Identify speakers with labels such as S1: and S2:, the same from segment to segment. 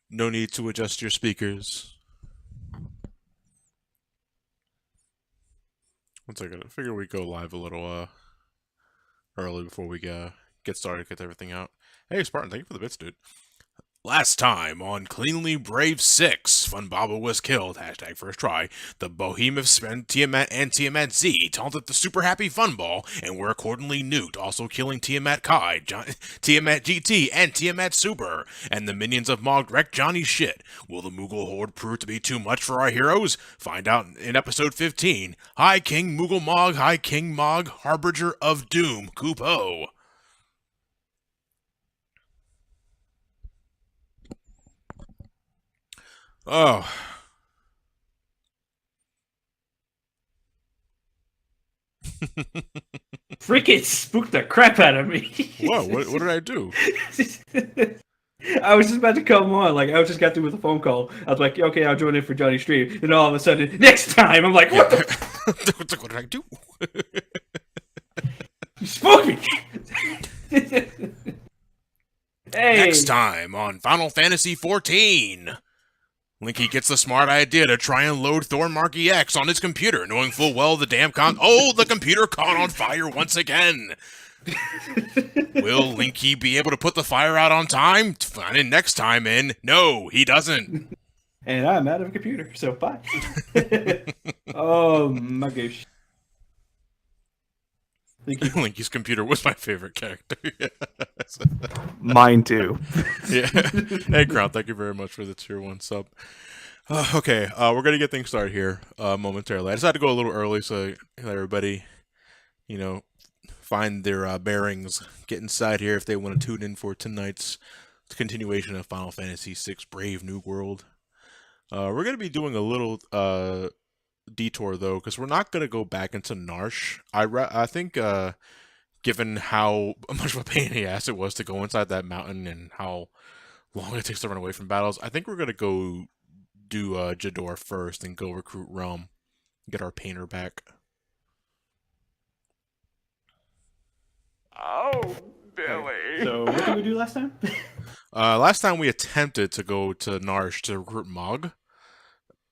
S1: No need to adjust your speakers. One second. I figure we go live a little early before we get started, get everything out. Hey, Spartan, thank you for the bits, dude. Last time on Cleanly Brave 6, Fun Baba was killed, hashtag first try. The behemoths spent Tiamat and Tiamat Z, taunted the super happy Funball, and were accordingly nuked, also killing Tiamat Kai, Tiamat GT, and Tiamat Super. And the minions of Mog wrecked Johnny's shit. Will the Moogle Horde prove to be too much for our heroes? Find out in episode 15. Hi King Moogle Mog, Hi King Mog, Harbinger of Doom, Kupo. Oh.
S2: Freaking spooked the crap out of me.
S1: Whoa, what did I do?
S2: I was just about to come on, like I just got through with a phone call. I was like, okay, I'll join in for Johnny's stream. And all of a sudden, next time, I'm like, what the
S1: What did I do?
S2: You spooked me! Hey.
S1: Next time on Final Fantasy XIV. Linky gets the smart idea to try and load Thornmark EX on his computer, knowing full well the damn the computer caught on fire once again. Will Linky be able to put the fire out on time? Find it next time in No, he doesn't.
S2: And I'm out of a computer, so bye. Oh my gosh.
S1: Linky's computer was my favorite character.
S3: Mine too.
S1: Yeah. Hey, Crown, thank you very much for the tier 1 sub. Okay, we're going to get things started here momentarily. I just had to go a little early so let everybody, find their bearings, get inside here if they want to tune in for tonight's continuation of Final Fantasy VI Brave New World. We're going to be doing a little detour, though, because we're not going to go back into Narsh. I think, given how much of a pain in the ass it was to go inside that mountain and how long it takes to run away from battles, I think we're going to go do Jador first and go recruit Realm, get our painter back.
S3: Oh, Billy.
S2: So what did we do last time?
S1: Last time we attempted to go to Narsh to recruit Mog,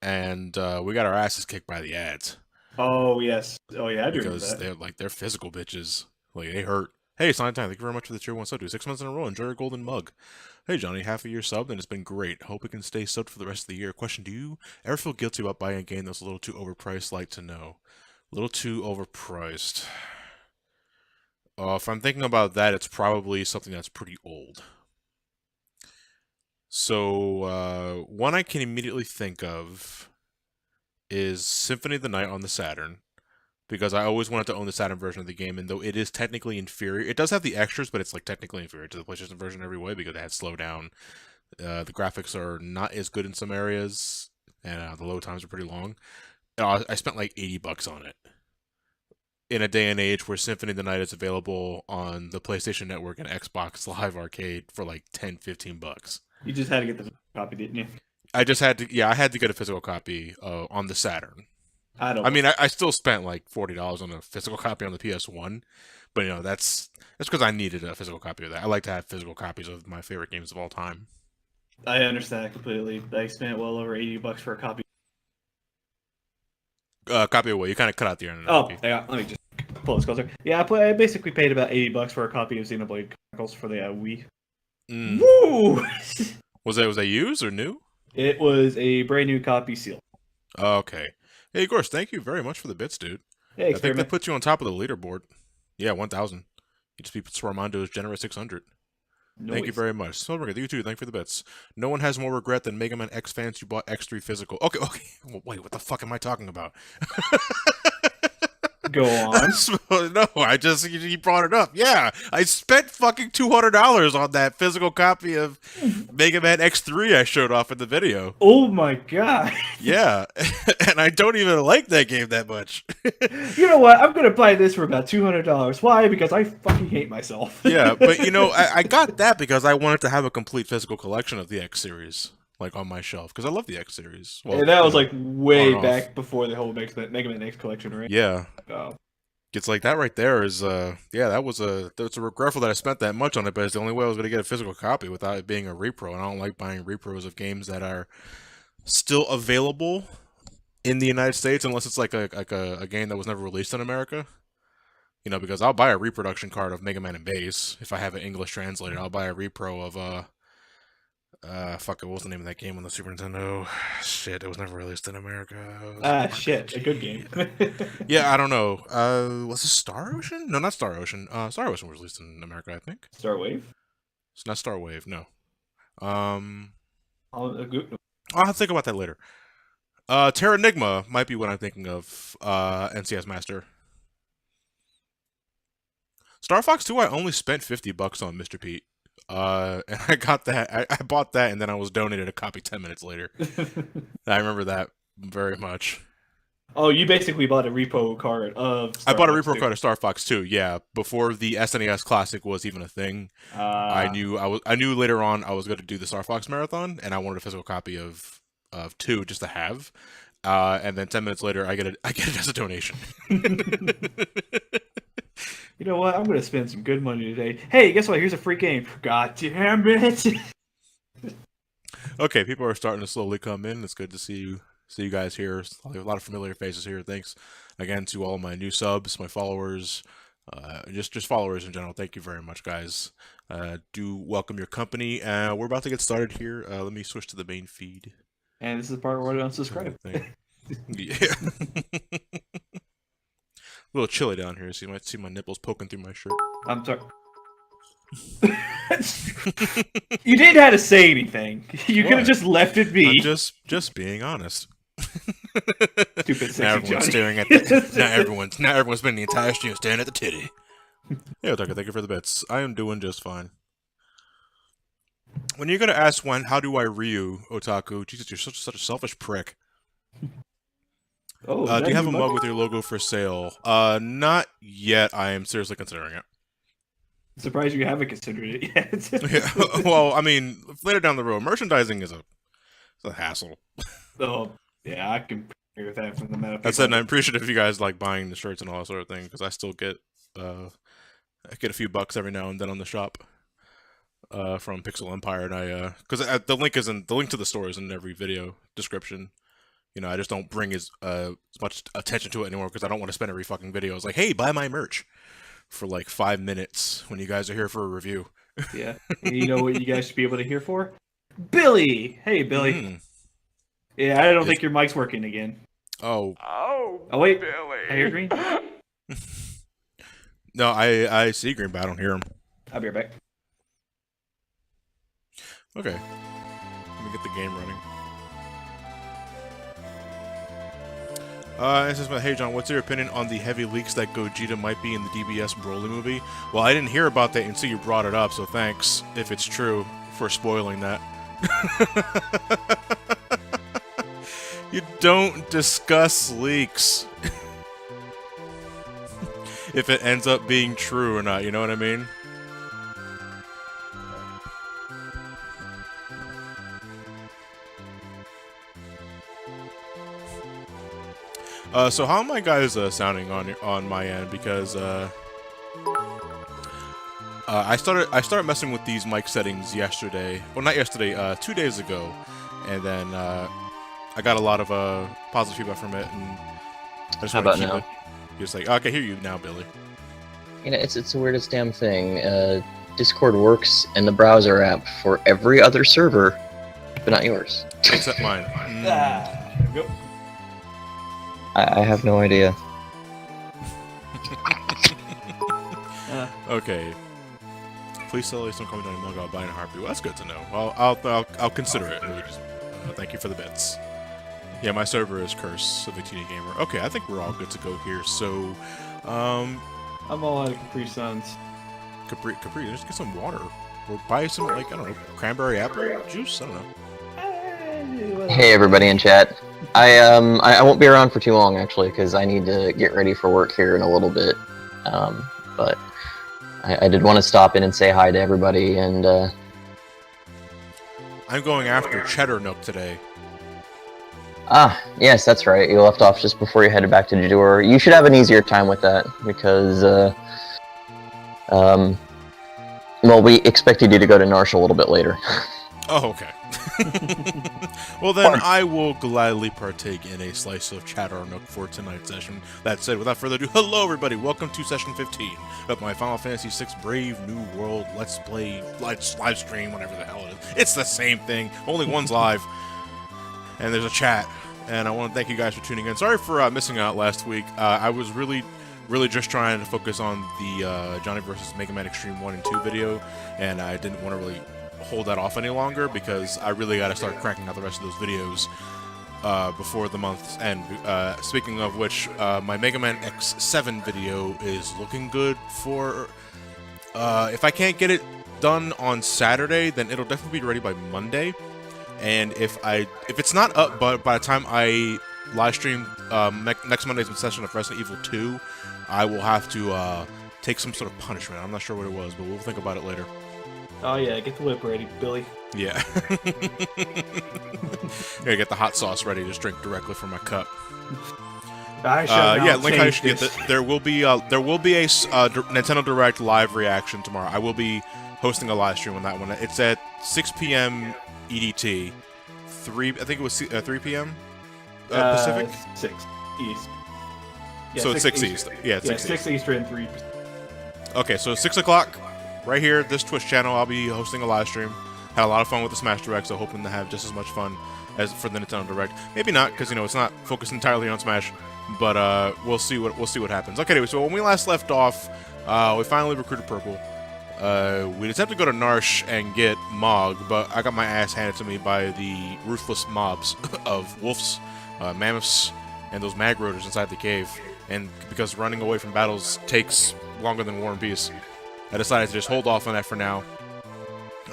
S1: and we got our asses kicked by the ads.
S2: Oh yes. Oh yeah, I do
S1: Because
S2: remember that.
S1: they're physical bitches. Like, they hurt. Hey, Sign Time, thank you very much for the tier 1 sub, dude. 6 months in a row, enjoy your golden mug. Hey, Johnny, half a year subbed, and it's been great. Hope we can stay subbed for the rest of the year. Question, do you ever feel guilty about buying a game that's a little too overpriced? Like to know. A little too overpriced. If I'm thinking about that, it's probably something that's pretty old. So, one I can immediately think of is Symphony of the Night on the Saturn, because I always wanted to own the Saturn version of the game, and though it is technically inferior, it does have the extras, but it's like technically inferior to the PlayStation version every way because it has slowdown. The graphics are not as good in some areas, and the load times are pretty long. I spent like $80 on it. In a day and age where Symphony of the Night is available on the PlayStation Network and Xbox Live Arcade for like $10-15.
S2: You just had to get the copy, didn't you?
S1: I had to get a physical copy on the Saturn. I mean, I still spent like $40 on a physical copy on the PS1, but that's because I needed a physical copy of that. I like to have physical copies of my favorite games of all time.
S2: I understand that completely. I spent well over $80 for a copy.
S1: Copy of what? You kind of cut out the internet.
S2: Oh, yeah. Let me just pull this closer. Yeah, I basically paid about $80 for a copy of Xenoblade Chronicles for the Wii.
S1: Mm.
S2: Woo!
S1: Was that used or new?
S2: It was a brand new copy sealed.
S1: Okay. Hey, of course. Thank you very much for the bits, dude.
S2: Hey,
S1: I think that puts you on top of the leaderboard. Yeah, 1,000. You just beat Swarmando's generous 600. Thank you very much. Silvergate, you too. Thank you for the bits. No one has more regret than Mega Man X fans who bought X3 physical. Okay. Wait, what the fuck am I talking about?
S2: Go on.
S1: No, you brought it up. Yeah, I spent fucking $200 on that physical copy of Mega Man X3 I showed off in the video.
S2: Oh my god.
S1: Yeah, and I don't even like that game that much.
S2: You know what? I'm gonna buy this for about $200. Why? Because I fucking hate myself.
S1: Yeah, but I got that because I wanted to have a complete physical collection of the X series, like on my shelf, because I love the X series. Well,
S2: and that was like way back before the whole Mega Man X collection, right?
S1: Yeah.
S2: Oh.
S1: It's like that right there is yeah, that's a regretful that I spent that much on it, but it's the only way I was gonna get a physical copy without it being a repro, and I don't like buying repros of games that are still available in the United States unless it's like a game that was never released in America. You know, because I'll buy a reproduction card of Mega Man and Base if I have it English translated. I'll buy a repro of fuck it, what was the name of that game on the Super Nintendo? Shit, it was never released in America.
S2: Shit, a good game.
S1: Yeah, I don't know. Was it Star Ocean? No, not Star Ocean. Star Ocean was released in America, I think.
S2: Star Wave?
S1: It's not Star Wave, no.
S2: I'll
S1: I'll have to think about that later. Terranigma might be what I'm thinking of. NCS Master. Star Fox 2, I only spent $50 on Mr. Pete. And I got that. I bought that, and then I was donated a copy 10 minutes later. I remember that very much.
S2: Oh, you basically bought a repo card of.
S1: I bought a repro card of Star Fox 2. Yeah, before the SNES Classic was even a thing. I knew later on I was going to do the Star Fox marathon, and I wanted a physical copy of 2 just to have. And then 10 minutes later, I get it as a donation.
S2: You know what? I'm gonna spend some good money today. Hey, guess what? Here's a free game. God damn it!
S1: Okay, people are starting to slowly come in. It's good to see you guys here. A lot of familiar faces here. Thanks again to all my new subs, my followers, just followers in general. Thank you very much, guys. Do welcome your company. We're about to get started here. Let me switch to the main feed.
S2: And this is the part where I don't subscribe.
S1: Yeah. A little chilly down here, so you might see my nipples poking through my shirt.
S2: I'm sorry. You didn't have to say anything. You could have just left it be.
S1: I'm just being honest.
S2: Stupid sexy
S1: Now everyone's
S2: Johnny.
S1: staring at the, now everyone's spending the entire stream staring at the titty. Hey, Otaku, thank you for the bits. I am doing just fine. When you're gonna ask how do I Ryu, Otaku? Jesus, you're such a selfish prick.
S2: Oh,
S1: do you have a mug with your logo for sale? Not yet. I am seriously considering it.
S2: I'm surprised you haven't considered it yet.
S1: Yeah, well, I mean, later down the road, merchandising is a hassle.
S2: Oh, yeah, I can agree with that from the meta.
S1: That said, and I'm appreciative of you guys like buying the shirts and all that sort of thing, because I still get a few bucks every now and then on the shop from Pixel Empire, and because the link to the store is in every video description. You know, I just don't bring as much attention to it anymore because I don't want to spend every fucking video. It's like, hey, buy my merch for like 5 minutes when you guys are here for a review.
S2: Yeah. And you know what you guys should be able to hear for? Billy! Hey, Billy. Yeah, I don't think your mic's working again.
S1: Oh.
S2: Oh, wait.
S3: Billy.
S2: I hear green.
S1: No, I see green, but I don't hear him.
S2: I'll be right back.
S1: Okay. Let me get the game running. It says, hey John, what's your opinion on the heavy leaks that Gogeta might be in the DBS Broly movie? Well, I didn't hear about that until you brought it up, so thanks, if it's true, for spoiling that. You don't discuss leaks. If it ends up being true or not, you know what I mean? So how am I guys sounding on my end? Because I started messing with these mic settings yesterday. Well, not yesterday, 2 days ago, and then I got a lot of positive feedback from it. And I just
S4: how about now?
S1: Just like, I can hear you now, Billy.
S4: You know, it's the weirdest damn thing. Discord works in the browser app for every other server, but not yours.
S1: Except mine.
S2: There we go.
S4: I have no idea.
S1: Okay. Please sell some comment on your mug. I'll buy in a heartbeat. Well, that's good to know. I'll consider it. Really just, thank you for the bits. Yeah, my server is Curse of the TD Gamer. Okay, I think we're all good to go here. So,
S2: I'm all out of Capri Suns.
S1: Capri, just get some water or buy some like I don't know, cranberry apple juice. I don't know.
S4: Hey everybody in chat. I won't be around for too long actually because I need to get ready for work here in a little bit. But I did want to stop in and say hi to everybody and
S1: I'm going after cheddar milk today.
S4: Ah, yes, that's right. You left off just before you headed back to Jador. You should have an easier time with that, because, well, we expected you to go to Narsh a little bit later.
S1: Oh, okay. Well, then I will gladly partake in a slice of chatter nook for tonight's session. That said, without further ado, hello everybody, welcome to session 15 of my Final Fantasy VI Brave New World Let's Play, live stream, whatever the hell it is. It's the same thing, only one's live, and there's a chat, and I want to thank you guys for tuning in. Sorry for missing out last week. I was really just trying to focus on the Johnny vs. Mega Man Extreme 1 and 2 video, and I didn't want to really hold that off any longer because I really got to start cracking out the rest of those videos before the month's end. Speaking of which, my Mega Man X7 video is looking good for... if I can't get it done on Saturday, then it'll definitely be ready by Monday. And if it's not up by the time I live stream next Monday's session of Resident Evil 2, I will have to take some sort of punishment. I'm not sure what it was, but we'll think about it later.
S2: Oh yeah, get the whip ready, Billy.
S1: Yeah. Gotta get the hot sauce ready to drink directly from my cup. Yeah, link how you should get that. There will be a Nintendo Direct live reaction tomorrow. I will be hosting a live stream on that one. It's at 6 p.m. EDT. I think it was 3 p.m. Pacific.
S2: 6 East. Yeah,
S1: so it's 6 East.
S2: Eastern.
S1: Yeah, it's 6
S2: 6 Eastern, 3.
S1: Okay, so 6 o'clock, right here, this Twitch channel, I'll be hosting a live stream. Had a lot of fun with the Smash Direct, so hoping to have just as much fun as for the Nintendo Direct. Maybe not, because it's not focused entirely on Smash, but we'll see what happens. Okay, anyway, so when we last left off, we finally recruited Purple. We attempted to go to Narsh and get Mog, but I got my ass handed to me by the ruthless mobs of wolves, mammoths, and those mag roaders inside the cave. And because running away from battles takes longer than War and Peace, I decided to just hold off on that for now.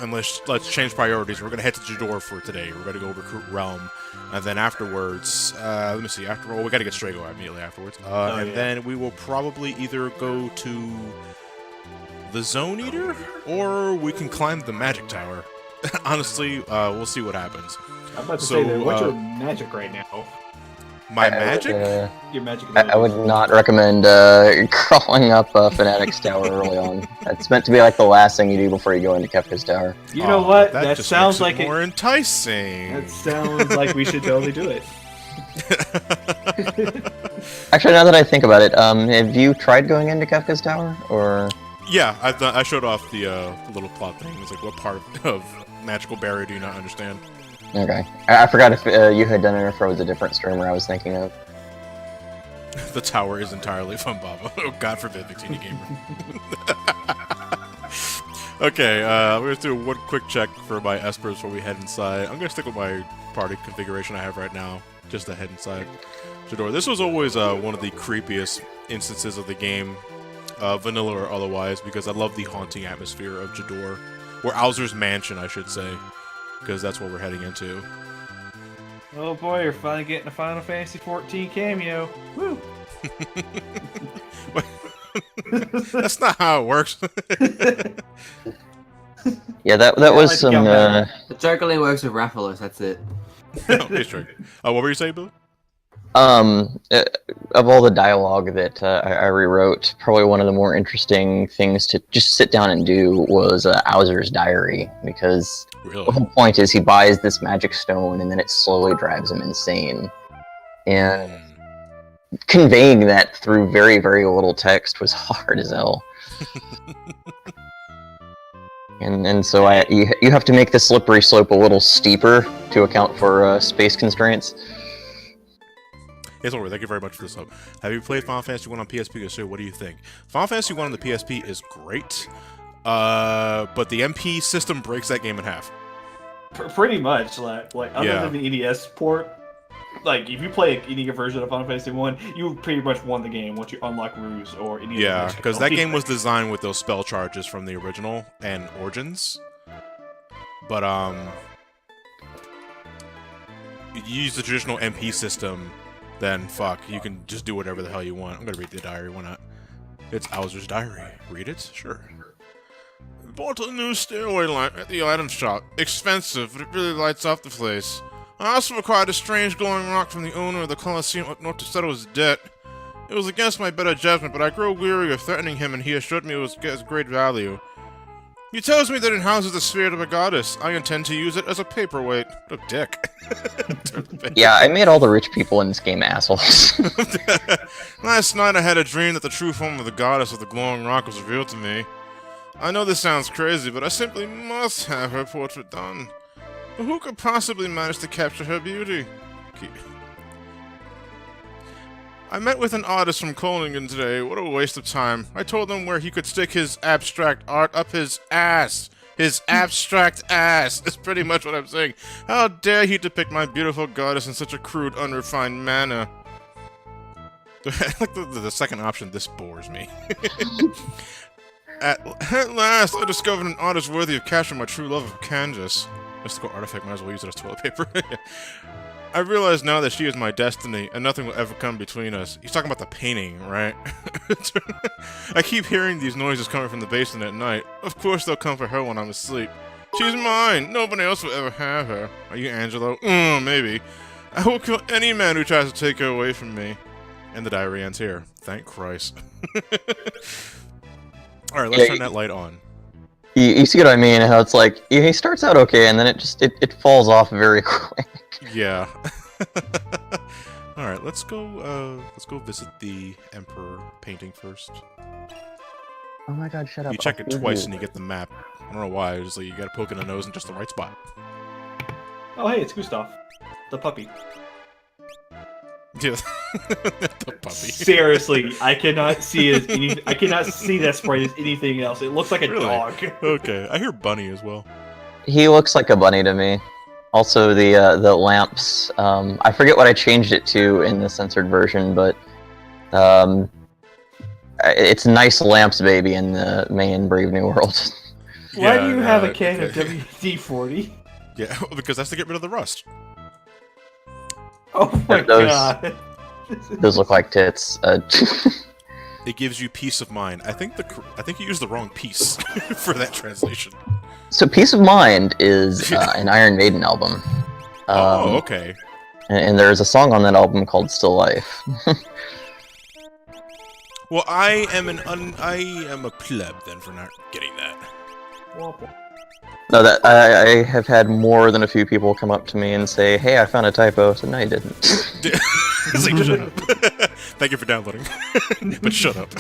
S1: And let's change priorities. We're gonna head to Jador for today. We're gonna go recruit Realm, and then afterwards, let me see. We gotta get Strago immediately afterwards, then we will probably either go to the Zone Eater, or we can climb the Magic Tower. Honestly, we'll see what happens.
S2: I'm about to say that. What's your magic right now?
S1: My magic?
S2: Your magic.
S4: I would not recommend crawling up Fanatic's Tower early on. That's meant to be like the last thing you do before you go into Kefka's Tower.
S2: You know what?
S1: That
S2: just sounds like
S1: more enticing.
S2: That sounds like we should totally do it.
S4: Actually, now that I think about it, have you tried going into Kefka's Tower, or?
S1: Yeah, I showed off the little plot thing. It's like, what part of magical barrier do you not understand?
S4: Okay. I forgot if you had done it or if it was a different streamer I was thinking of.
S1: The tower is entirely fun, Baba. Oh, God forbid, Victini Gamer. Okay, we're going to do one quick check for my espers before we head inside. I'm going to stick with my party configuration I have right now, just to head inside Jador. This was always one of the creepiest instances of the game, vanilla or otherwise, because I love the haunting atmosphere of Jador. Or Owzer's mansion, I should say, because that's what we're heading into.
S2: Oh boy, you're finally getting a Final Fantasy 14 cameo. Woo!
S1: That's not how it works.
S4: Yeah, that was some.
S5: The joke only works with Rathalos, that's it.
S1: No, it's true. What were you saying, Bill?
S4: Of all the dialogue that I rewrote, probably one of the more interesting things to just sit down and do was Owzer's diary, because
S1: Really?
S4: the whole point is he buys this magic stone and then it slowly drives him insane. And conveying that through very, very little text was hard as hell. and so you have to make the slippery slope a little steeper to account for space constraints.
S1: It's over. Thank you very much for this up. Have you played Final Fantasy 1 on PSP? So what do you think? Final Fantasy 1 on the PSP is great, but the MP system breaks that game in half.
S2: Pretty much, like other than the NES port, like if you play any version of Final Fantasy 1, you pretty much won the game once you unlock Ruse or any.
S1: Yeah, because that game was designed with those spell charges from the original and Origins, but you use the traditional MP system, then fuck, you can just do whatever the hell you want. I'm gonna read the diary, why not? It's Owzer's diary. Read it? Sure. Bought a new stairway light at the item shop. Expensive, but it really lights up the place. I also acquired a strange glowing rock from the owner of the Colosseum up north to settle his debt. It was against my better judgment, but I grow weary of threatening him, and he assured me it was of great value. He tells me that it houses the spirit of a goddess. I intend to use it as a paperweight. What a dick.
S4: Yeah, I made all the rich people in this game assholes.
S1: Last night I had a dream that the true form of the goddess of the glowing rock was revealed to me. I know this sounds crazy, but I simply must have her portrait done. But who could possibly manage to capture her beauty? I met with an artist from Groningen today. What a waste of time. I told him where he could stick his abstract art up his ass. His abstract ass is pretty much what I'm saying. How dare he depict my beautiful goddess in such a crude, unrefined manner? Like the second option, this bores me. At last, I discovered an artist worthy of capturing my true love of Candace. Mystical artifact, might as well use it as toilet paper. I realize now that she is my destiny, and nothing will ever come between us. He's talking about the painting, right? I keep hearing these noises coming from the basement at night. Of course they'll come for her when I'm asleep. She's mine! Nobody else will ever have her. Are you Angelo? Maybe. I will kill any man who tries to take her away from me. And the diary ends here. Thank Christ. Alright, let's turn that light on.
S4: You see what I mean? How it's like, he starts out okay, and then it falls off very quick.
S1: Yeah. Alright, let's go visit the Emperor painting first.
S4: Oh my god, shut up.
S1: You check it twice and you get the map. I don't know why, it's like you gotta poke in the nose in just the right spot.
S2: Oh, hey, it's Gustav, the puppy.
S1: Yeah. The puppy.
S2: Seriously, I cannot see it. I cannot see that sprite as anything else. It looks like a
S1: Really?
S2: dog.
S1: Okay, I hear bunny as well.
S4: He looks like a bunny to me. Also, the lamps. I forget what I changed it to in the censored version, but it's nice lamps, baby, in the main Brave New World.
S2: Why
S1: Yeah,
S2: do you have a
S1: okay.
S2: can of WD-40?
S1: Yeah, because that's to get rid of the rust.
S2: Oh my god.
S4: Those look like tits.
S1: It gives you peace of mind. I think you used the wrong piece for that translation.
S4: So, Peace of Mind is an Iron Maiden album.
S1: Oh, okay.
S4: And there's a song on that album called Still Life.
S1: Well, I am a pleb then for not getting that.
S4: No, that I have had more than a few people come up to me and say, "Hey, I found a typo." So no, you didn't.
S1: It's like, shut up. Thank you for downloading, but shut up.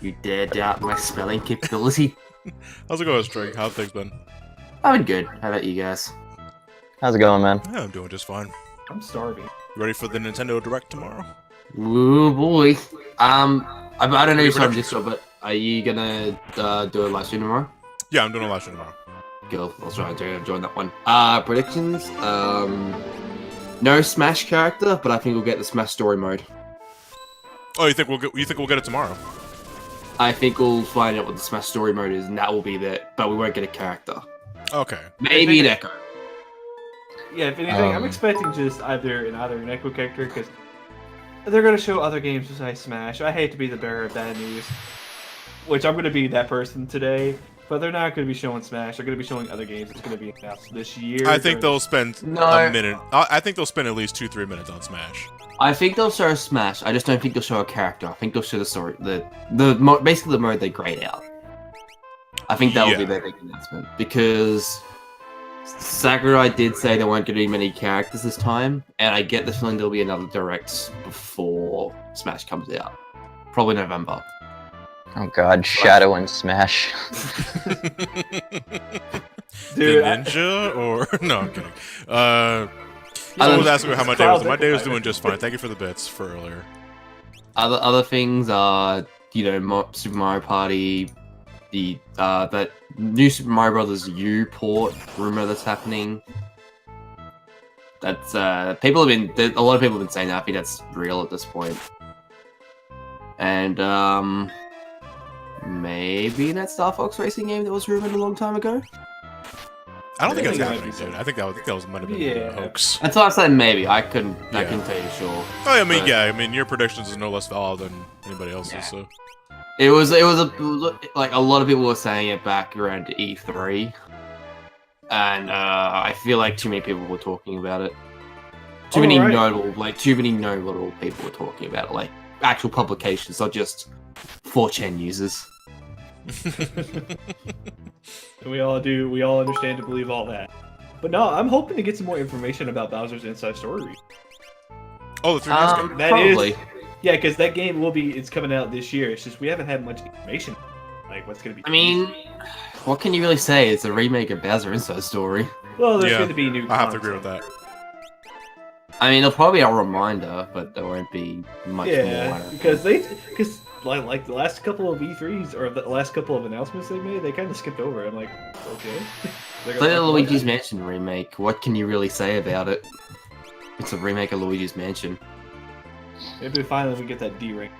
S5: You dare doubt my spelling capability?
S1: How's it going, String? How's things been?
S5: I've been good. How about you guys?
S4: How's it going, man?
S1: Yeah, I'm doing just fine.
S2: I'm starving.
S1: You ready for the Nintendo Direct tomorrow?
S5: Ooh boy. I don't know if I'm Discord, but are you gonna do a live stream tomorrow?
S1: Yeah, I'm doing a live stream tomorrow.
S5: Cool. I'll try and join that one. Predictions. No Smash character, but I think we'll get the Smash story mode.
S1: Oh, you think we'll get it tomorrow?
S5: I think we'll find out what the Smash story mode is, and that will be that. But we won't get a character.
S1: Okay.
S5: Maybe an Echo.
S2: Yeah, if anything, I'm expecting just either an Echo character, because they're going to show other games besides Smash. I hate to be the bearer of bad news, which I'm going to be that person today, but they're not going to be showing Smash. They're going to be showing other games that's going to be announced this year.
S1: I think they'll spend a minute. I think they'll spend at least 2-3 minutes on Smash.
S5: I think they'll show Smash. I just don't think they'll show a character. I think they'll show the story, basically the mode they grade out. I think that will be their big announcement, because Sakurai did say there weren't going to be many characters this time, and I get the feeling there'll be another Direct before Smash comes out. Probably November.
S4: Oh god, Shadow and Smash.
S2: Dude,
S1: the ninja or no? I'm kidding. I was asking how my day was. My day was doing just fine. Thank you for the bits for earlier.
S5: Other things are, Super Mario Party, the that new Super Mario Brothers U port rumor that's happening. That's a lot of people have been saying that. I think that's real at this point. And maybe that Star Fox racing game that was rumored a long time ago.
S1: I don't think that's
S2: think it
S1: happening,
S2: might be
S1: dude. I think that might have been a hoax.
S5: That's why I said maybe. I couldn't tell you sure.
S1: Oh, I mean,
S5: But
S1: your predictions is no less valid than anybody else's.
S5: Yeah.
S1: So
S5: it was like a lot of people were saying it back around E3. and I feel like too many people were talking about it. Too
S2: Oh,
S5: many
S2: right.
S5: notable people were talking about it, like actual publications, not just 4chan users.
S2: We all understand to believe all that. But no, I'm hoping to get some more information about Bowser's Inside Story.
S1: Oh, the 3DS game?
S2: That
S5: Probably.
S2: is, yeah, because that game it's coming out this year. It's just we haven't had much information, like what's gonna be.
S5: I mean, what can you really say? It's a remake of Bowser Inside Story.
S2: well, there's
S1: Yeah,
S2: going to be new.
S1: I have to
S2: content.
S1: agree with that.
S5: I mean, there'll probably be a reminder, but there won't be much
S2: Yeah,
S5: more.
S2: because like the last couple of E3s or the last couple of announcements they made, they kind of skipped over. I'm like, okay. They're
S5: Play
S2: gonna
S5: the
S2: talk about
S5: Luigi's
S2: that?
S5: Mansion remake. What can you really say about it? It's a remake of Luigi's Mansion.
S2: Maybe finally we get that D ring.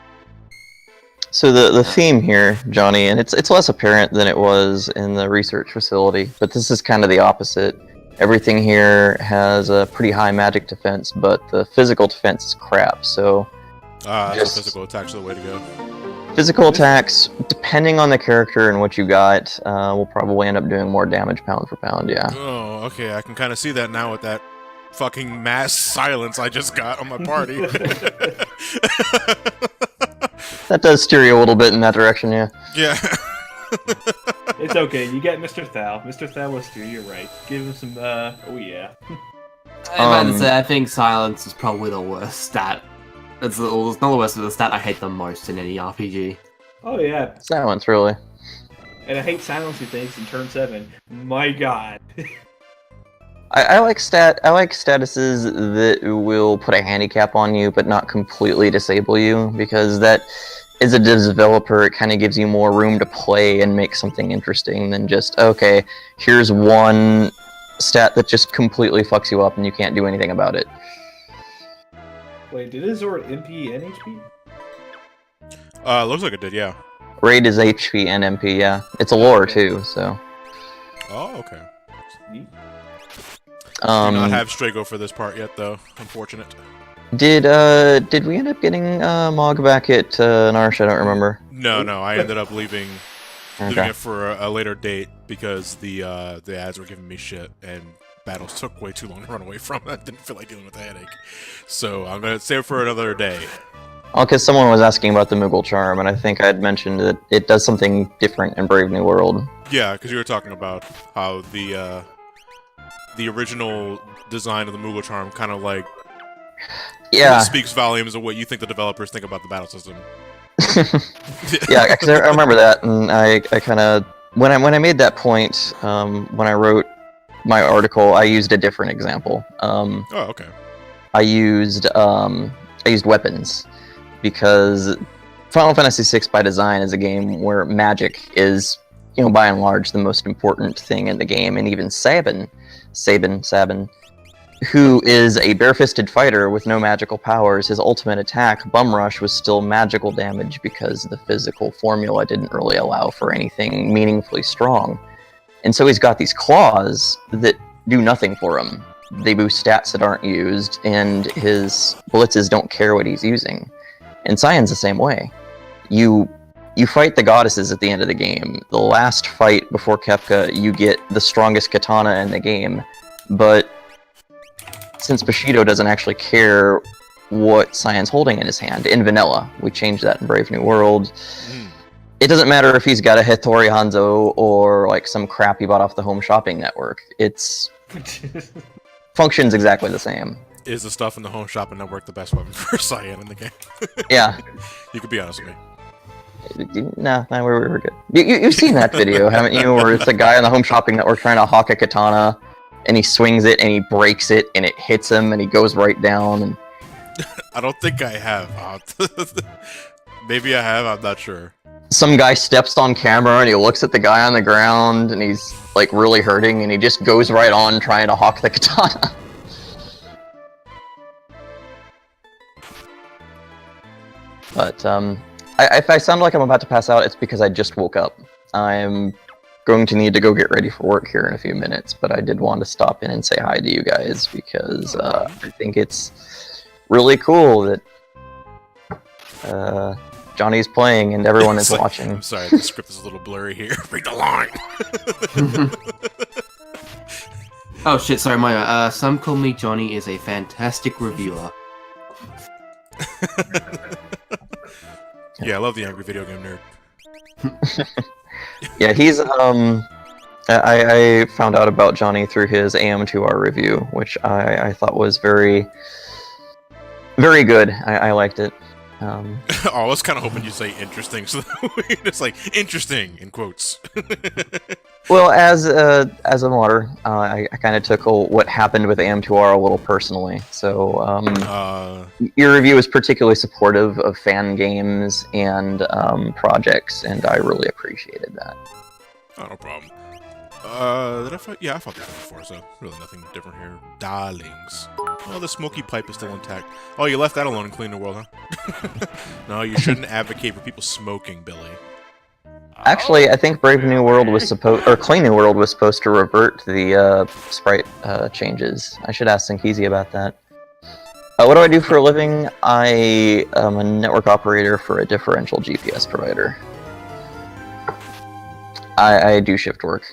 S4: So the theme here, Johnny, and it's less apparent than it was in the research facility, but this is kind of the opposite. Everything here has a pretty high magic defense, but the physical defense is crap. So
S1: That's
S4: Just-
S1: the physical attack's the way to go.
S4: physical attacks, depending on the character and what you got, will probably end up doing more damage pound for pound. Yeah.
S1: Oh, okay, I can kind of see that now with that fucking mass silence I just got on my party.
S4: That does steer you a little bit in that direction, yeah.
S1: Yeah.
S2: It's okay. You got Mr. Thal. Mr. Thal will steer you right. Give him some. Oh yeah.
S5: I'm about to say, I think silence is probably the worst stat. It's not the worst, but the stat I hate the most in any RPG.
S2: Oh yeah.
S4: Silence, really.
S2: And I hate silencing things in turn 7. My God.
S4: I like statuses that will put a handicap on you, but not completely disable you, because that, as a developer, it kind of gives you more room to play and make something interesting than just, okay, here's one stat that just completely fucks you up and you can't do anything about it.
S2: Wait, did his Zord MP and HP?
S1: Looks like it did, yeah.
S4: Raid is HP and MP, yeah. It's a lore too, so.
S1: Oh, okay.
S2: Neat.
S1: Do not have Strago for this part yet, though. Unfortunate.
S4: Did we end up getting Mog back at Narsh? I don't remember.
S1: No, I ended up leaving
S4: Okay.
S1: it for a later date because the ads were giving me shit and battles took way too long to run away from. I didn't feel like dealing with the headache, so I'm gonna save it for another day.
S4: Oh, because someone was asking about the Moogle Charm, and I think I had mentioned that it does something different in Brave New World.
S1: Yeah, because you were talking about how the original design of the Moogle Charm kind of like
S4: Yeah,
S1: speaks volumes of what you think the developers think about the battle system.
S4: yeah, because I remember that, and I kind of when I made that point, when I wrote my article, I used a different example.
S1: Oh, okay.
S4: I used weapons because Final Fantasy VI by design is a game where magic is, by and large, the most important thing in the game, and even Sabin, who is a bare-fisted fighter with no magical powers, his ultimate attack, Bum Rush, was still magical damage because the physical formula didn't really allow for anything meaningfully strong. And so he's got these claws that do nothing for him. They boost stats that aren't used, and his blitzes don't care what he's using. And Cyan's the same way. You fight the goddesses at the end of the game. The last fight before Kefka, you get the strongest katana in the game, but since Bushido doesn't actually care what Cyan's holding in his hand, in vanilla, we changed that in Brave New World. It doesn't matter if he's got a Hattori Hanzo or like some crap he bought off the Home Shopping Network. It's functions exactly the same.
S1: Is the stuff in the Home Shopping Network the best weapon for Cyan in the game?
S4: Yeah.
S1: You could be honest with me.
S4: Nah, we're good. You've seen that video, haven't you? Where it's a guy on the Home Shopping Network trying to hawk a katana, and he swings it, and he breaks it, and it hits him, and he goes right down. And
S1: I don't think I have. Maybe I have, I'm not sure.
S4: some guy steps on camera, and he looks at the guy on the ground, and he's like really hurting, and he just goes right on trying to hawk the katana. But if I sound like I'm about to pass out, it's because I just woke up. I'm going to need to go get ready for work here in a few minutes, but I did want to stop in and say hi to you guys because I think it's really cool that Johnny's playing and everyone is watching.
S1: I'm sorry, the script is a little blurry here. Read the line!
S5: Oh shit, sorry, Maya. Some Call Me Johnny is a fantastic reviewer.
S1: Yeah, I love the angry video game nerd.
S4: Yeah, he's I found out about Johnny through his AM2R review, which I thought was very, very good. I liked it.
S1: Oh, I was kind of hoping you'd say interesting, so it's like interesting in quotes.
S4: Well, as a modder, I kind of took what happened with AM2R a little personally. So your review is particularly supportive of fan games and projects, and I really appreciated that.
S1: Oh, no problem. Did I fight? Yeah, I fought this before, so really nothing different here. Darlings. Oh, the smoky pipe is still intact. Oh, you left that alone and cleaned the world, huh? No, you shouldn't advocate for people smoking, Billy.
S4: Actually, I think Brave New World was Clean New World was supposed to revert the sprite changes. I should ask Sinkizi about that. What do I do for a living? I am a network operator for a differential GPS provider. I do shift work.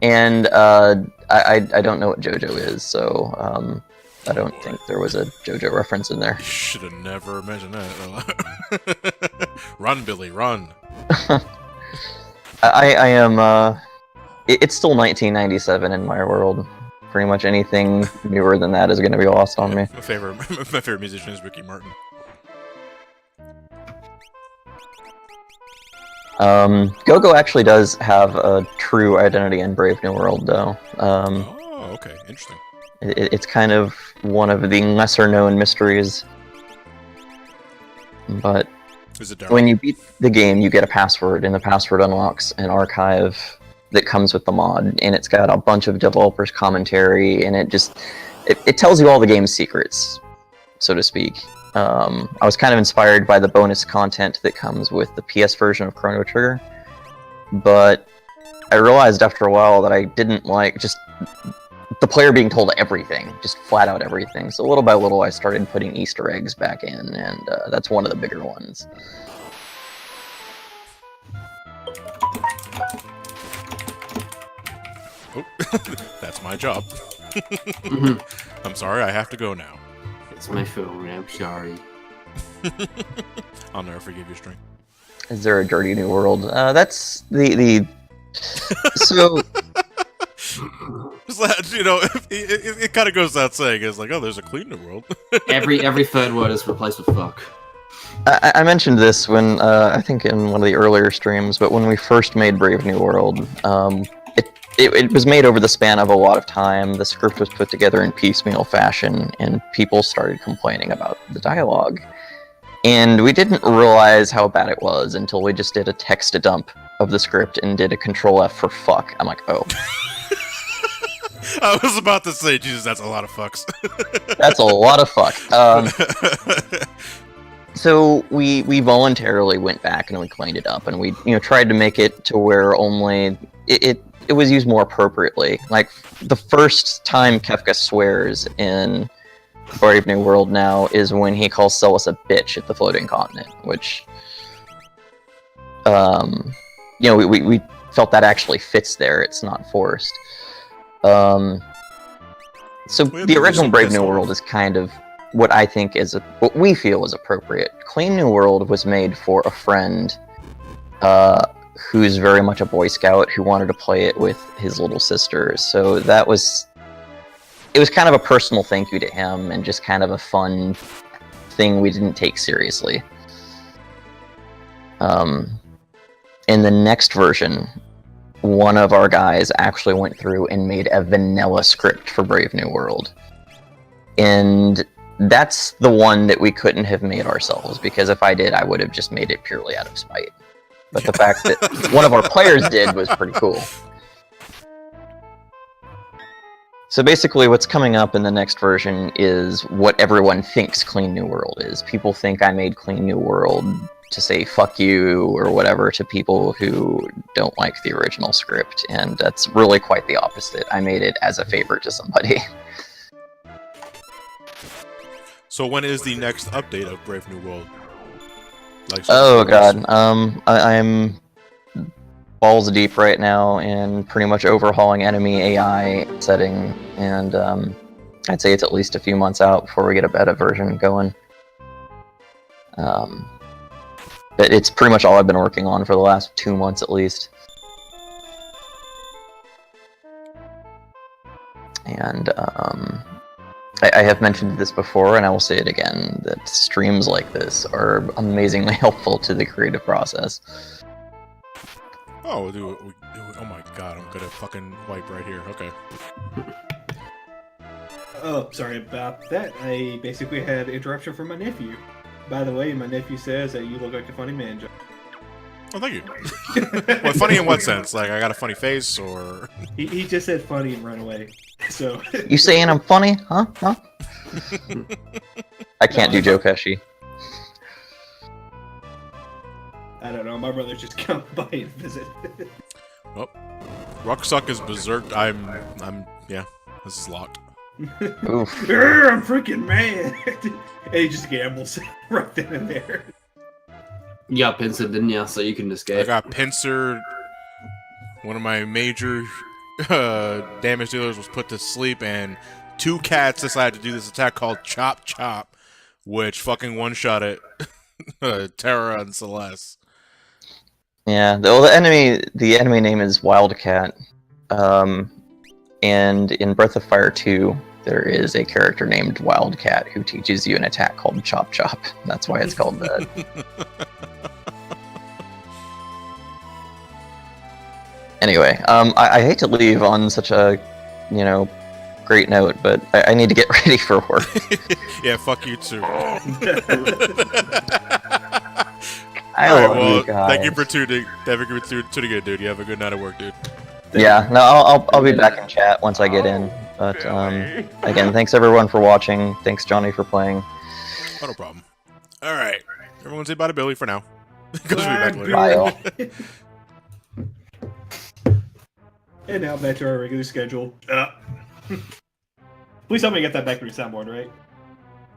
S4: And I don't know what JoJo is, so I don't think there was a JoJo reference in there.
S1: Should have never mentioned that. Run, Billy, run.
S4: I am. It's still 1997 in my world. Pretty much anything newer than that is going to be lost on me.
S1: My favorite musician is Ricky Martin.
S4: Go-Go actually does have a true identity in Brave New World, though.
S1: Oh, okay, interesting.
S4: It's kind of one of the lesser-known mysteries. But
S1: Is it dark?
S4: when you beat the game, you get a password, and the password unlocks an archive that comes with the mod, and it's got a bunch of developers' commentary, and it tells you all the game's secrets, so to speak. I was kind of inspired by the bonus content that comes with the PS version of Chrono Trigger, but I realized after a while that I didn't like just the player being told everything, just flat out everything. So little by little I started putting Easter eggs back in, and that's one of the bigger ones.
S1: Oh, that's my job.
S5: Mhm.
S1: I'm sorry, I have to go now.
S5: It's my phone, I'm sorry.
S1: I'll never forgive you, String.
S4: Is there a Dirty New World? That's the so
S1: Just that, you know, it kind of goes without saying. It's like, oh, there's a clean new world.
S5: Every third word is replaced with fuck.
S4: I mentioned this when I think in one of the earlier streams, but when we first made Brave New World, it was made over the span of a lot of time. The script was put together in piecemeal fashion, and people started complaining about the dialogue. And we didn't realize how bad it was until we just did a text dump of the script and did a Control F for fuck. I'm like, oh.
S1: I was about to say, Jesus, that's a lot of fucks.
S4: That's a lot of fuck. So we voluntarily went back and we cleaned it up, and we tried to make it to where only it was used more appropriately. Like the first time Kefka swears in Brave New World now is when he calls Celis a bitch at the floating continent, which we felt that actually fits there. It's not forced. So the original Brave New World is kind of what I think is what we feel is appropriate. Clean New World was made for a friend who's very much a Boy Scout who wanted to play it with his little sister. So it was kind of a personal thank you to him, and just kind of a fun thing we didn't take seriously. In the next version, one of our guys actually went through and made a vanilla script for Brave New World. And that's the one that we couldn't have made ourselves, because if I did, I would have just made it purely out of spite. But the fact that one of our players did was pretty cool. So basically what's coming up in the next version is what everyone thinks Clean New World is. People think I made Clean New World to say fuck you or whatever to people who don't like the original script, and that's really quite the opposite. I made it as a favor to somebody.
S1: So when is the next update of Brave New World?
S4: Oh god, I'm balls deep right now in pretty much overhauling enemy AI setting, and I'd say it's at least a few months out before we get a beta version going. But it's pretty much all I've been working on for the last 2 months at least. And I have mentioned this before, and I will say it again, that streams like this are amazingly helpful to the creative process.
S1: Oh, dude, oh my god, I'm gonna fucking wipe right here. Okay.
S2: Oh, sorry about that. I basically had interruption from my nephew. By the way, my nephew says that you look like a funny man, Joe.
S1: Oh, thank you. Well, funny in what sense? Like, I got a funny face, or...
S2: He just said funny and run away. So
S4: You saying I'm funny? Huh? Huh? I can't do Joe Pesci.
S2: I don't know. My brother just come by and visit.
S1: Oh, Rucksuck is berserk. Yeah, this is locked.
S4: Oof.
S2: Grr, I'm freaking mad. And he just gambles right then and there.
S5: You got pincered, didn't you? So you can
S1: I
S5: escape.
S1: got pincered. One of my major damage dealers was put to sleep, and 2 cats decided to do this attack called Chop Chop, which fucking one-shot it. Terra and Celeste.
S4: Yeah, well, the enemy name is Wildcat. And in Breath of Fire 2, there is a character named Wildcat who teaches you an attack called Chop Chop. That's why it's called that. Anyway, I hate to leave on such a, great note, but I need to get ready for work.
S1: Yeah, fuck you too.
S4: I
S1: Alright,
S4: love
S1: well,
S4: you guys.
S1: thank you for tuning in, dude. You have a good night at work, dude.
S4: Yeah, no, I'll be back in chat once I get in. But again, thanks everyone for watching. Thanks Johnny for playing.
S1: Oh, no problem. Alright. Everyone say bye to Billy for now. Because we'll be back later.
S4: Bye, all.
S2: And now back to our regular schedule. Please tell me you got that back to your soundboard, right?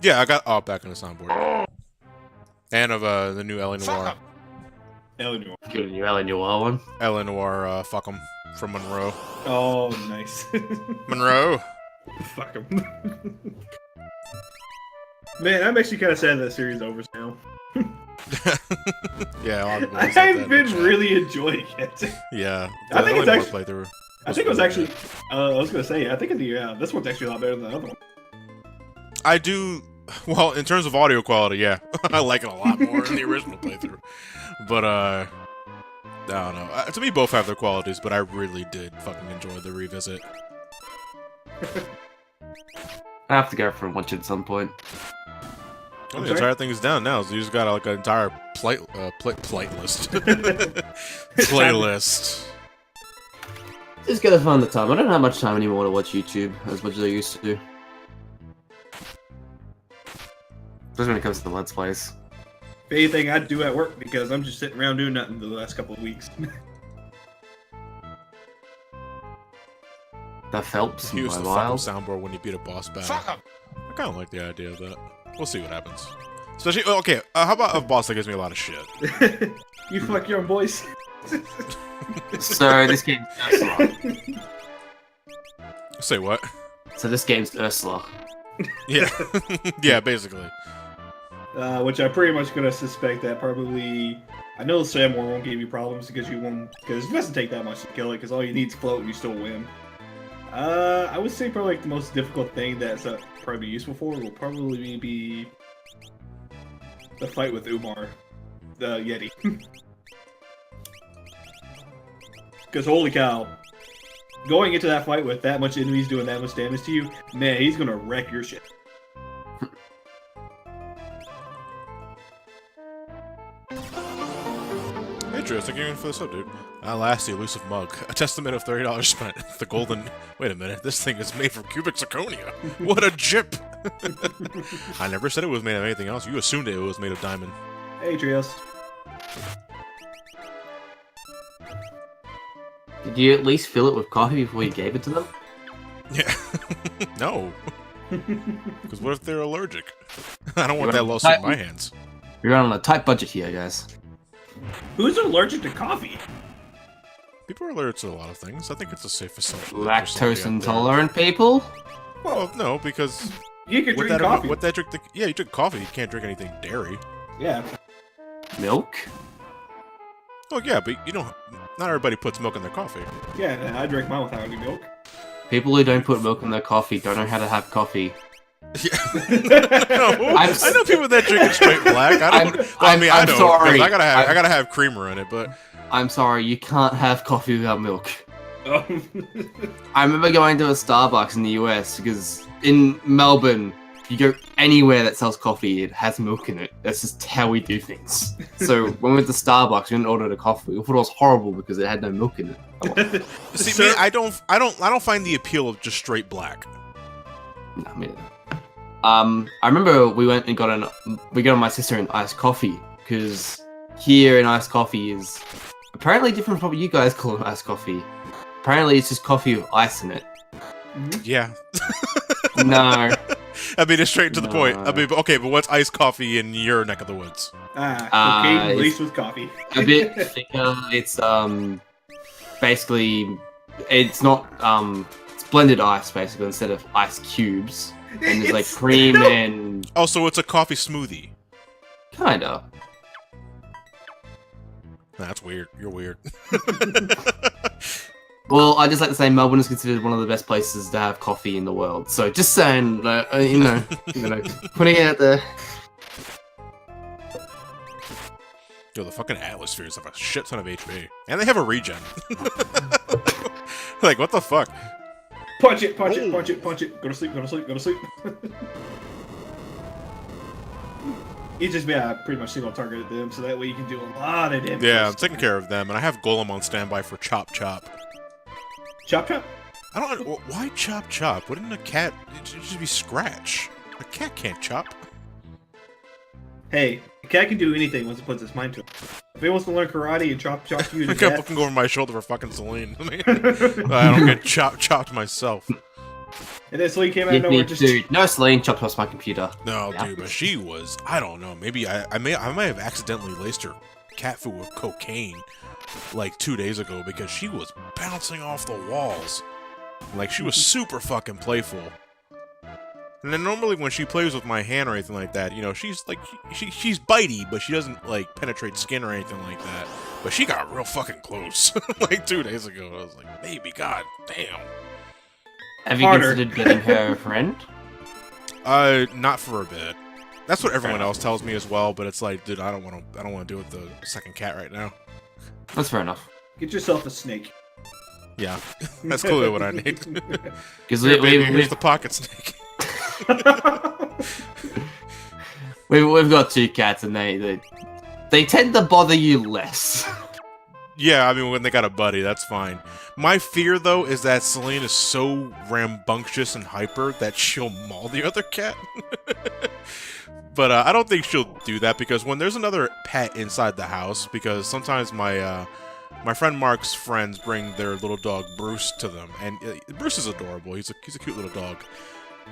S1: Yeah, I got back on the soundboard. And of the new L.A. Noir.
S2: Eleanor.
S5: Good, you L.A. Noir one.
S1: L.A. Noir, fuck 'em. From Monroe.
S2: Oh, nice.
S1: Monroe!
S2: Fuck him. Man, I'm actually kind of sad that series is over now.
S1: Yeah, a lot of people said that
S2: I've
S1: in
S2: been
S1: the chat.
S2: really enjoying it.
S1: Yeah.
S2: I think it's actually-
S1: playthrough.
S2: I think it was actually. I was gonna say. I think this one's actually a lot better than the other one.
S1: I do. Well, in terms of audio quality, yeah, I like it a lot more than the original playthrough. But I don't know. To me, both have their qualities, but I really did fucking enjoy the revisit.
S5: I have to go for lunch at some point.
S1: Well, the
S2: sorry?
S1: entire thing is down now, so you just got like an entire playlist. Playlist.
S5: Just gotta find the time. I don't have much time anymore to watch YouTube as much as I used to. Especially when it comes to the Let's Plays.
S2: If anything, I'd do at work because I'm just sitting around doing nothing the last couple of weeks.
S5: That Phelps
S1: Use
S5: by
S1: the fucking
S5: Miles.
S1: soundboard when you beat a boss battle. I kind of like the idea of that. We'll see what happens. Especially, okay, how about a boss that gives me a lot of shit?
S2: You fuck your own boys.
S5: So this game's Ursula.
S1: Say what?
S5: So this game's Ursula.
S1: Yeah. Yeah, basically.
S2: Which I'm pretty much gonna suspect that probably. I know Sam won't give you problems because it doesn't take that much to kill it because all you need is float and you still win. I would say probably like the most difficult thing that's probably useful for will probably be the fight with Umar, the Yeti. Because holy cow, going into that fight with that much enemies doing that much damage to you, man, he's gonna wreck your shit.
S1: Hey, Drew, thank you for the sub, dude. Alas, the elusive mug. A testament of $30 spent. The golden... Wait a minute, this thing is made from cubic zirconia. What a jip! I never said it was made of anything else. You assumed it was made of diamond.
S2: Hey, Trios.
S5: Did you at least fill it with coffee before you gave it to them?
S1: Yeah. No. Because what if they're allergic? I don't want
S5: You're
S1: that
S5: on
S1: lawsuit in
S5: tight-
S1: my hands.
S5: We're on a tight budget here, guys.
S2: Who's allergic to coffee?
S1: People are allergic to a lot of things. I think it's a safe assumption. that there's
S5: Lactose
S1: somebody out there-
S5: intolerant people?
S1: Well, no, because
S2: You can
S1: with
S2: drink
S1: that,
S2: coffee.
S1: with that drink, yeah, you drink coffee. You can't drink anything dairy.
S2: Yeah.
S5: Milk?
S1: Oh yeah, but you know, not everybody puts milk in their coffee.
S2: Yeah, I drink mine without any milk.
S5: People who don't put milk in their coffee don't know how to have coffee.
S1: No, I know people that drink it straight black. I don't. I mean, I
S5: I'm
S1: don't.
S5: sorry.
S1: 'Cause I gotta have creamer in it, but
S5: I'm sorry, you can't have coffee without milk.
S2: Oh.
S5: I remember going to a Starbucks in the US because in Melbourne, you go anywhere that sells coffee, it has milk in it. That's just how we do things. So when we went to Starbucks, we didn't order the coffee. We thought it was horrible because it had no milk in it.
S1: see, me, I don't find the appeal of just straight black.
S5: No, me neither. I remember we went and got my sister an iced coffee because here an iced coffee is apparently different from what you guys call an iced coffee. Apparently, it's just coffee with ice in it.
S1: Yeah.
S5: No.
S1: I mean, it's straight to the point.
S5: No.
S1: I mean, okay, but what's iced coffee in your neck of the woods?
S2: Cocaine
S5: it's
S2: laced with coffee.
S5: A bit thicker. It's basically it's not it's blended ice basically instead of ice cubes. And there's like cream and
S1: Oh, so it's a coffee smoothie.
S5: kinda.
S1: That's weird. You're weird.
S5: Well, I just like to say Melbourne is considered one of the best places to have coffee in the world. So just saying, you know, putting it out there.
S1: Yo, the fucking Atmospheres have a shit ton of HP. And they have a regen. Like, what the fuck?
S2: Punch it, punch it, punch it, punch it. Go to sleep, go to sleep, go to sleep. You just pretty much single targeted them, so that way you can do a lot of damage.
S1: Yeah, I'm taking care of them, and I have Golem on standby for Chop Chop.
S2: Chop chop?
S1: I don't. Why Chop Chop? Wouldn't a cat? It should just be Scratch. A cat can't chop.
S2: Hey, a cat can do anything once it puts its mind to it. If it wants to learn karate and chop you to
S1: I kept
S2: death,
S1: looking over my shoulder for fucking Celine. I don't get chopped myself.
S2: and then Celine came out of nowhere just...
S5: Dude, no Celine chopped off my computer.
S1: No,
S5: Yeah.
S1: dude, but she was. I don't know. Maybe I might have accidentally laced her cat food with cocaine like 2 days ago because she was bouncing off the walls. Like she was super fucking playful. And then normally when she plays with my hand or anything like that, you know, she's like she's bitey, but she doesn't like penetrate skin or anything like that. But she got real fucking close like 2 days ago. I was like, baby, god damn.
S5: Have you
S2: Harder.
S5: considered getting her a friend?
S1: Not for a bit. That's what everyone else tells me as well. But it's like, dude, I don't want to deal with the second cat right now.
S5: That's fair enough.
S2: Get yourself a snake.
S1: Yeah, that's clearly what I need.
S5: Because
S1: Here, baby, here's the pocket snake.
S5: we've got two cats and they tend to bother you less.
S1: Yeah, I mean, when they got a buddy, that's fine. My fear, though, is that Celine is so rambunctious and hyper that she'll maul the other cat. But I don't think she'll do that because when there's another pet inside the house, because sometimes my friend Mark's friends bring their little dog Bruce to them, and Bruce is adorable. He's a cute little dog,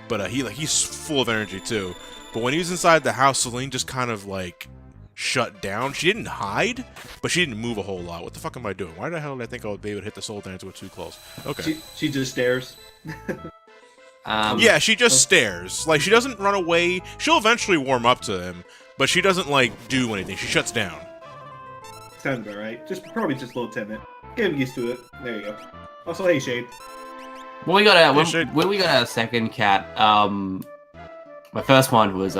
S1: but he's full of energy too. But when he was inside the house, Celine just kind of like shut down. She didn't hide, but she didn't move a whole lot. What the fuck am I doing? Why the hell did I think I would be able to hit the soul dancer with too close? Okay.
S2: She just stares.
S1: Yeah, she just stares. Like, she doesn't run away. She'll eventually warm up to him, but she doesn't, like, do anything. She shuts down.
S2: Sounds about right. Probably just a little timid. Get him used to it. There you go. Also, hey, Shade.
S5: When we got our
S1: Yeah, sure.
S5: when we got our second cat, my first one was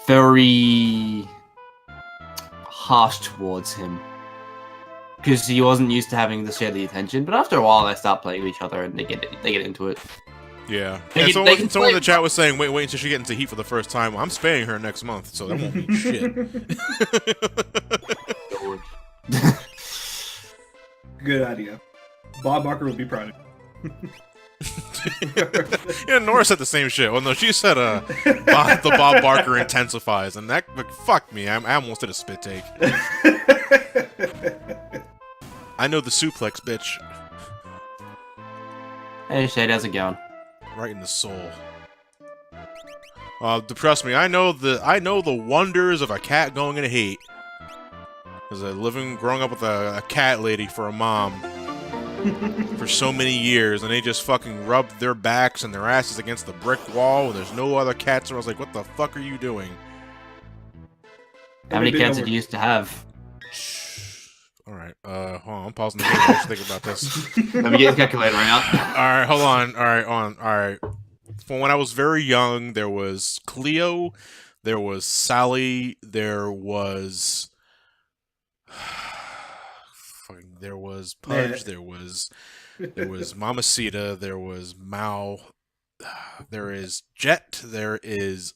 S5: very harsh towards him because he wasn't used to having to share the attention. But after a while, they start playing with each other and they get into it.
S1: Yeah.
S5: They
S1: And
S5: can- they can
S1: someone in the
S5: play-
S1: chat was saying, wait until she gets into heat for the first time. Well, I'm spaying her next month, so that won't mean shit.
S2: Good idea. Bob Barker will be proud of
S1: Yeah, Nora said the same shit. Well, no, she said the Bob Barker intensifies, and that, like, fuck me. I almost did a spit take.
S2: you.
S1: I know the suplex, bitch.
S5: Hey Shade, how's it going?
S1: Right in the soul. Trust me, I know the wonders of a cat going into heat. As growing up with a cat lady for a mom for so many years, and they just fucking rubbed their backs and their asses against the brick wall, and there's no other cats, and I was like, what the fuck are you doing?
S5: How many cats did you used to have?
S1: Alright, hold on, I'm pausing the game to think about this.
S5: Let me get the calculator out.
S1: Alright, hold on. Alright. From when I was very young, there was Cleo, there was Sally, there was Pudge, there was Mamacita, there was Mal, there is Jet, there is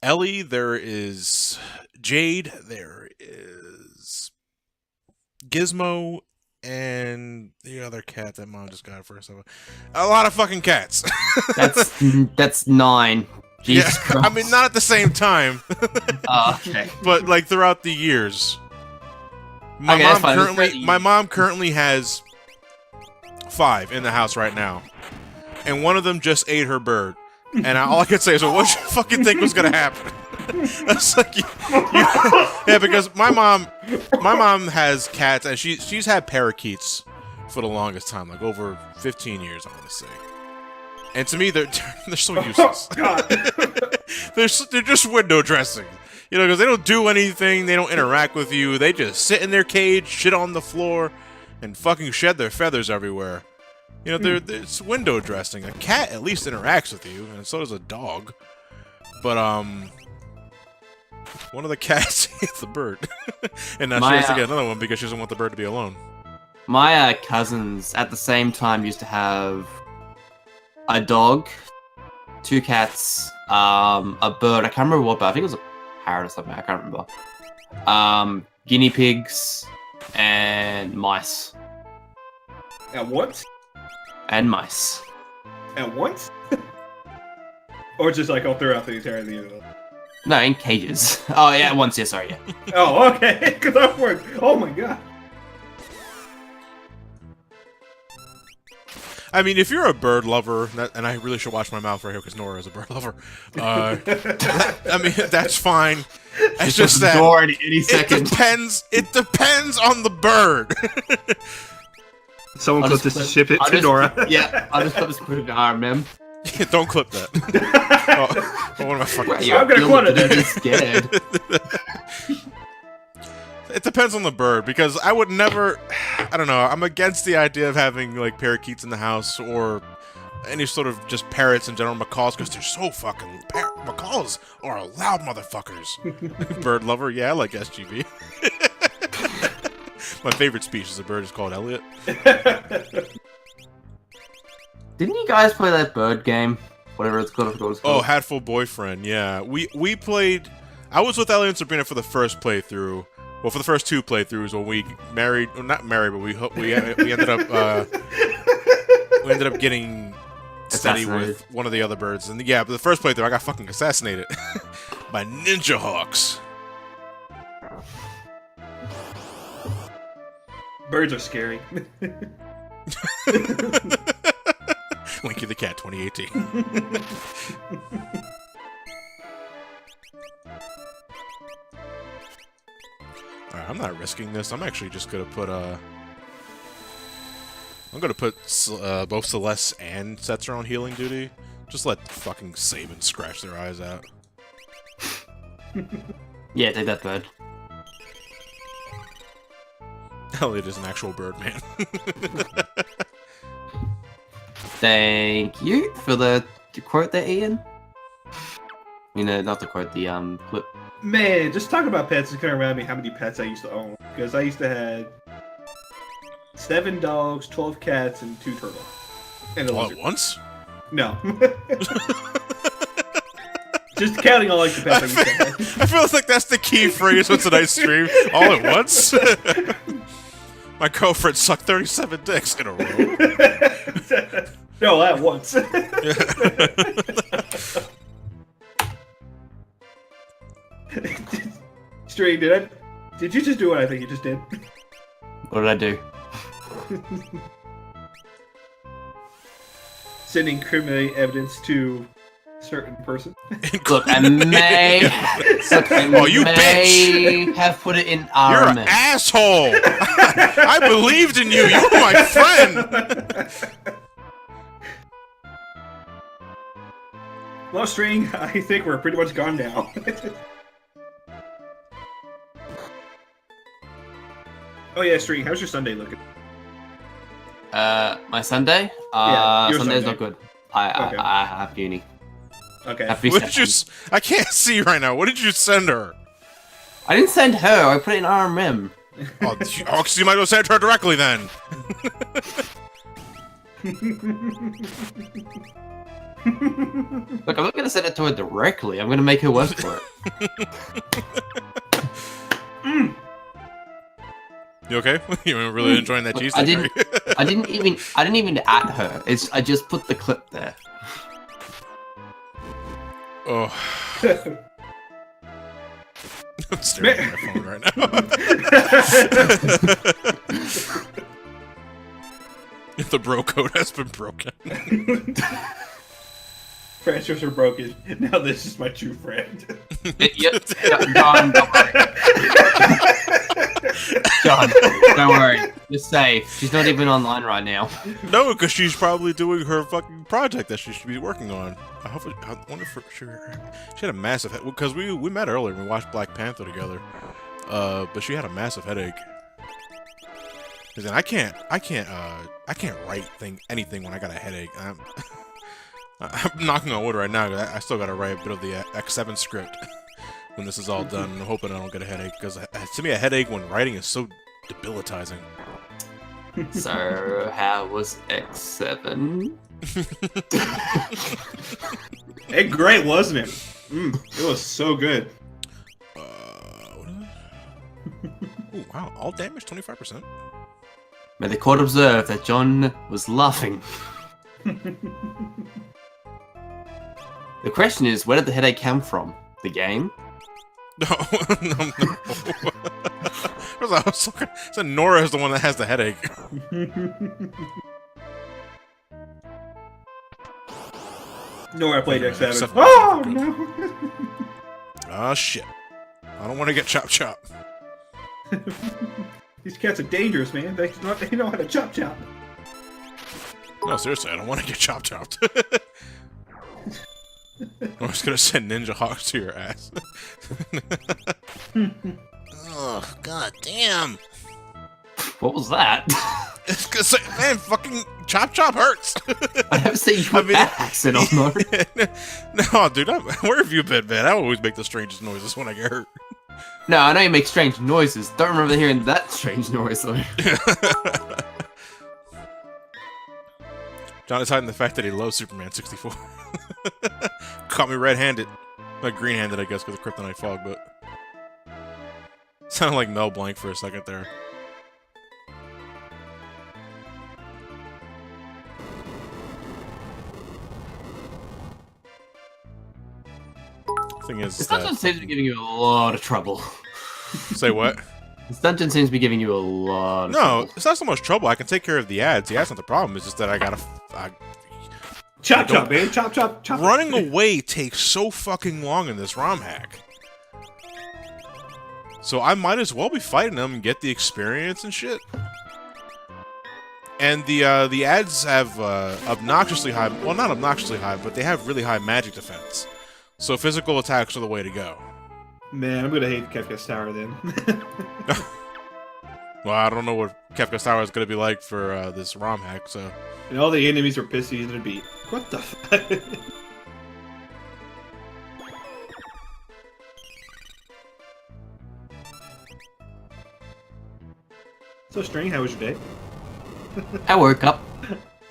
S1: Ellie, there is Jade, there is Gizmo, and the other cat that Mom just got for herself. A lot of fucking cats.
S5: That's 9. Jesus Christ.
S1: I mean, not at the same time.
S5: Okay.
S1: But like throughout the years. My mom currently has 5 in the house right now, and one of them just ate her bird. And all I could say is, well, what did you fucking think was gonna happen? That's like, yeah, because my mom has cats, and she's had parakeets for the longest time, like over 15 years, I want to say. And to me, they're so useless. They're just window dressing, you know, because they don't do anything, they don't interact with you, they just sit in their cage, shit on the floor, and fucking shed their feathers everywhere. You know, it's window dressing. A cat at least interacts with you, and so does a dog. But one of the cats ate the bird, and now she has to get another one because she doesn't want the bird to be alone.
S5: My cousins at the same time used to have a dog, 2 cats, a bird. I can't remember what, but I think it was a parrot or something. I can't remember. Guinea pigs and mice.
S2: And what?
S5: And mice.
S2: And what? Or just like all throughout the entire universe?
S5: No, in cages. Oh yeah, once. Yeah, sorry. Yeah.
S2: Oh, okay. Because I've worked. Oh my god.
S1: I mean, if you're a bird lover, and I really should watch my mouth right here because Nora is a bird lover. I mean, that's fine. It's just that
S5: any second.
S1: It depends on the bird.
S2: Someone could just ship it to Nora.
S5: Yeah, I'll just put it in RMM.
S1: Don't clip that. What am I fucking saying?
S2: I'm gonna quote it.
S5: I'm scared.
S1: It depends on the bird, because I would never... I don't know, I'm against the idea of having, like, parakeets in the house, or any sort of just parrots in general, macaws, because they're so fucking... Macaws are loud motherfuckers. Bird lover, yeah, I like SGB. My favorite species of bird is called Elliot.
S5: Didn't you guys play that bird game? Whatever it's called.
S1: Oh, Hatful Boyfriend, yeah. We played... I was with Elliot and Sabrina for the first playthrough. Well, for the first 2 playthroughs, when we married... Well, not married, but we ended up... we ended up getting steady with one of the other birds. And yeah, but the first playthrough, I got fucking assassinated. By Ninja Hawks.
S2: Birds are scary.
S1: Winky the Cat 2018. Alright, I'm not risking this. I'm actually just gonna put I'm gonna put both Celeste and Setzer on healing duty. Just let fucking Saban scratch their eyes out.
S5: Yeah, take that bird.
S1: Elliot is an actual bird man.
S5: Thank you for the quote there, Ian. You know, not the quote, the clip.
S2: Man, just talking about pets is kind of remind me how many pets I used to own. Because I used to have 7 dogs, 12 cats, and 2 turtles. And
S1: all at once?
S2: No. Just counting all like the pets I used to have.
S1: I feel like that's the key phrase for tonight's stream. All at once? My girlfriend sucked 37 dicks in a row.
S2: No, at once. String, did you just do what I think you just did?
S5: What did I do?
S2: Sending criminal evidence to certain person.
S5: Look, I may. Look,
S1: Oh, you
S5: may have put it in
S1: You're
S5: RMN.
S1: an asshole! I believed in you! You were my friend!
S2: Well, String, I think we're pretty much gone now. Oh yeah, String, how's your Sunday looking?
S5: My Sunday?
S2: Yeah, your
S5: Sunday's
S2: Sunday.
S5: not good. I
S2: Okay.
S5: I have uni.
S2: Okay.
S5: Happy
S1: What did you
S5: session.
S1: I can't see right now. What did you send her?
S5: I didn't send her. I put it in RMM.
S1: Oh, so you might go send it to her directly then.
S5: Look, I'm not gonna send it to her directly. I'm gonna make her work for it.
S1: You okay? You were really enjoying that
S5: Look,
S1: cheese
S5: I
S1: steak,
S5: didn't-
S1: are you?
S5: I didn't even at her. I just put the clip there.
S1: Oh, I'm staring at my phone right now. The bro code has been broken.
S2: Friendships are broken. Now this is my true friend.
S5: Yep. John, don't worry. John, don't worry. You're safe. She's not even online right now.
S1: No, because she's probably doing her fucking project that she should be working on. I wonder if she had a massive head, because we met earlier and we watched Black Panther together. But she had a massive headache. Cause then I can't write anything when I got a headache. I'm knocking on wood right now. 'Cause I still got to write a bit of the X7 script when this is all done. I'm hoping I don't get a headache, because to me a headache when writing is so debilitating.
S5: So, how was X7?
S2: It great, wasn't it? It was so good.
S1: What is it? Oh wow! All damage 25%.
S5: May the court observe that John was laughing. The question is, where did the headache come from? The game?
S1: No, no. I was looking. So Nora is the one that has the headache.
S2: Nora played X7.
S1: Except-
S2: Oh
S1: good.
S2: no!
S1: Ah shit! I don't want to get chop chop.
S2: These cats are dangerous, man. They know how to chop chop.
S1: No, seriously, I don't want to get chop chopped. I'm just gonna send Ninja Hawks to your ass. Oh god damn!
S5: What was that?
S1: It's cause man, fucking chop chop hurts.
S5: I never seen you with that accent on though.
S1: No, dude, where have you been, man? I always make the strangest noises when I get hurt.
S5: No, I know you make strange noises. Don't remember hearing that strange noise though.
S1: John is hiding the fact that he loves Superman 64. Caught me red-handed. Like green-handed, I guess, because of Kryptonite Fog, but... Sounded like Mel Blanc for a second there. Thing is
S5: This
S1: that...
S5: dungeon seems to be giving you a lot of trouble.
S1: Say what?
S5: This dungeon seems to be giving you a lot of
S1: No,
S5: trouble.
S1: it's not so much trouble. I can take care of the ads. The ads not the problem. It's just that I gotta...
S2: Chop chop, man. Chop chop chop.
S1: Running away takes so fucking long in this ROM hack. So I might as well be fighting them and get the experience and shit. And the ads have obnoxiously high... Well, not obnoxiously high, but they have really high magic defense. So physical attacks are the way to go.
S2: Man, I'm gonna hate Kefka's Tower then.
S1: Well, I don't know what Kefka's Tower is going to be like for this ROM hack, so...
S2: And all the enemies are pissy to beat. What the fuck? So, String, how was your day?
S5: I woke up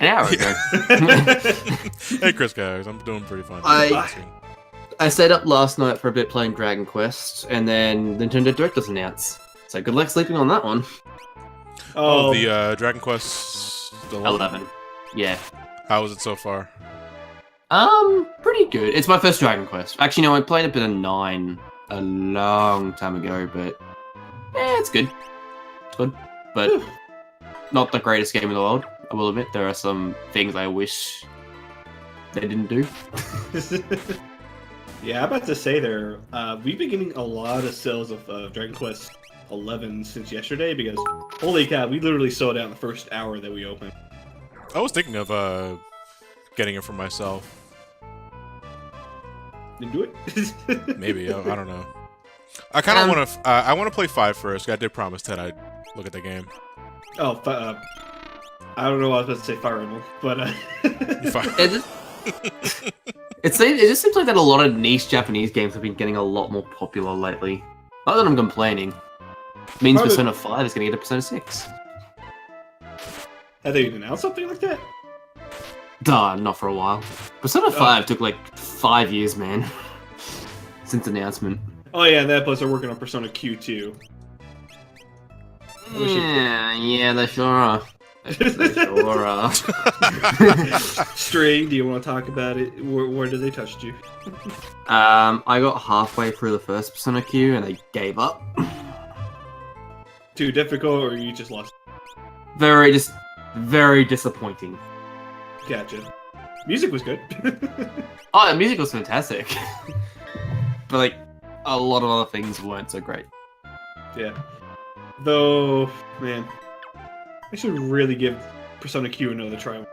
S5: an hour ago.
S1: Hey, Chris, guys, I'm doing pretty fine.
S5: I stayed up last night for a bit playing Dragon Quest, and then Nintendo Direct was announced. So good luck sleeping on that one.
S1: Oh, the Dragon Quest
S5: 11. Yeah.
S1: How was it so far?
S5: Pretty good. It's my first Dragon Quest. Actually, no, I played a bit of 9 a long time ago, but it's good. It's good, but not the greatest game in the world. I will admit there are some things I wish they didn't do.
S2: Yeah, I'm about to say there. We've been getting a lot of sales of Dragon Quest 11 since yesterday because holy cow, we literally sold out in the first hour that we opened.
S1: I was thinking of getting it for myself.
S2: Didn't do it.
S1: Maybe I don't know. I kind of want to. I want to play 5 first. I did promise Ted I'd look at the game.
S2: Oh, I don't know what I was about to say, Fire Emblem, but
S5: it just seems like that a lot of niche Japanese games have been getting a lot more popular lately. Not that I'm complaining. It means
S2: Probably...
S5: Persona 5 is going to get a Persona 6.
S2: Have they announced something like that?
S5: Duh, not for a while. Persona 5 took like 5 years, man. Since announcement.
S2: Oh yeah, and that plus they're working on Persona Q2.
S5: Yeah, they sure are. They sure are.
S2: String, do you want to talk about it? Where did they touch you?
S5: I got halfway through the first Persona Q and I gave up.
S2: Too difficult, or you just lost?
S5: Very disappointing.
S2: Gotcha. Music was good.
S5: Oh, the music was fantastic. But like, a lot of other things weren't so great.
S2: Yeah. Though, man, I should really give Persona Q another try.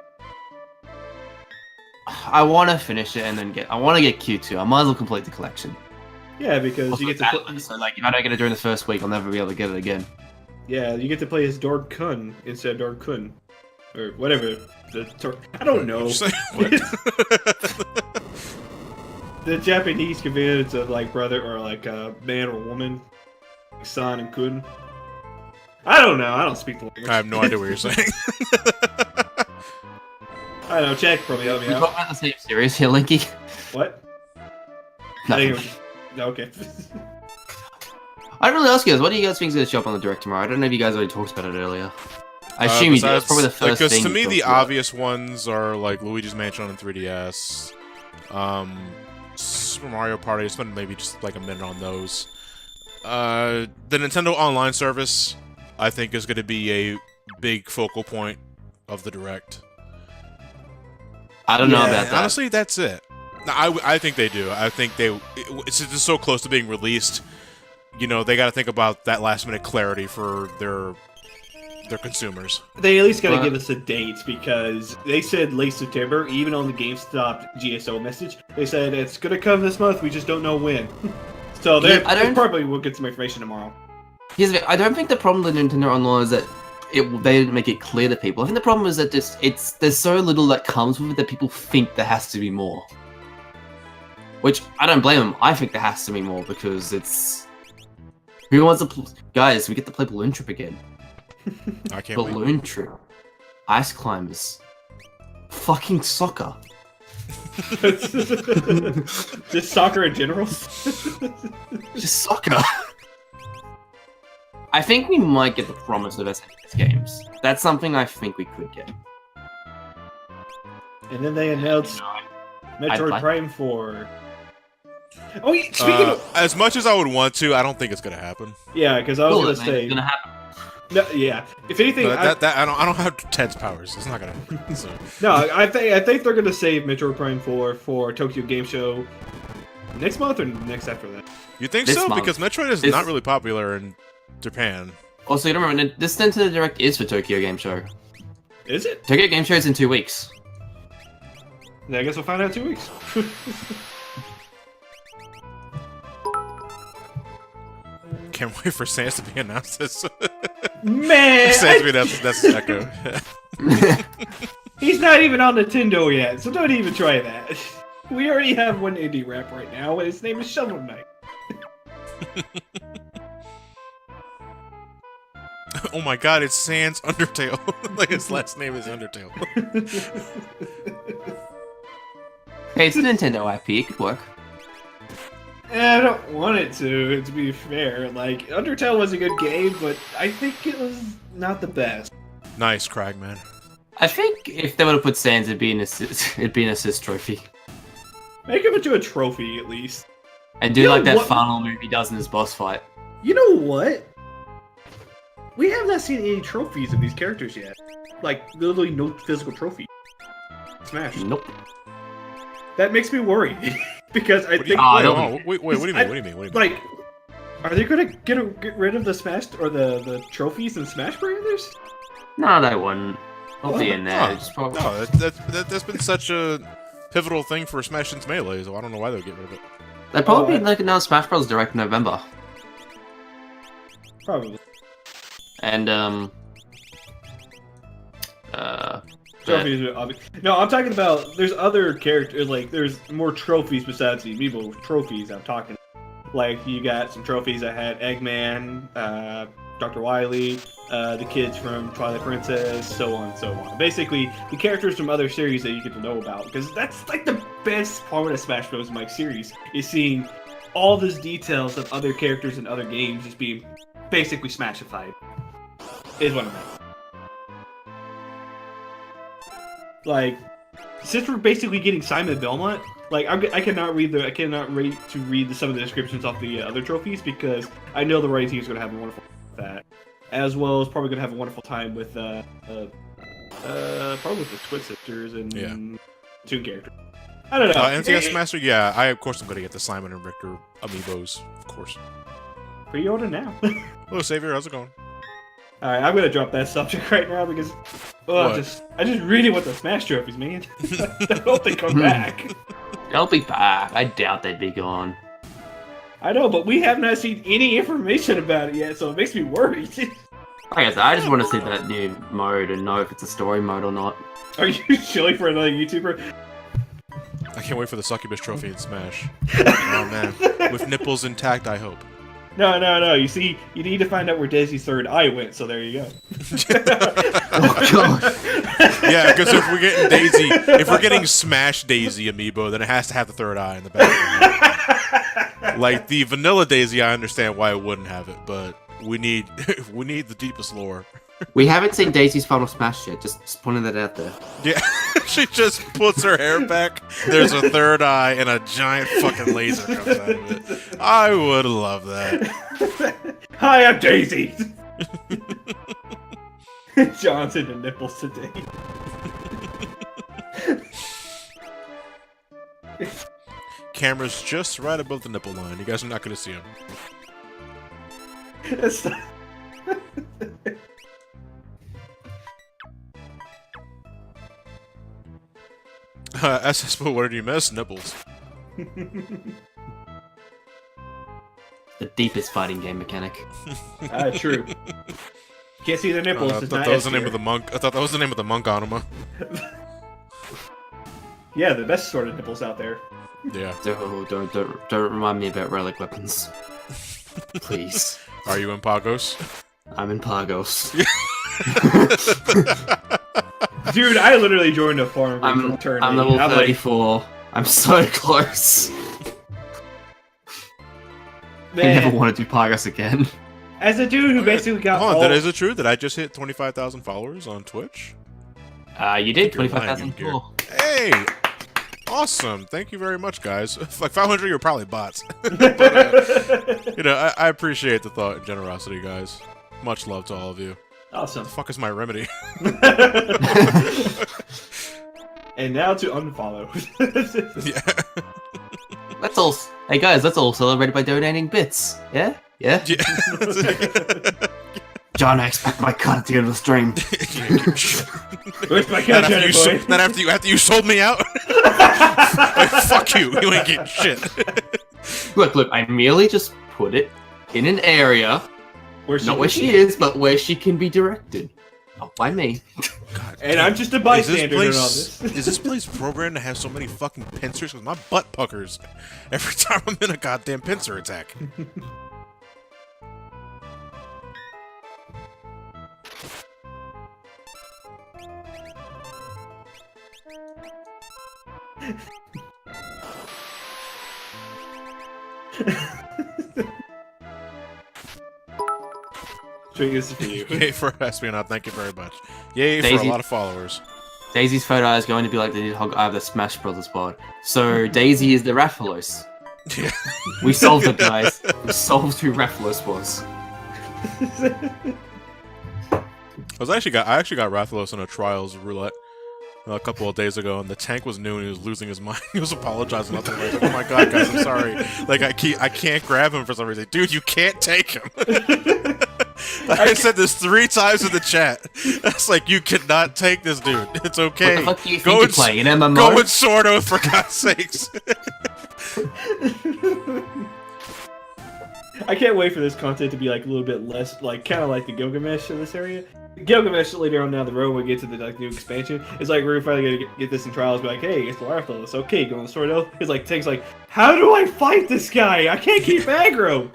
S5: I want to finish it and then I want to get Q2. I might as well complete the collection.
S2: Yeah, because
S5: also,
S2: you get to
S5: so like, if I don't get it during the first week, I'll never be able to get it again.
S2: Yeah, you get to play as Dorg Kun instead of Dorg Kun. Or whatever. I don't know. The Japanese convenience of like brother or like man or woman. Like son and kun. I don't know. I don't speak the language.
S1: I have no idea what you're saying.
S2: I don't know. Jack probably help me
S5: You
S2: out.
S5: talking about the same series here, Linky?
S2: What?
S5: Nothing.
S2: Okay.
S5: I didn't really ask you guys, what do you guys think is going to show up on the Direct tomorrow? I don't know if you guys already talked about it earlier. I assume you did. That's probably the first thing.
S1: Because to me, the
S5: about.
S1: obvious ones are like Luigi's Mansion on 3DS, Super Mario Party. I spent maybe just like a minute on those. The Nintendo Online service, I think, is going to be a big focal point of the Direct.
S5: I don't know about that.
S1: Honestly, that's it. No, I think they do. I think it's just so close to being released. You know, they got to think about that last minute clarity for their consumers.
S2: They at least got to give us a date because they said late September, even on the GameStop GSO message. They said it's going to come this month, we just don't know when. So they probably will get some information tomorrow.
S5: I don't think the problem with Nintendo Online is that they didn't make it clear to people. I think the problem is that there's so little that comes with it that people think there has to be more. Which, I don't blame them. I think there has to be more because it's... Who wants to... Guys, we get to play Balloon Trip again.
S1: I can't
S5: Balloon Trip. Ice Climbers. Fucking soccer.
S2: Just soccer in general?
S5: Just soccer. I think we might get the promise of SNES games. That's something I think we could get.
S2: And then they announced Metroid Prime 4. Oh, speaking of...
S1: As much as I would want to, I don't think it's going to happen.
S2: Yeah, because I was going to say...
S5: It's going to happen.
S2: No, yeah. If anything,
S1: I don't have Ted's powers. It's not gonna happen. So.
S2: No, I think they're gonna save Metroid Prime 4 for Tokyo Game Show next month or next after that.
S1: You think so? Month. Because Metroid is not really popular in Japan.
S5: Also, you don't remember this Nintendo Direct is for Tokyo Game Show.
S2: Is it?
S5: Tokyo Game Show is in 2 weeks.
S2: Yeah, I guess we'll find out in 2 weeks.
S1: Can't wait for Sans to be announced as...
S2: Man!
S1: Sans to be announced as Echo.
S2: He's not even on Nintendo yet, so don't even try that. We already have one indie rap right now, and his name is Shovel Knight.
S1: Oh my god, it's Sans Undertale. Like his last name is Undertale.
S5: Hey, it's a Nintendo IP, it could work.
S2: I don't want it to be fair. Like, Undertale was a good game, but I think it was not the best.
S1: Nice, Cragman.
S5: I think if they would have put Sans, it'd be an assist trophy.
S2: Make him into a trophy, at least.
S5: And do like that final move he does in his boss fight.
S2: You know what? We have not seen any trophies of these characters yet. Like, literally no physical trophy. Smash.
S5: Nope.
S2: that makes me worried because I think
S1: wait, what do you mean? What do you mean?
S2: like, are they gonna get rid of the Smash or the trophies in Smash Brothers?
S5: No, they wouldn't. They'll be in there.
S1: No, that's been such a pivotal thing for Smash since Melee, so I don't know why they'll get rid of it.
S5: They'd probably be like another Smash Bros. Direct in November.
S2: Probably.
S5: And
S2: Trophies are obvious. No, I'm talking about there's other characters, like there's more trophies besides the amiibo trophies I'm talking. Like you got some trophies that had Eggman, Dr. Wily, the kids from Twilight Princess, so on and so on. Basically, the characters from other series that you get to know about, because that's like the best part of Smash Bros. Mike series, is seeing all these details of other characters and other games just being basically Smashified. Is what I meant. Like, since we're basically getting Simon Belmont, like I cannot read some of the descriptions off the other trophies because I know the writing team is going to have a wonderful time with that, as well as probably going to have a wonderful time with probably with the Twin Sisters and two characters. I don't know.
S1: NCS Master, yeah, of course I'm going to get the Simon and Richter amiibos, of course.
S2: Pre-order now.
S1: Hello, Savior, how's it going?
S2: Alright, I'm gonna drop that subject right now because I just really want the Smash trophies, man. I hope they come back.
S5: They'll be back. I doubt they'd be gone.
S2: I know, but we have not seen any information about it yet, so it makes me worried.
S5: I just want to see that new mode and know if it's a story mode or not.
S2: Are you chilling for another YouTuber?
S1: I can't wait for the Succubus trophy in Smash. Oh man, with nipples intact, I hope.
S2: No. You see, you need to find out where Daisy's third eye went, so there you go.
S5: Oh god.
S1: Yeah, because if we're getting Smash Daisy amiibo, then it has to have the third eye in the back. Like the vanilla Daisy, I understand why it wouldn't have it, but we need the deepest lore.
S5: We haven't seen Daisy's final Smash yet. Just pointing that out there.
S1: Yeah, she just puts her hair back. There's a third eye and a giant fucking laser comes out of it. I would love that.
S2: Hi, I'm Daisy. Johnson and nipples today.
S1: Camera's just right above the nipple line. You guys are not going to see him. SS, but what did you miss? Nipples.
S5: The deepest fighting game mechanic.
S2: True. Can't see the nipples.
S1: I thought that was the name of the monk. I thought that was the name of the monk anima.
S2: Yeah, the best sort of nipples out there.
S1: Yeah.
S5: Don't remind me about relic weapons. Please.
S1: Are you in Pagos?
S5: I'm in Pagos.
S2: Dude, I literally joined a farm tournament.
S5: I'm level 34. I'm so close.
S2: Man,
S5: I never want to do Pagos again.
S2: As a dude who basically got
S1: Hold on, is it true that I just hit 25,000 followers on Twitch?
S5: You did 25,000 more.
S1: Hey! Awesome! Thank you very much, guys. Like 500, you're probably bots. But, I appreciate the thought and generosity, guys. Much love to all of you.
S2: Awesome.
S1: The fuck is my remedy?
S2: And now to unfollow.
S1: Yeah.
S5: Let's all. Hey guys, let's all celebrate by donating bits. Yeah. Yeah. John, I expect my cut at the end of the stream.
S2: Where's my cut, Johnny boy?
S1: Then after you sold me out? Like, fuck you. You ain't getting shit.
S5: Look. I merely just put it in an area. Not where she is, but where she can be directed. Not by me.
S1: God,
S2: and I'm just a bystander in all this.
S1: Is this place programmed to have so many fucking pincers? Because my butt puckers every time I'm in a goddamn pincer attack.
S2: This for you.
S1: Yay for Espionage, thank you very much. Yay
S5: Daisy,
S1: for a lot of followers.
S5: Daisy's photo is going to be like the Nidhogg Eye of the Smash Brothers bod. So Daisy is the Rathalos.
S1: Yeah.
S5: We solved it, guys. We solved who Rathalos was.
S1: I actually got Rathalos in a Trials roulette. a couple of days ago, and the tank was new and he was losing his mind. He was apologizing left and right. Like, oh my god, guys, I'm sorry. Like I can't grab him for some reason. Dude, you can't take him. I said this 3 times in the chat. That's like, you cannot take this dude. It's okay.
S5: What the fuck do you think you're playing? An MMO?
S1: Go and Sword Oath, for God's sakes.
S2: I can't wait for this content to be like a little bit less, like kind of like the Gilgamesh in this area. Gilgamesh later on down the road when we get to the like new expansion, it's like we're finally gonna get this in trials. Be like, hey, it's Larthos. Okay, go on the Sword Oath. It's like Tank's like, how do I fight this guy? I can't keep aggro.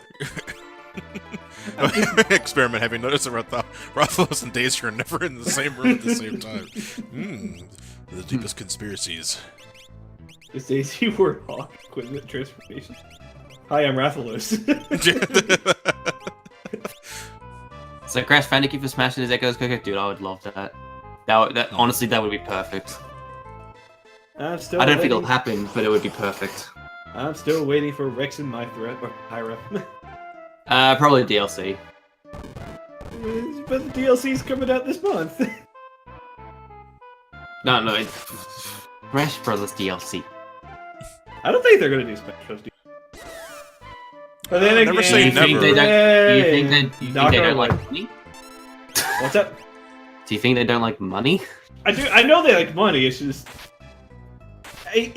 S1: Experiment. Have you noticed that Rathalos and Daisy are never in the same room at the same time? The deepest conspiracies.
S2: Is Daisy Warhawk equipment transformation? Hi, I'm Rathalos.
S5: So Crash Bandicoot for smashing his Echoes quicker? Dude, I would love that. That honestly, that would be perfect.
S2: I'm still
S5: I don't think
S2: waiting.
S5: it'll happen, but it would be perfect.
S2: I'm still waiting for Rex and Mythra or Pyra.
S5: Probably DLC.
S2: But the DLC's coming out this month.
S5: No, it's Smash Brothers DLC.
S2: I don't think they're gonna do Smash Bros. But then
S1: never
S2: again,
S1: say
S5: Do you think
S1: never.
S5: they don't like money?
S2: What's up?
S5: Do you think they don't like money?
S2: I do. I know they like money. It's just I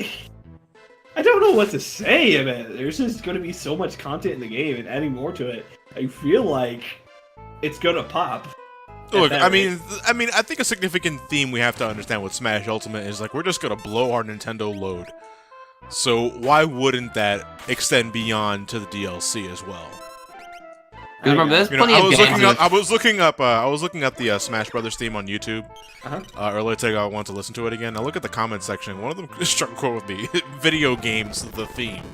S2: don't know what to say about it. There's just going to be so much content in the game, and adding more to it, I feel like it's gonna pop.
S1: Look, I mean, I think a significant theme we have to understand with Smash Ultimate is like we're just gonna blow our Nintendo load. So why wouldn't that extend beyond to the DLC as well?
S5: Because remember, there's
S1: You know,
S5: plenty
S1: I
S5: of
S1: was
S5: games.
S1: looking up the Smash Brothers theme on YouTube earlier today. I wanted to listen to it again. I look at the comment section. One of them struck a chord with me. Video games, the theme,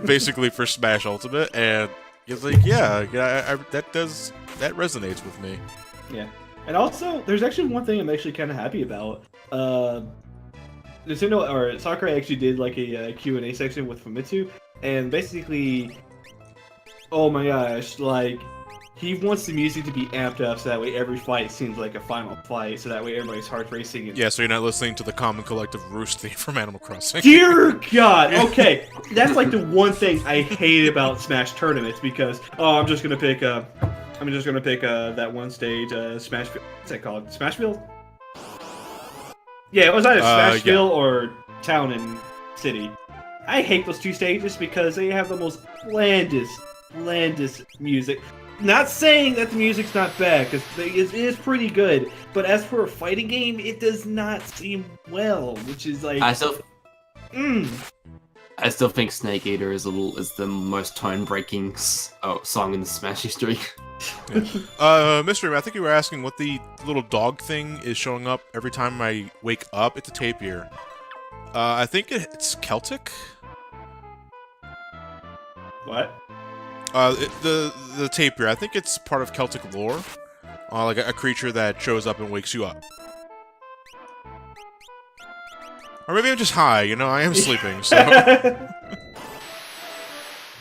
S1: basically for Smash Ultimate, and it's like, yeah, that resonates with me.
S2: Yeah, and also there's actually one thing I'm actually kind of happy about. Nintendo or Sakurai actually did like a Q&A section with Famitsu, and basically, oh my gosh, like he wants the music to be amped up so that way every fight seems like a final fight, so that way everybody's heart racing.
S1: Yeah, so you're not listening to the common collective roost theme from Animal Crossing.
S2: Dear God! Okay, that's like the one thing I hate about Smash tournaments because I'm just gonna pick that one stage Smash. What's that called? Smashville. Yeah, it was either Smashville or Town and City. I hate those 2 stages because they have the most blandest music. Not saying that the music's not bad, because it is pretty good. But as for a fighting game, it does not seem well, which is like...
S5: I still think Snake Eater is the most tone-breaking song in the Smash history.
S1: Mystery, I think you were asking what the little dog thing is showing up every time I wake up. It's a tapir. I think it's Celtic.
S2: What?
S1: The tapir. I think it's part of Celtic lore. Like a creature that shows up and wakes you up. Or maybe I'm just high. You know, I am sleeping. So.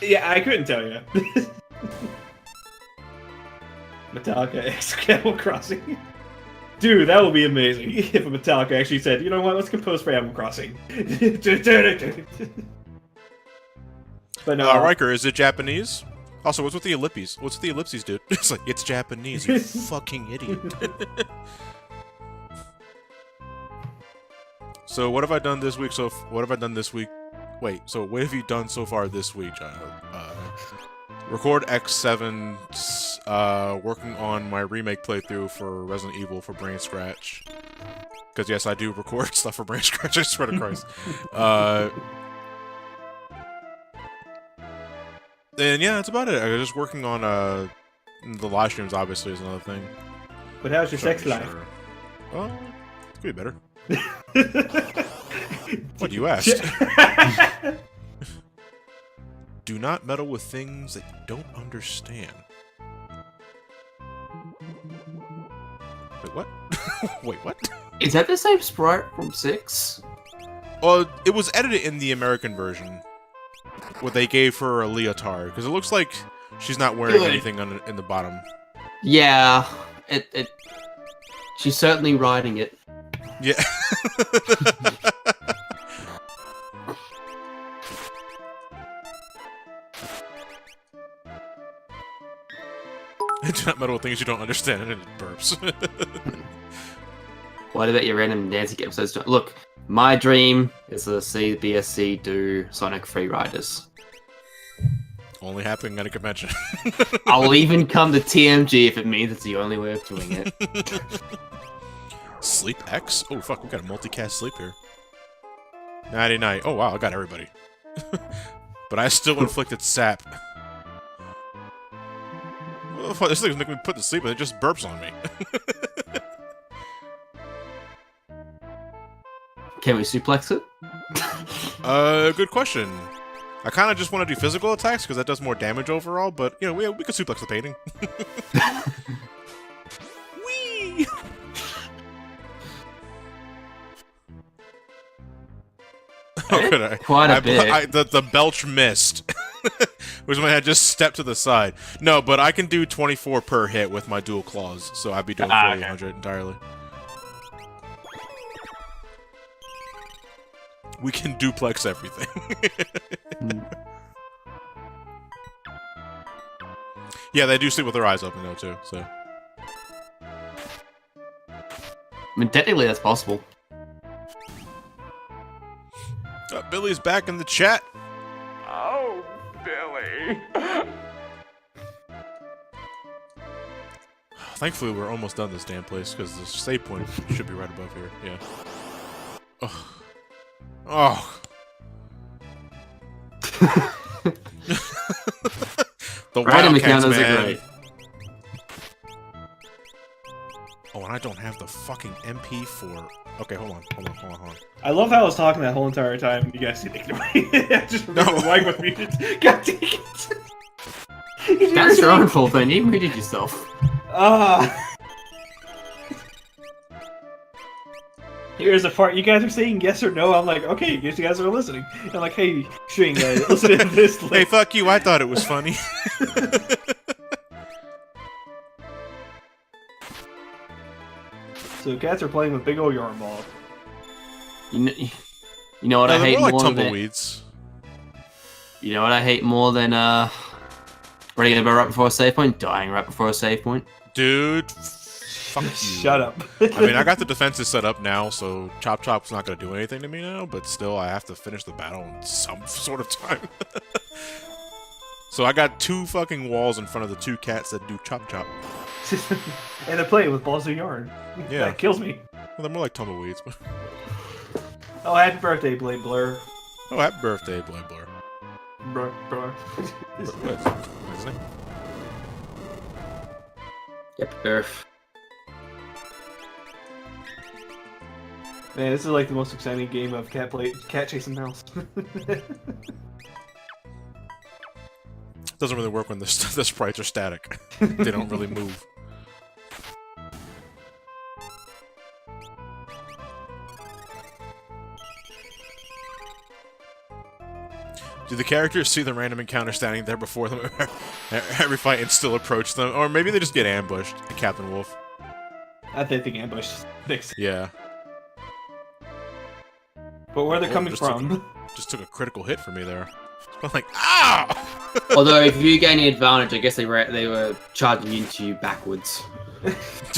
S2: Yeah, I couldn't tell you. Metallica X Animal Crossing. Dude, that would be amazing if a Metallica actually said, you know what, let's compose for Animal Crossing. But no.
S1: Riker, is it Japanese? Also, what's with the ellipses? What's with the ellipses, dude? It's like, it's Japanese, you fucking idiot. So, what have I done this week? Wait, so what have you done so far this week, record X7, working on my remake playthrough for Resident Evil for Brain Scratch. Because, yes, I do record stuff for Brain Scratch, I swear to Christ. And yeah, that's about it. I was just working on, the live streams, obviously, is another thing.
S2: But how's your sex life?
S1: Well, it could be better. What, you asked? Do not meddle with things that you don't understand. Wait, what? Wait, what?
S5: Is that the same sprite from 6?
S1: Well, it was edited in the American version. What they gave her a leotard, because it looks like she's not wearing anything in the bottom.
S5: Yeah, she's certainly riding it.
S1: Yeah. Do not meddle with things you don't understand, and it burps.
S5: What about your random dancing episodes? Look, my dream is to see the BSC do Sonic Free Riders.
S1: Only happening at a convention.
S5: I'll even come to TMG if it means it's the only way of doing it.
S1: Sleep X? Oh fuck, we got a multicast sleep here. Nighty night. Oh wow, I got everybody. But I still inflicted sap. Oh, fuck, this thing's making me put to sleep and it just burps on me.
S5: Can we suplex it?
S1: Good question. I kind of just want to do physical attacks because that does more damage overall, but, you know, we could suplex the painting. Whee! Oh, could I?
S5: Quite a bit.
S1: The belch missed. Which meant I just stepped to the side. No, but I can do 24 per hit with my dual claws, so I'd be doing 400 entirely. We can duplex everything. Yeah, they do sleep with their eyes open though too. So,
S5: I mean, technically that's possible.
S1: Billy's back in the chat.
S3: Oh, Billy.
S1: Thankfully, we're almost done this damn place because the save point should be right above here. Yeah. Oh. Oh. The
S5: Random
S1: Wildcats,
S5: encounters are
S1: man.
S5: great.
S1: Oh, and I don't have the fucking MP for. Okay, hold on.
S2: I love how I was talking that whole entire time. You guys didn't ignore me. I just remember the mic was muted. God dang it!
S5: That's your own fault, then. You muted yourself.
S2: Here's the part you guys are saying yes or no. I'm like, okay, I guess you guys are listening. I'm like, hey, String, listen to this.
S1: Hey, fuck you! I thought it was funny.
S2: So cats are playing with big old yarn ball.
S5: You know what I hate
S1: more
S5: more
S1: like
S5: than
S1: tumbleweeds.
S5: You know what I hate more than running about right before a save point, dying right before a save point.
S1: Dude, fuck you.
S2: Shut up.
S1: I mean, I got the defenses set up now, so Chop Chop's not gonna do anything to me now. But still, I have to finish the battle in some sort of time. So I got 2 fucking walls in front of the 2 cats that do Chop Chop.
S2: And they're playing with balls of yarn.
S1: Yeah.
S2: That kills me.
S1: Well, they're more like tumbleweeds.
S2: Oh, happy birthday, Blade Blur.
S1: Oh, happy birthday, Blade Blur.
S2: Blur.
S1: What's his name?
S5: Yep, Earth.
S2: Man, this is like the most exciting game of cat chasing mouse.
S1: Doesn't really work when the sprites are static. They don't really move. Do the characters see the random encounter standing there before them every fight and still approach them? Or maybe they just get ambushed, Captain Wolf.
S2: I think ambush.
S1: Yeah.
S2: But where they're coming
S1: just
S2: from?
S1: Just took a critical hit for me there. I'm like, ah!
S5: Although, if you gain the advantage, I guess they were charging into you backwards.
S1: If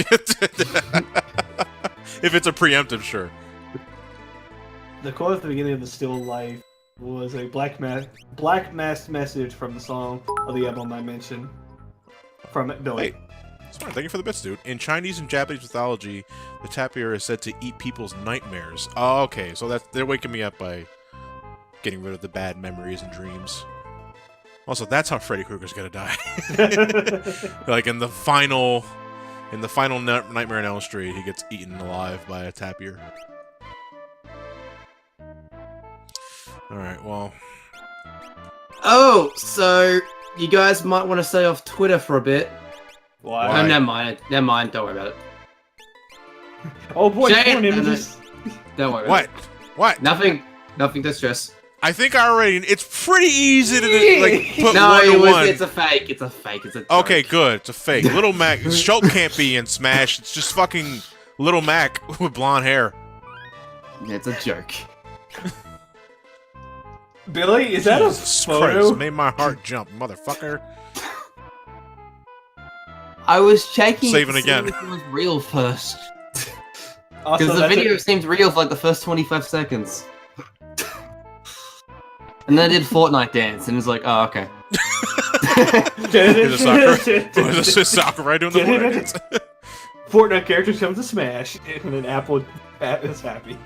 S1: it's a preemptive, sure.
S2: The quote at the beginning of the Still Life was a black masked message from the song of the album I mentioned. From Billy.
S1: Hey, smart. Thank you for the bits, dude. In Chinese and Japanese mythology, the tapir is said to eat people's nightmares. Oh, okay. So they're waking me up by getting rid of the bad memories and dreams. Also, that's how Freddy Krueger's gonna die. Like in the final Nightmare on Elm Street, he gets eaten alive by a tapir. Alright, well...
S5: Oh, so you guys might want to stay off Twitter for a bit.
S2: Why?
S1: Why?
S5: Oh, never mind, don't worry about it.
S2: Oh boy,
S5: Shane,
S2: porn images.
S5: Don't worry about
S1: What?
S5: it. Nothing to stress.
S1: I think I already... It's pretty easy to, like, put
S5: No,
S1: one to one.
S5: it's a fake. It's a joke.
S1: Okay, good. It's a fake. Little Mac... Schultz can't be in Smash. It's just fucking Little Mac with blonde hair.
S5: It's a joke.
S2: Billy, is that a
S1: Jesus
S2: photo?
S1: Christ, made my heart jump, motherfucker.
S5: I was checking
S1: Saving
S5: to see
S1: again.
S5: if it was real first.
S2: Also,
S5: Because the
S2: that's
S5: video seemed real for like the first 25 seconds. And then I did Fortnite dance, and it was like, oh, okay.
S1: Is it Sakurai doing the Fortnite dance?
S2: Fortnite characters come to Smash, and then Apple is happy.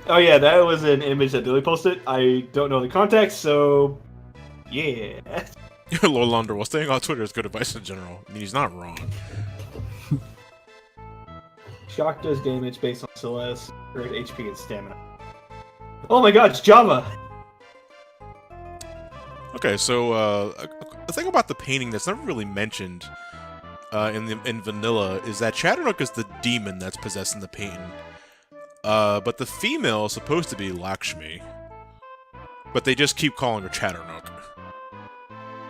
S2: Oh yeah, that was an image that Billy posted. I don't know the context, so yeah.
S1: Lord Launder, well, staying on Twitter is good advice in general. I mean, he's not wrong.
S2: Shock does damage based on Celeste, or HP and stamina. Oh my god, it's Java!
S1: Okay, so the thing about the painting that's never really mentioned in vanilla is that Chatternook is the demon that's possessing the painting. But the female is supposed to be Lakshmi. But they just keep calling her Chatternook.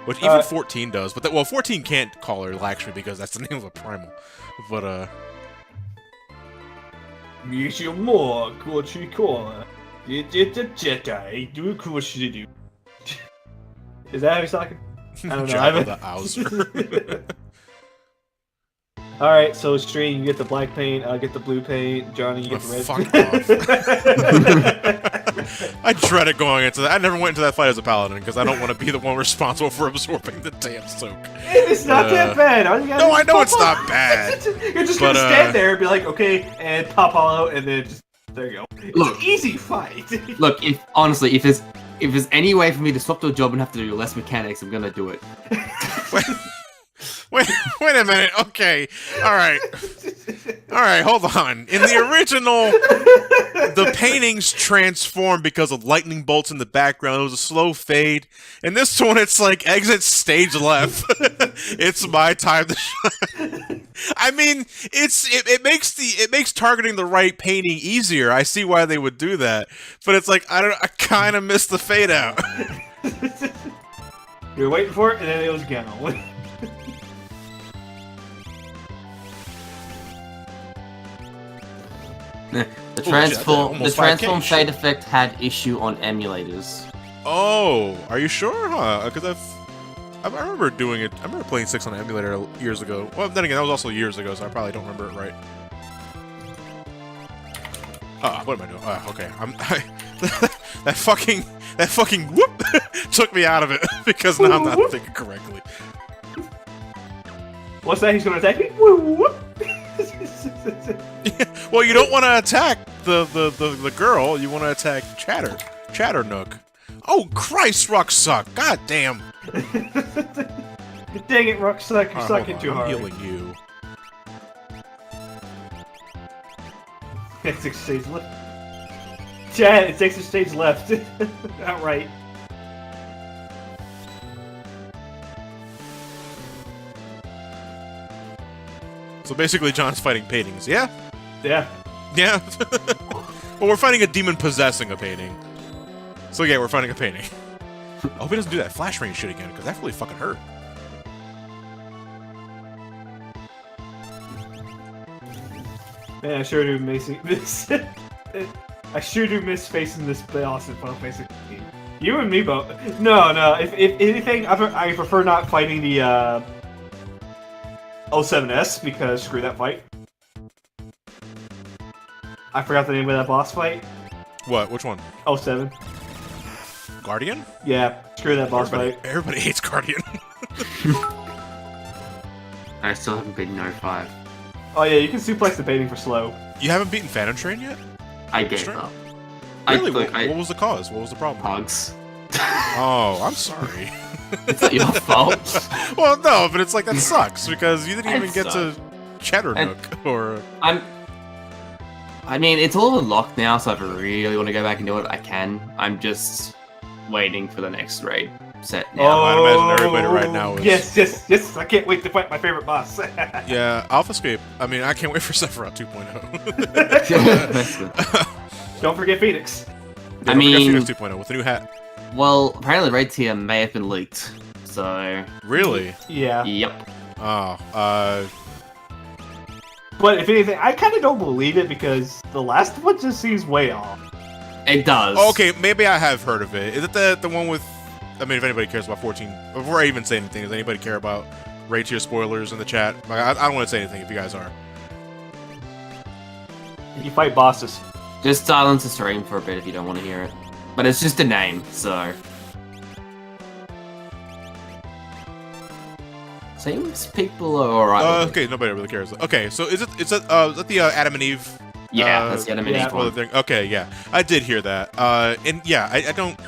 S1: Which even 14 does, but well, 14 can't call her Lakshmi because that's the name of a primal. But
S2: Is that how he's talking? I don't know.
S1: Jabba the Owzer.
S2: Alright, so Stream, you get the black paint, I'll get the blue paint, Johnny, you get the red
S1: Fuck
S2: paint.
S1: I dreaded going into that. I never went into that fight as a paladin because I don't want to be the one responsible for absorbing the damn soak.
S2: It's not that bad. All you gotta
S1: No,
S2: do
S1: I
S2: is
S1: know
S2: pop
S1: it's
S2: out.
S1: not bad.
S2: You're just
S1: but,
S2: gonna stand there and be like, okay, and pop all out, and then just there you go. It's
S5: Look.
S2: an easy fight.
S5: Look, if there's any way for me to swap to a job and have to do less mechanics, I'm gonna do it.
S1: Wait a minute. Okay. All right, hold on. In the original, the paintings transform because of lightning bolts in the background. It was a slow fade. In this one, it's like exit stage left. It's my time to shine. I mean, it makes targeting the right painting easier. I see why they would do that, but it's like I kind of missed the fade out.
S2: You're waiting for it, and then it was gone.
S5: The
S1: transform
S5: fade effect had issue on emulators.
S1: Oh, are you sure? Huh? Because I remember doing it. I remember playing 6 on an emulator years ago. Well, then again, that was also years ago, so I probably don't remember it right. What am I doing? Okay. That fucking whoop took me out of it because now I'm not thinking correctly.
S2: What's that? He's gonna attack me? Woo!
S1: Well, you don't want to attack the girl. You want to attack Chatternook. Oh, Christ, Rucksuck! God damn!
S2: Dang it, Rucksuck! You're sucking too
S1: I'm
S2: hard.
S1: healing you.
S2: Exit stage left. Chad, it's exit stage left. Outright.
S1: So basically, John's fighting paintings. Yeah.
S2: Yeah.
S1: Yeah. Well, we're fighting a demon possessing a painting. So yeah, we're fighting a painting. I hope he doesn't do that flash range shit again, because that really fucking hurt.
S2: Man, I sure do miss this. I sure do miss facing this boss in Final Fantasy 15. You and me both. No. If anything, I prefer not fighting the 07S because screw that fight. I forgot the name of that boss fight.
S1: What? Which one?
S2: 07.
S1: Guardian?
S2: Yeah, screw that boss fight.
S1: Everybody hates Guardian.
S5: I still haven't beaten 05.
S2: Oh yeah, you can suplex the painting for slow.
S1: You haven't beaten Phantom Train yet?
S5: I gave
S1: Straight?
S5: up.
S1: Really?
S5: What
S1: What was the cause? What was the problem?
S5: Pugs.
S1: Oh, I'm sorry.
S5: It's not your fault.
S1: Well, no, but it's like that sucks because you didn't
S5: It
S1: even get to Chatternook or.
S5: I mean, it's all unlocked now, so if I really want to go back and do it, I can. I'm just waiting for the next raid set now.
S1: I'd imagine everybody right now is.
S2: Yes! I can't wait to fight my favorite boss.
S1: Yeah, AlphaScape. I mean, I can't wait for Sephiroth 2.0.
S2: Don't forget Phoenix.
S5: I mean,
S1: Phoenix 2.0 with a new hat.
S5: Well, apparently raid tier may have been leaked, so...
S1: Really?
S2: Yeah.
S5: Yep.
S1: Oh,
S2: But if anything, I kind of don't believe it because the last one just seems way off.
S5: It does.
S1: Oh, okay, maybe I have heard of it. Is it the one with? I mean, if anybody cares about 14, before I even say anything, does anybody care about raid tier spoilers in the chat? Like, I don't want to say anything if you guys are.
S2: You fight bosses.
S5: Just silence the stream for a bit if you don't want to hear it. But it's just a name, so. Seems people are alright.
S1: Okay, nobody really cares. Okay, so is that the Adam and Eve?
S5: Yeah, that's the Adam and Eve
S1: spoiler
S5: one.
S1: thing. Okay, yeah, I did hear that. And yeah, I don't.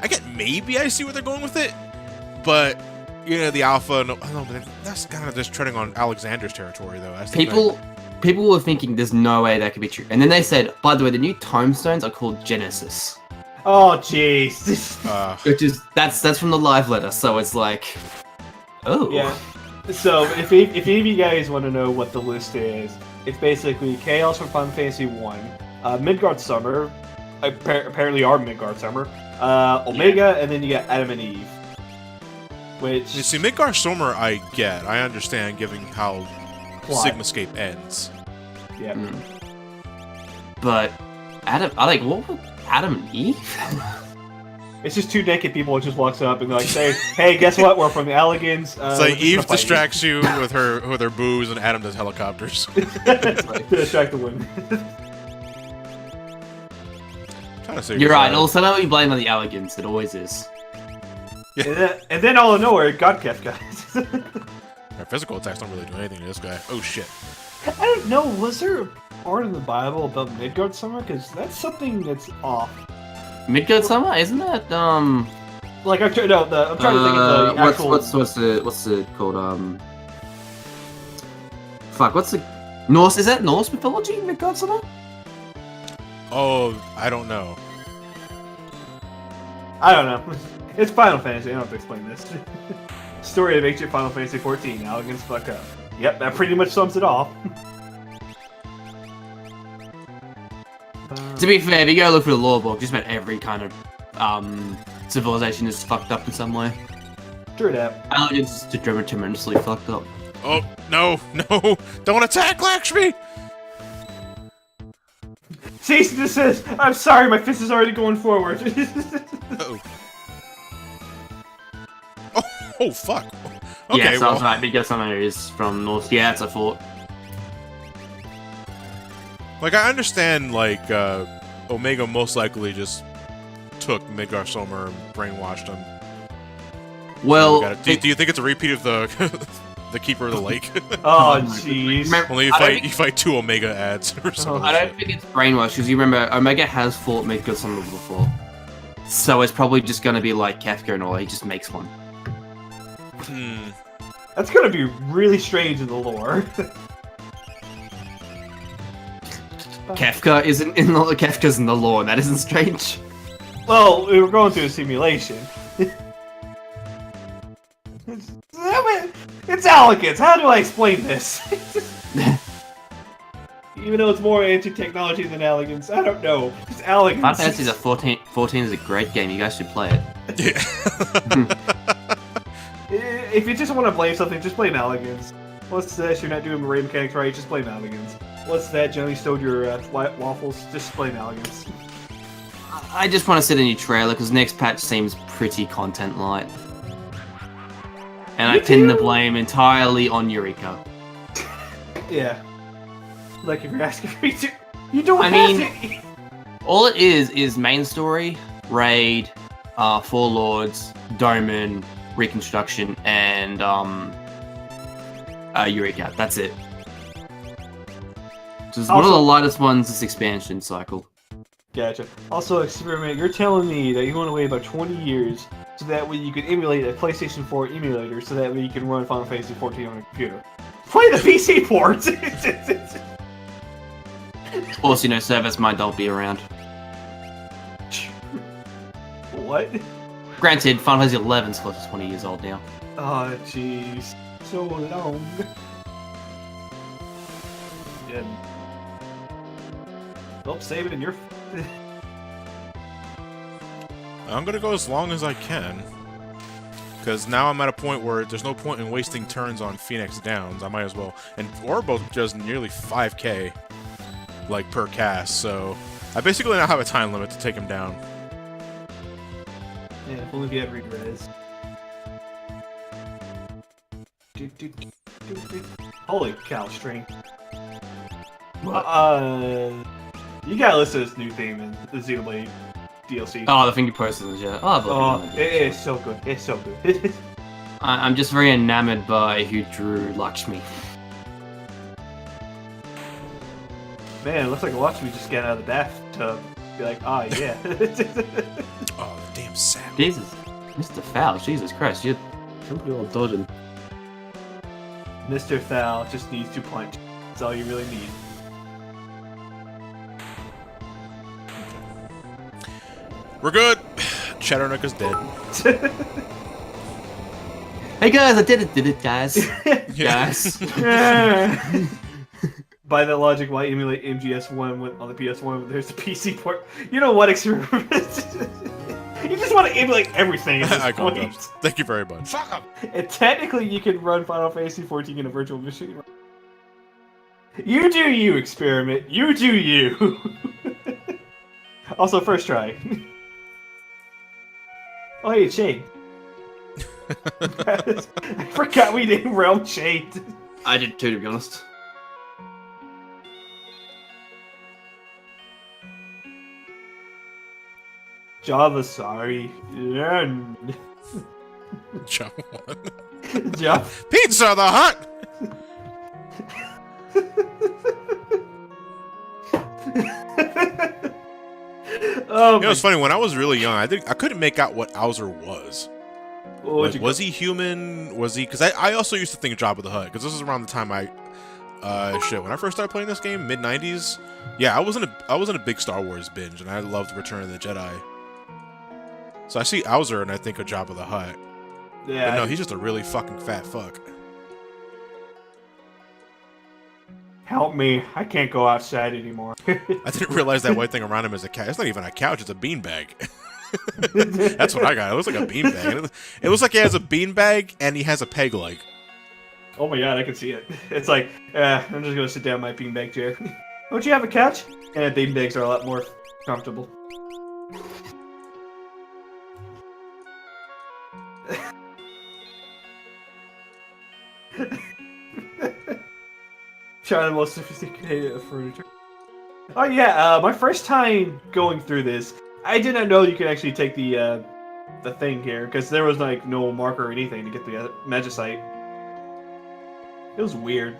S1: I get maybe I see where they're going with it, but you know the alpha. No, I don't know, but that's kind of just treading on Alexander's territory, though. That's the thing.
S5: People were thinking there's no way that could be true, and then they said, by the way, the new tomestones are called Genesis,
S2: Oh, jeez.
S5: which is that's from the live letter. So it's like, oh
S2: Yeah. So if any of you guys want to know what the list is, it's basically Chaos from Final Fantasy 1, Midgard Summer, apparently our Midgard Summer, Omega, and then you got Adam and Eve. Which
S1: You see, Midgar Summer, I get. I understand, given how
S2: Plot.
S1: Sigmascape ends.
S2: Yeah.
S5: But Adam, I like what would Adam and Eve?
S2: It's just two naked people who just walks up and like say, "Hey, guess what? We're from the Elegans."
S1: It's like Eve distracts you with her booze, and Adam does helicopters.
S2: to distract the women.
S1: Trying to say
S5: You're right. It'll somehow be blamed on the elegance. It always is.
S2: and then all of nowhere, God Kef guys.
S1: Our physical attacks don't really do anything to this guy. Oh shit.
S2: I don't know. Was there a part in the Bible about Midgard Summer? Because that's something that's off.
S5: Midgard Summer, isn't that
S2: Like I'm trying to think of the actual.
S5: what's it called? Fuck, what's the Norse? Is that Norse mythology? Midgard Summer?
S1: Oh, I don't know.
S2: I don't know. It's Final Fantasy. I don't have to explain this. Story that makes you Final Fantasy 14. Elegance fuck up. Yep, that pretty much sums it off.
S5: To be fair, if you go look for the lore book, just about every kind of civilization is fucked up in some way.
S2: True that.
S5: Elegance is tremendously fucked up.
S1: Oh no, no! Don't attack Lakshmi!
S2: Cease and desist! I'm sorry, my fist is already going forward.
S1: Uh-oh. Oh fuck! Okay,
S5: Yeah, so I
S1: well,
S5: was right. Midgard Summer is from Norse. Yeah, it's a fort.
S1: like I understand, like Omega most likely just took Midgar Summer and brainwashed him.
S5: Well,
S1: Do you think it's a repeat of the the Keeper of the Lake?
S2: Oh, jeez.
S1: Only you fight two Omega ads or something.
S5: I don't think it's brainwashed because you remember Omega has fought Midgard Summer before, so it's probably just gonna be like Kafka and all. He just makes one.
S2: That's gonna be really strange in the lore.
S5: Kafka isn't in the Kafka's in the lore. That isn't strange.
S2: Well, we were going through a simulation. It's elegance. How do I explain this? Even though it's more anti-technology than elegance, I don't know. It's elegance.
S5: Final Fantasy 14 is a great game. You guys should play it.
S1: Yeah.
S2: If you just want to blame something, just blame elegance. What's this? You're not doing array mechanics right, just blame elegance. What's that? Johnny stole your waffles, just blame elegance.
S5: I just want to see a new trailer because next patch seems pretty content light. And I pin the blame entirely on Eureka.
S2: Yeah. Like if you're asking me to, you don't
S5: I
S2: have
S5: mean-
S2: to.
S5: All it is main story, raid, Four Lords, Doman, Reconstruction, and Eureka. That's it. Just one of the lightest ones this expansion cycle.
S2: Gotcha. Also, Experiment, you're telling me that you want to wait about 20 years so that way you can emulate a PlayStation 4 emulator so that way you can run Final Fantasy 14 on a computer. Play the PC port!
S5: Also, you know, service might not be around.
S2: What?
S5: Granted, Final Fantasy 11 is close to 20 years old now.
S2: Oh, jeez. So long. Yeah. Well, save it in your...
S1: I'm gonna go as long as I can. Because now I'm at a point where there's no point in wasting turns on Phoenix Downs. I might as well. And Orbo does nearly 5k, like, per cast, so I basically now have a time limit to take him down.
S2: Yeah, if only we had regress. Holy cow, string. You gotta listen to this new theme in the Xenoblade DLC.
S5: Oh, the thing you posted, yeah.
S2: Oh, it is so good. It's so good.
S5: I'm just very enamored by who drew Lakshmi.
S2: Man, it looks like Lakshmi just getting out of the bathtub. Be like, ah, yeah.
S1: Oh, the damn sound.
S5: Jesus, Mr. Foul, Jesus Christ, you're pretty well dodging.
S2: Mr. Foul just needs to punch. That's all you really need.
S1: We're good. Chatternook is dead.
S5: Hey guys, I did it, guys. Guys.
S2: By that logic, why emulate MGS1 on the PS1 when there's a PC port? You know what, experiment? You just want to emulate everything at this
S1: I
S2: point.
S1: Thank you very much.
S3: Fuck him!
S2: And technically, you can run Final Fantasy XIV in a virtual machine. You do you, experiment. You do you. Also, first try. Oh, hey, Shade. I forgot we named Realm Shade.
S5: I did too, to be honest.
S2: Java, sorry.
S1: Jump one.
S2: Java.
S1: Pizza the Hut!
S2: Oh,
S1: You know, it's funny, when I was really young, I couldn't make out what Owzer was. Like, was he human? Was he... Because I also used to think Jabba the Hutt, because this is around the time I... when I first started playing this game, mid-90s, yeah, I was in a big Star Wars binge, and I loved Return of the Jedi. So I see Owzer, and I think of Jabba the Hutt.
S2: Yeah.
S1: But no, he's just a really fucking fat fuck.
S2: Help me. I can't go outside anymore.
S1: I didn't realize that white thing around him is a couch. It's not even a couch, it's a beanbag. That's what I got. It looks like a beanbag. It looks like he has a beanbag, and he has a peg leg.
S2: Oh my god, I can see it. It's like, I'm just gonna sit down in my beanbag chair. Don't you have a couch? And beanbags are a lot more comfortable. Try the most sophisticated furniture. Oh yeah, my first time going through this, I didn't know you could actually take the thing here, because there was like no marker or anything to get the Magicite. It was weird.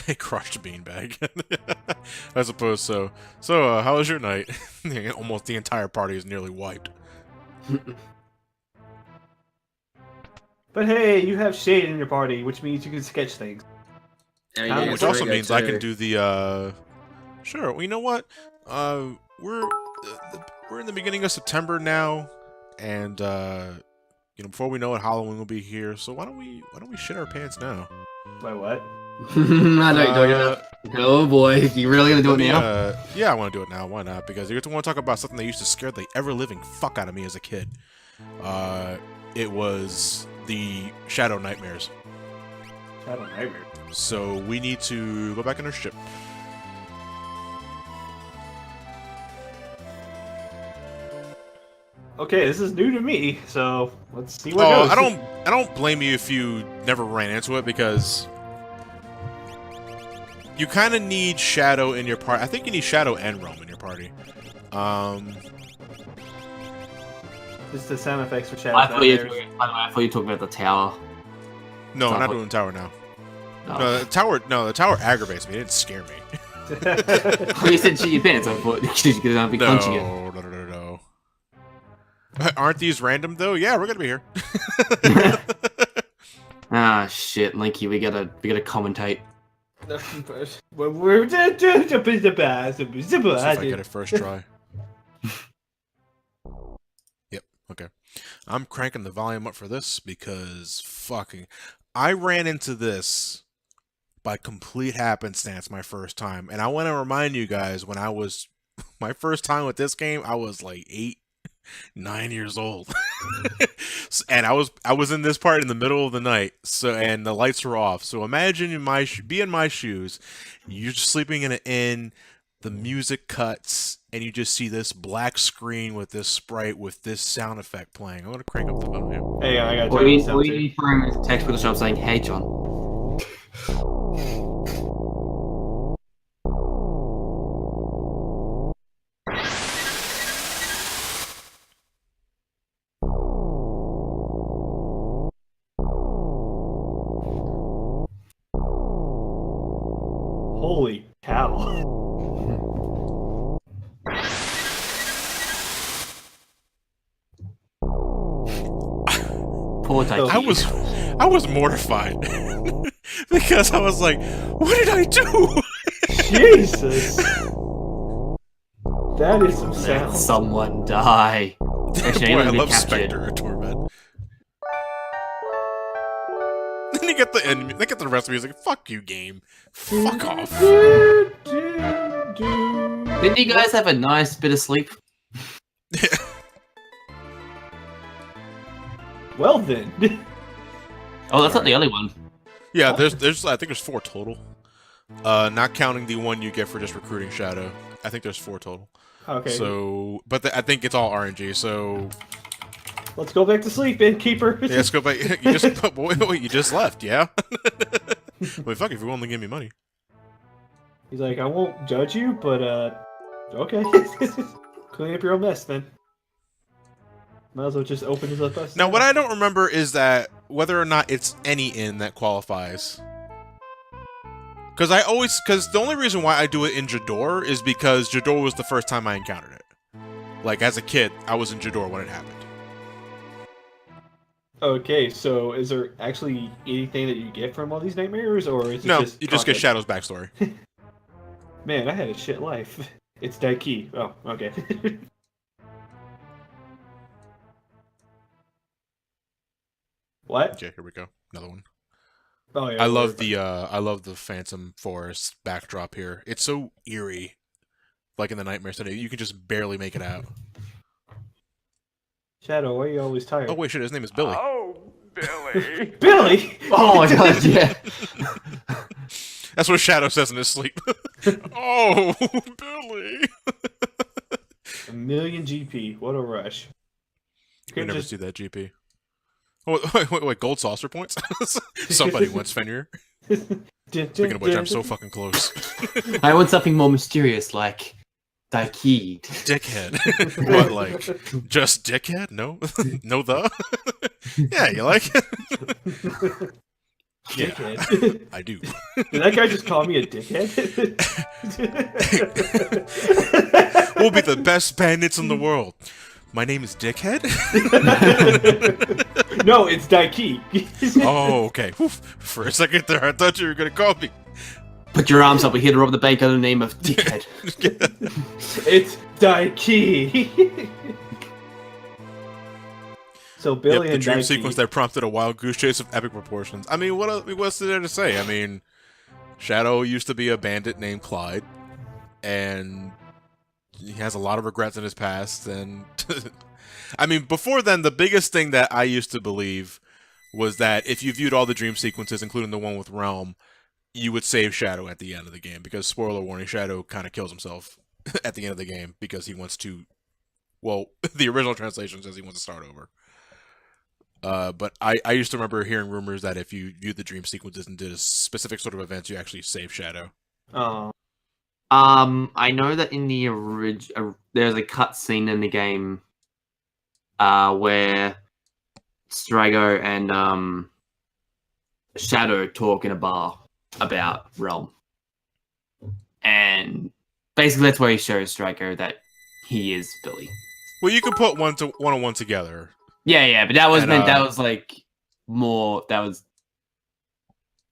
S1: A crushed beanbag. I suppose so. So, how was your night? Almost the entire party is nearly wiped.
S2: But hey, you have Shade in your party, which means you can sketch things.
S1: Which also means I can do the, Sure, well, you know what? We're in the beginning of September now, and, you know, before we know it, Halloween will be here, so why don't we shit our pants now?
S2: By what?
S5: I know you're doing it. Oh boy, you really gonna do it now?
S1: Yeah, I want to do it now. Why not? Because you want to talk about something that used to scare the ever-living fuck out of me as a kid. It was the Shadow Nightmares.
S2: Shadow Nightmare.
S1: So we need to go back in our ship.
S2: Okay, this is new to me, so let's see where it goes.
S1: I don't blame you if you never ran into it, because you kind of need Shadow in your party. I think you need Shadow and Realm in your party.
S2: Just the sound effects for Shadow
S5: I thought you
S2: Nightmares.
S5: were talking about the tower.
S1: No, I'm not doing Tower now.
S5: No.
S1: The Tower aggravates me. It didn't scare me.
S5: You said shit your pants, I thought you're gonna be punching it.
S1: No. Aren't these random though? Yeah, we're gonna be here.
S5: Ah shit, Linky, we gotta commentate.
S2: We're
S1: See if I get it first try. Yep, okay. I'm cranking the volume up for this because fucking... I ran into this by complete happenstance my first time. And I want to remind you guys, when I was... my first time with this game, I was like 8. 9 years old. And I was in this part in the middle of the night, so and the lights were off. So imagine be in my shoes. You're just sleeping in an inn. The music cuts, and you just see this black screen with this sprite with this sound effect playing. I'm gonna crank up the volume.
S2: Hey, I got
S5: Or you need for him to text with a shop saying, "Hey, John."
S2: Holy cow.
S5: Poor Taiki.
S1: I was mortified because I was like, "What did I do?"
S2: Jesus. That is some
S5: Let
S2: sound.
S5: someone die. Actually,
S1: Boy, I
S5: anyone be
S1: love
S5: captured.
S1: Spectre and Torment. Then you get the end. They get the rest of the music. Fuck you, game. Fuck off.
S5: Didn't you guys have a nice bit of sleep?
S2: Well then.
S5: Oh, that's not the only one.
S1: Yeah, there's I think there's 4 total. Not counting the one you get for just recruiting Shadow. I think there's 4 total.
S2: Okay.
S1: So, but I think it's all RNG. So
S2: Let's go back to sleep, innkeeper.
S1: yeah, let's go back. You just wait, you just left, yeah? Wait, fuck! If you only give me money.
S2: He's like, I won't judge you, but okay. Clean up your own mess, then. Might as well just open this up.
S1: Now, what I don't remember is that whether or not it's any inn that qualifies. Because the only reason why I do it in Jador is because Jador was the first time I encountered it. Like, as a kid, I was in Jador when it happened.
S2: Okay, so is there actually anything that you get from all these nightmares, or is it
S1: No,
S2: just
S1: you just get
S2: content?
S1: Shadow's backstory.
S2: Man, I had a shit life. It's Daiki. Oh, okay. What?
S1: Okay, here we go. Another one.
S2: Oh yeah.
S1: I love the Phantom Forest backdrop here. It's so eerie. Like in the Nightmare City, you can just barely make it out.
S2: Shadow. Why are you always tired?
S1: Oh wait, shit, his name is Billy.
S3: Oh, Billy.
S2: Billy.
S5: Oh my god, yeah.
S1: That's what Shadow says in his sleep. Oh, Billy.
S2: A million GP. What a rush. You
S1: We
S2: couldn't
S1: never
S2: just
S1: see that GP. Oh, wait, gold saucer points? Somebody wants Fenrir. Speaking of which, I'm so fucking close.
S5: I want something more mysterious, like Daiki.
S1: Dickhead. What, like, just dickhead? No? No the? Yeah, you like it? Yeah,
S2: Dickhead.
S1: I do.
S2: Did that guy just call me a dickhead?
S1: We'll be the best bandits in the world. My name is Dickhead?
S2: No, it's Daiki.
S1: Oh, okay. Oof. For a second there, I thought you were going to call me.
S5: Put your arms up, we're here to rob the bank under the name of Dickhead.
S2: It's Daiki. So Billy
S1: Yep, the
S2: and
S1: dream
S2: Daiki.
S1: sequence that prompted a wild goose chase of epic proportions. I mean, what's there to say? I mean, Shadow used to be a bandit named Clyde, and he has a lot of regrets in his past. And I mean, before then, the biggest thing that I used to believe was that if you viewed all the dream sequences, including the one with Realm, you would save Shadow at the end of the game. Because, spoiler warning, Shadow kind of kills himself at the end of the game because he wants to. Well, the original translation says he wants to start over. But I used to remember hearing rumors that if you viewed the dream sequences and did a specific sort of events, you actually save Shadow.
S2: Oh.
S5: I know that in the there's a cutscene in the game where Strago and Shadow talk in a bar about Realm. And basically that's where he shows Strago that he is Billy.
S1: Well, you could put one on one together.
S5: Yeah, but that was
S1: And,
S5: meant that was like more that was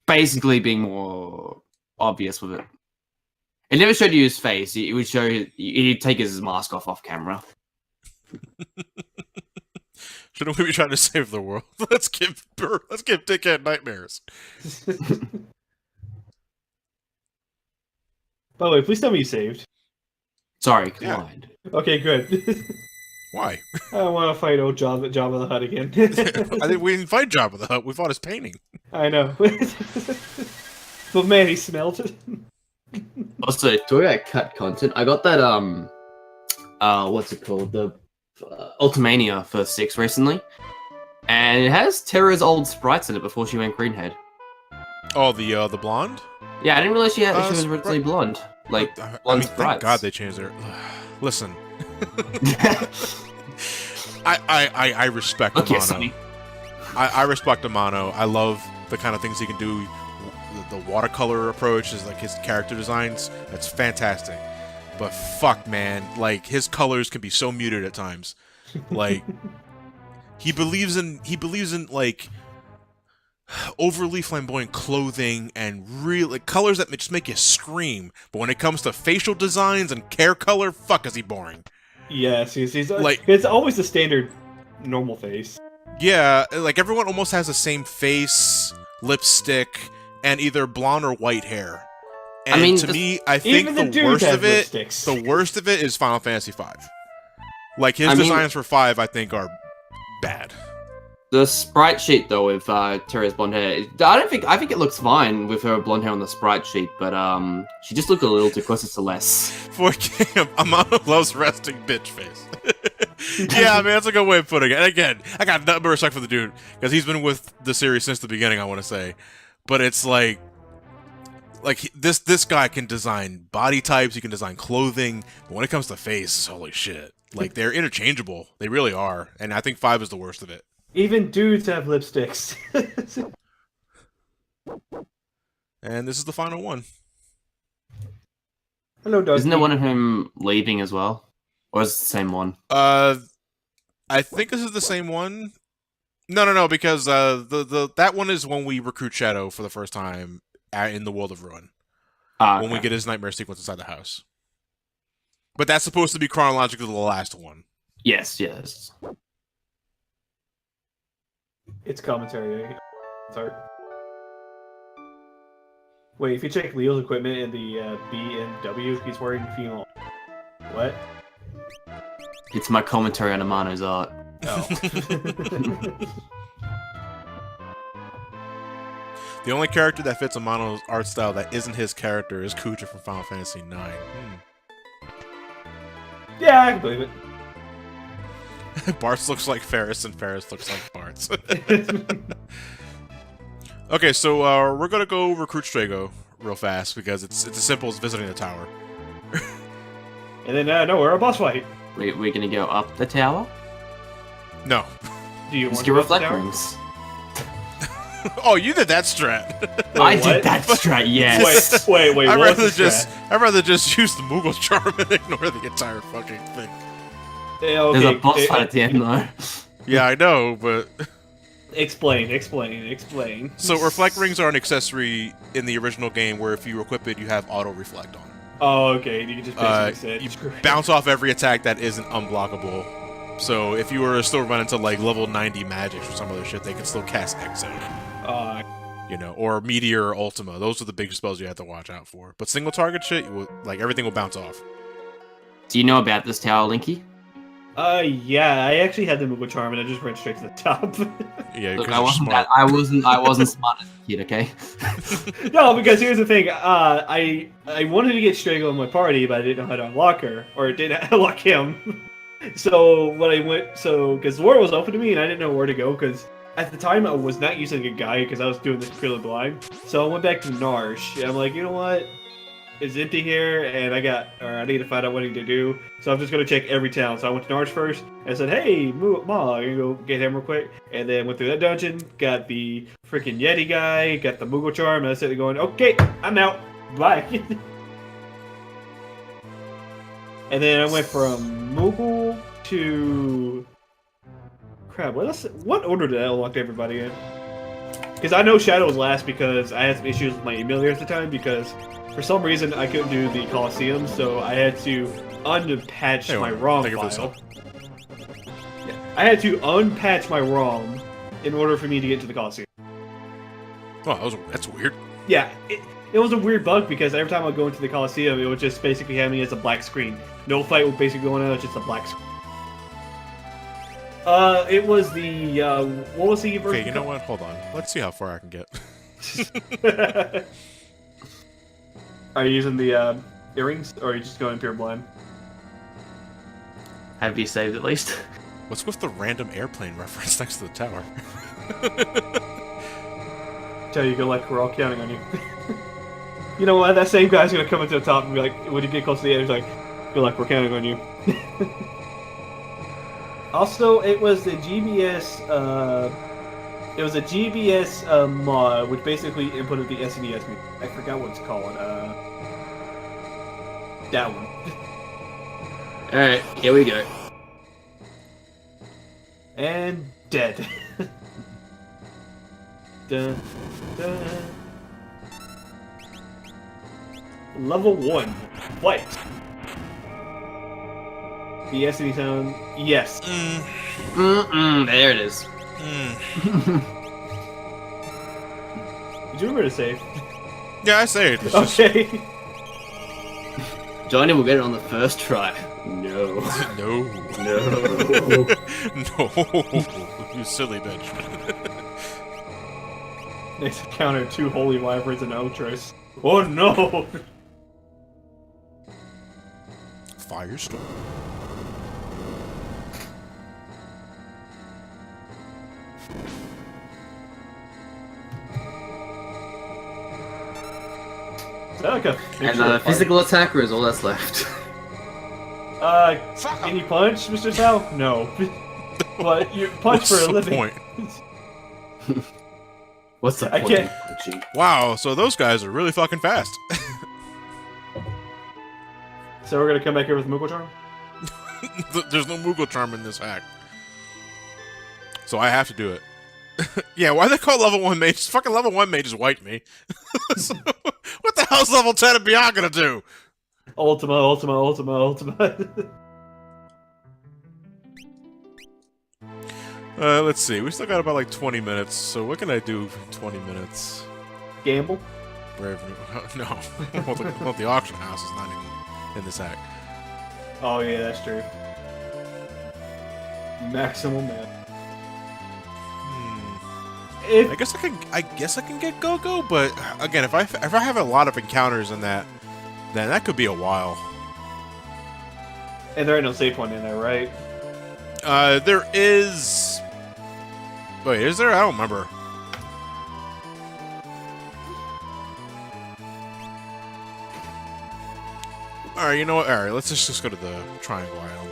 S5: basically being more obvious with it. It never showed you his face. It would show he'd take his mask off camera.
S1: Shouldn't we be trying to save the world? Let's give Dickhead nightmares.
S2: By the way, please tell me you saved.
S5: Sorry,
S1: Yeah.
S5: Clyde.
S2: Okay, good.
S1: Why?
S2: I don't want to fight old Jabba the Hutt again.
S1: I think we didn't fight Jabba the Hutt. We fought his painting.
S2: I know. But man, he smelled it.
S5: Also, talking about cut content, I got that what's it called? The Ultimania for 6 recently, and it has Terra's old sprites in it before she went greenhead.
S1: Oh, the blonde?
S5: Yeah, I didn't realize she was
S1: Sprite-
S5: originally blonde. Like
S1: I
S5: blonde
S1: mean, thank
S5: sprites.
S1: God they changed her. Listen, I respect
S5: Okay,
S1: Amano.
S5: Sonny.
S1: I respect Amano. I love the kind of things he can do. The watercolor approach is like his character designs. That's fantastic. But fuck, man, like his colors can be so muted at times. Like he believes in like overly flamboyant clothing and real like colors that just make you scream. But when it comes to facial designs and hair color, fuck, is he boring?
S2: Yes, he's
S1: Like-
S2: it's always the standard normal face.
S1: Yeah, like everyone almost has the same face, lipstick, and either blonde or white hair. And
S5: I mean,
S1: to me, I
S2: Even
S1: think
S2: the
S1: the
S2: dude
S1: worst
S2: has
S1: of it,
S2: lipsticks.
S1: the worst of it is Final Fantasy V. Like his
S5: I mean-
S1: designs for 5, I think, are bad.
S5: The sprite sheet though with Terra's blonde hair, I think it looks fine with her blonde hair on the sprite sheet, but she just looked a little too close to Celeste.
S1: For Cam, Amano loves resting bitch face. Yeah, I mean that's a good way of putting it. And again, I got nothing but respect for the dude because he's been with the series since the beginning. I want to say, but it's like this guy can design body types. He can design clothing. But when it comes to face, holy shit! Like they're interchangeable. They really are. And I think 5 is the worst of it.
S2: Even dudes have lipsticks.
S1: And this is the final one.
S2: Hello, Doug.
S5: Isn't there one of him leaving as well? Or is it the same one?
S1: I think this is the same one. No, because that one is when we recruit Shadow for the first time in the World of Ruin. When we get his nightmare sequence inside the house. But that's supposed to be chronological to the last one.
S5: Yes.
S2: It's commentary. Sorry. Wait, if you check Leo's equipment in the B and W, he's wearing female. What?
S5: It's my commentary on Amano's art.
S2: Oh.
S1: The only character that fits Amano's art style that isn't his character is Kuja from Final Fantasy IX.
S2: Yeah, I can believe it.
S1: Bartz looks like Ferris, and Ferris looks like Bartz. Okay, so we're gonna go recruit Strago real fast because it's as simple as visiting the tower.
S2: And then, no, we're a boss fight.
S5: We're gonna go up the tower?
S1: No.
S2: Do you
S5: Let's
S2: want
S5: get
S2: to go up the
S5: reflect
S2: tower?
S5: rings.
S1: Oh, you did that strat.
S5: I
S2: what?
S5: did that strat, yes.
S2: Wait,
S1: I'd
S2: what
S1: rather
S2: was the
S1: just
S2: strat?
S1: I'd rather just use the Moogle charm and ignore the entire fucking thing.
S2: Yeah, okay,
S5: There's a boss fight at the end though.
S1: Yeah, I know, but
S2: Explain.
S1: so reflect rings are an accessory in the original game where if you equip it, you have auto reflect on.
S2: Oh, okay. You can just basically
S1: You
S2: say
S1: bounce off every attack that isn't unblockable. So if you were to still run into like level 90 magics or some other shit, they can still cast Exo. You know, or Meteor or Ultima. Those are the big spells you have to watch out for. But single target shit, like everything will bounce off.
S5: Do you know about this tower, Linky?
S2: Yeah, I actually had the Moogle charm and I just ran straight to the top.
S1: Yeah,
S5: Look,
S1: because
S5: I
S1: you're
S5: wasn't
S1: smart.
S5: I wasn't smart as a kid, okay?
S2: No, because here's the thing. I wanted to get Strago in my party, but I didn't know how to unlock her, or didn't unlock him. So when I went, because the door was open to me and I didn't know where to go, because at the time I was not using a guide because I was doing this purely blind. So I went back to Narsh and I'm like, you know what? It's empty here, and I need to find out what I need to do. So I'm just gonna check every town. So I went to Narsh first and said, "Hey, Ma, I'm gonna go get him real quick." And then went through that dungeon, got the freaking Yeti guy, got the Moogle charm, and I started going, "Okay, I'm out. Bye." And then I went from Moogle to crap. What else? What order did I unlock everybody in? Because I know Shadow was last because I had some issues with my emulator at the time because for some reason I couldn't do the Coliseum, so I had to unpatch my ROM
S1: thank you for the
S2: file.
S1: sub.
S2: Yeah, I had to unpatch my ROM in order for me to get to the Coliseum.
S1: Oh, that's weird.
S2: Yeah, it was a weird bug because every time I go into the Coliseum, it would just basically have me as a black screen. No fight would basically go on, it was just a black screen. It was the what was the version?
S1: Okay, you know what? Hold on. Let's see how far I can get.
S2: Are you using the earrings, or are you just going pure blind?
S5: Have you saved at least?
S1: What's with the random airplane reference next to the tower?
S2: Tell you, good luck. We're all counting on you. You know what? That same guy's gonna come up to the top and be like, when you get close to the end, he's like, good luck. We're counting on you. Also, it was the GBS. It was a GBS mod, which basically inputted the SNES music. I forgot what it's called. That one.
S5: Alright, here we go.
S2: And dead. Dun, dun. Level 1. Fight. The SNES sound. Yes.
S5: There it is.
S2: Did you remember to save?
S1: Yeah, I say it. It's just...
S2: Okay.
S5: Johnny will get it on the first try. No.
S1: No.
S5: No.
S1: No. You silly bitch.
S2: Next encounter, 2 holy wyverns and Ultras. Oh no!
S1: Firestorm.
S2: Is that like a
S5: And physical attacker is all that's left.
S2: Can you punch, Mr. Sal? No. But you punch
S1: What's
S2: for a
S1: the
S2: living.
S1: point?
S5: What's the
S2: I
S5: point
S2: can't-
S5: of punching?
S1: Wow, so those guys are really fucking fast.
S2: So we're gonna come back here with Moogle Charm?
S1: There's no Moogle charm in this hack. So I have to do it. Yeah, why they call level 1 mage? Fucking level 1 mage just wiped me. So, what the hell's level 10 and beyond gonna do?
S2: Ultima, Ultima, Ultima, Ultima.
S1: Let's see. We still got about like 20 minutes. So what can I do in 20 minutes?
S2: Gamble?
S1: Brave New... No. Well, the auction house is not even in this hack.
S2: Oh yeah, that's true. Maximum man.
S1: I guess I can get Go-Go, but again, if I have a lot of encounters in that, then that could be a while.
S2: And there ain't no save point in there, right?
S1: There is. Wait, is there? I don't remember. All right, you know what? All right, let's just go to the Triangle Island.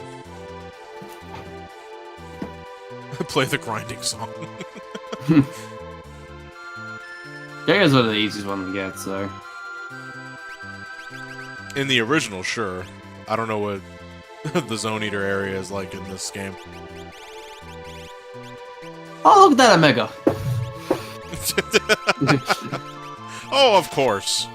S1: Play the grinding song.
S5: Dagger's one of the easiest one to get, so.
S1: In the original, sure. I don't know what the Zone Eater area is like in this game.
S5: Oh, look at that Omega!
S1: Oh, of course.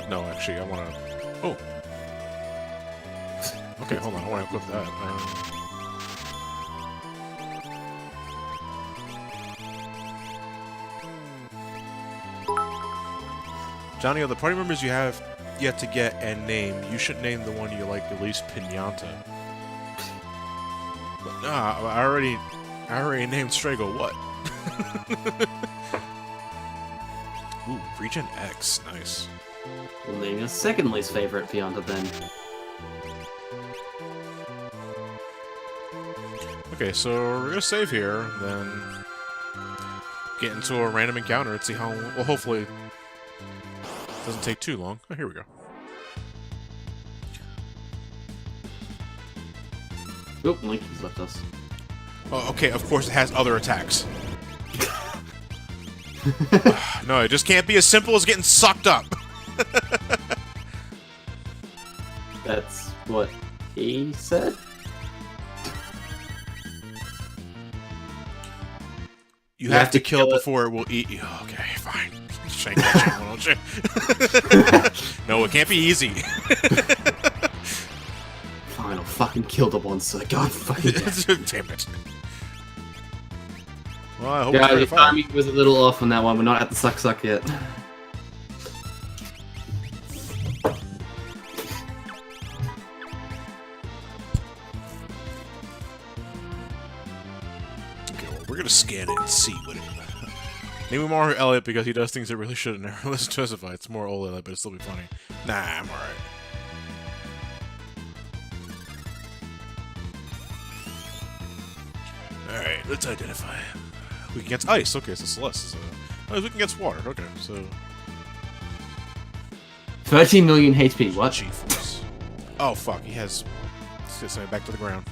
S1: No, actually, I want to... Oh. Okay, hold on, I want to equip that. Johnny, of the party members you have yet to get and name, you should name the one you like the least, Pinata. But, nah, I already named Strago what? Ooh, Regen X, nice.
S5: We'll name your second least favorite Pianta then.
S1: Okay, so we're gonna save here, then get into a random encounter and see how. Well, hopefully, it doesn't take too long. Oh, here we go.
S5: Oop, Linky's left us.
S1: Oh, okay. Of course, it has other attacks. No, it just can't be as simple as getting sucked up.
S5: That's what he said?
S1: You have to kill it before it will eat you. Okay, fine. Shank that shit, won't you? No, it can't be easy.
S5: Fine, I'll fucking kill the monster. God fucking
S1: Damn it. Well, I hope
S5: yeah,
S1: it's
S5: the
S1: fun.
S5: timing was a little off on that one. We're not at the suck yet.
S1: Okay, well, we're gonna scan it and see what it. Name him more Elliot because he does things that really shouldn't never listen to us if it's more old Elliot, but it'll still be funny. Nah, I'm alright. Alright, let's identify. Weak against ice. Okay, so Celeste is weak against water. Okay, so
S5: 13 million HP. What?
S1: G-force. Oh fuck, he has. Let's get something back to the ground.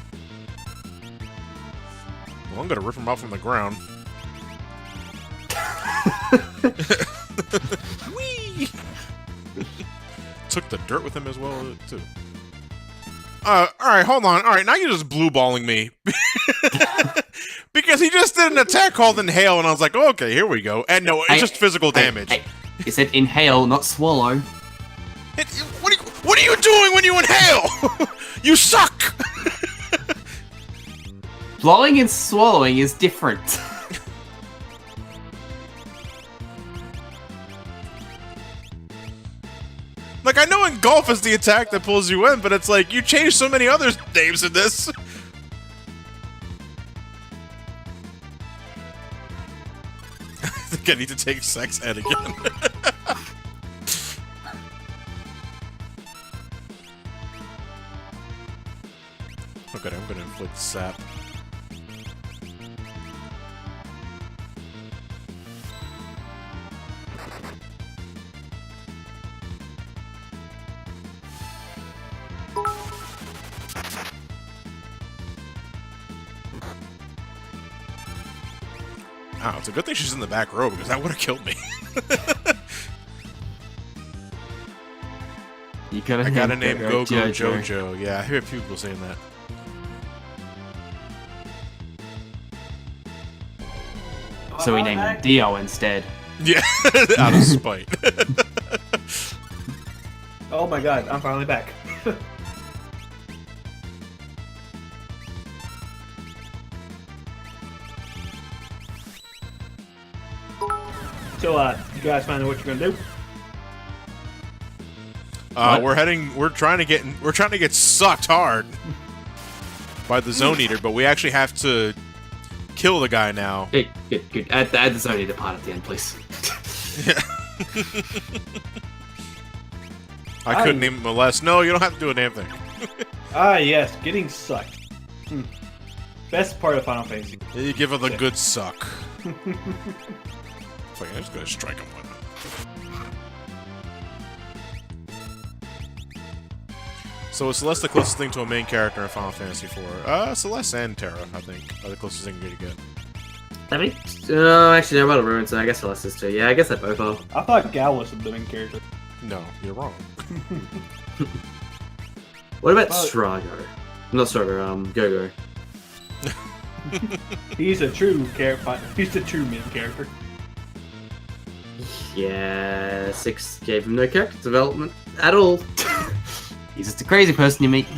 S1: Well, I'm gonna rip him out from the ground. Whee! Took the dirt with him as well, too. Alright, hold on. Alright, now you're just blue-balling me. Because he just did an attack called Inhale, and I was like, oh, okay, here we go. And no, it's just physical damage.
S5: Hey, it said inhale, not swallow.
S1: What are you doing when you inhale? You suck!
S5: Blowing and swallowing is different.
S1: Like, I know engulf is the attack that pulls you in, but it's like, you changed so many other names in this. I think I need to take sex ed again. Okay, I'm gonna inflict sap. Wow, it's a good thing she's in the back row because that would have killed me.
S5: You gotta
S1: I got a name Go Go
S5: Jojo.
S1: Jojo. Yeah, I hear a few people saying that.
S5: So we named him Dio instead.
S1: Yeah, out of spite.
S2: Oh my god, I'm finally back. So, you guys find out what you're gonna do?
S1: We're trying to get sucked hard by the Zone Eater, but we actually have to kill the guy now.
S5: Good. Add the Zone Eater part at the end, please.
S1: Yeah. I couldn't even molest. No, you don't have to do a damn thing.
S2: Ah, yes, getting sucked. Best part of Final Fantasy.
S1: You give her the good suck. Fuck, I'm just gonna strike him. So is Celeste the closest thing to a main character in Final Fantasy IV? Celeste and Terra, I think, are the closest thing you're gonna get.
S5: I mean, actually, no, about a ruin, so I guess Celeste is too. Yeah, I guess they both are.
S2: I thought Gal was the main character.
S1: No, you're wrong.
S5: What about Strago? Not Strago, Go-Go.
S2: He's a true character. He's the true main character.
S5: Yeah, 6 gave him no character development at all. He's just a crazy person you meet.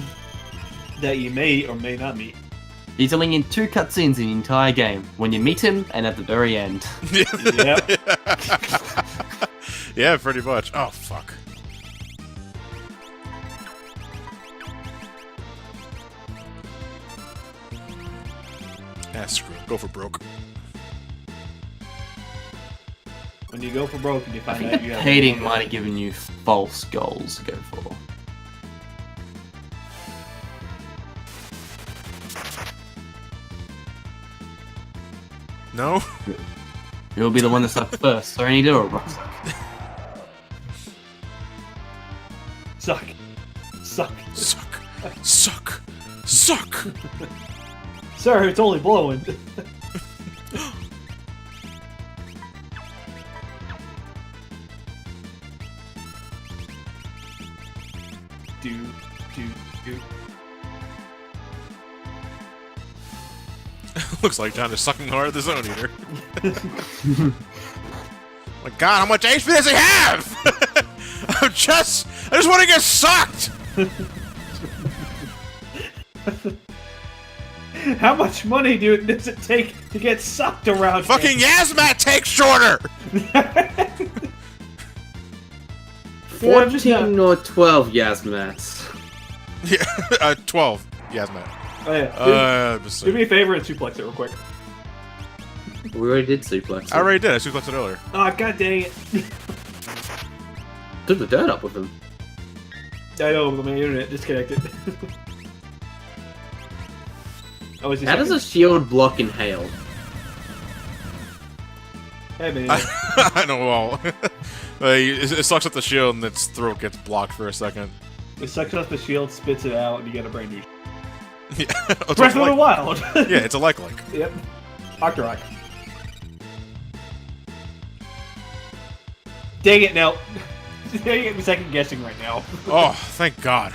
S2: That you may or may not meet.
S5: He's only in 2 cutscenes in the entire game. When you meet him, and at the very end.
S2: Yep.
S1: Yeah, pretty much. Oh, fuck. Ah, screw it. Go for broke.
S2: When you go for broke and you
S5: I
S2: find
S5: think
S2: out
S5: the
S2: you have...
S5: painting might have given you false goals to go for.
S1: No?
S5: You'll be the one to suck first, so I need to do a rough suck.
S2: Suck.
S1: Suck. Suck. Suck.
S2: Sir, it's only blowing. do.
S1: Looks like John is sucking hard at the Zone Eater. My god, how much HP does he have? I just want to get sucked!
S2: How much money does it take to get sucked around?
S1: Fucking Yasmat takes shorter!
S5: 14 or 12 Yasmats.
S1: Yeah, 12 Yasmat.
S2: Oh, yeah.
S1: Let's
S2: Do me
S1: see.
S2: a favor and suplex it real quick.
S5: We already did suplex.
S1: I already did. I suplexed it earlier.
S2: Oh, god dang it.
S5: Took the dirt up with him.
S2: I know, but my internet disconnected. Oh, is he
S5: How does a
S2: second?
S5: shield block in hail?
S2: Hey, man.
S1: I know, well. It sucks at the shield and its throat gets blocked for a second.
S2: It sucks off the shield, spits it out, and you get a brand new.
S1: Yeah. It's
S2: Breath of the
S1: like-
S2: Wild!
S1: Yeah, it's a like.
S2: Yep. Octorok. Dang it, now. You get me second guessing right now.
S1: Oh, thank God.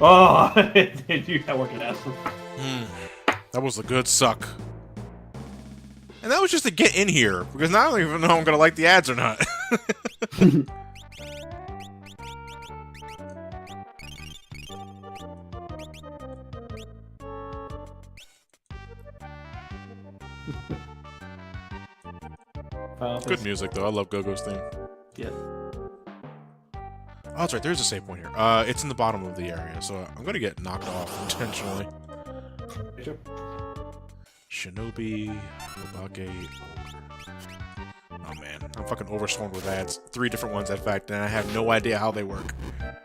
S2: Oh, you that working ass.
S1: That was a good suck. And that was just to get in here, because now I don't even know if I'm gonna like the ads or not. Good music, though. I love Go-Go's theme.
S2: Yeah.
S1: Oh, that's right. There's a save point here. It's in the bottom of the area, so I'm gonna get knocked off intentionally.
S2: Sure.
S1: Shinobi, Obake, Ogre. Oh man, I'm fucking overswarmed with ads. 3 different ones, in fact, and I have no idea how they work.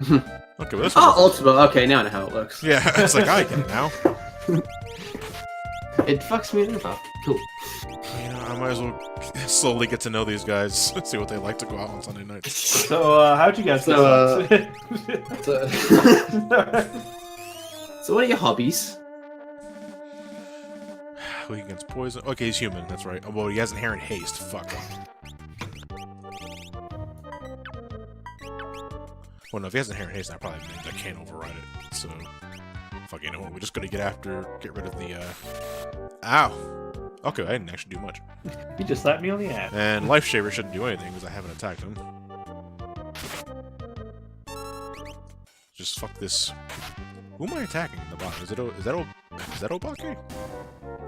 S1: Okay, well, this
S5: Oh,
S1: one.
S5: Ultimate. Okay, now I know how it looks.
S1: Yeah, it's like I get it now.
S5: It fucks me up. Cool.
S1: You know, I might as well slowly get to know these guys, see what they like to go out on Sunday nights.
S2: So, how'd you guys
S5: So,
S2: get
S5: So, so what are your hobbies?
S1: Weak against poison. Okay, he's human. That's right. Oh, well, he has inherent haste. Fuck. Well, no, if he has inherent haste, I can't override it. So, fuck, you know what? We're just gonna get rid of the. Ow. Okay, I didn't actually do much.
S2: You just slapped me on the ass.
S1: And Life Shaver shouldn't do anything because I haven't attacked him. Just fuck this. Who am I attacking in the bottom? Is that Obake?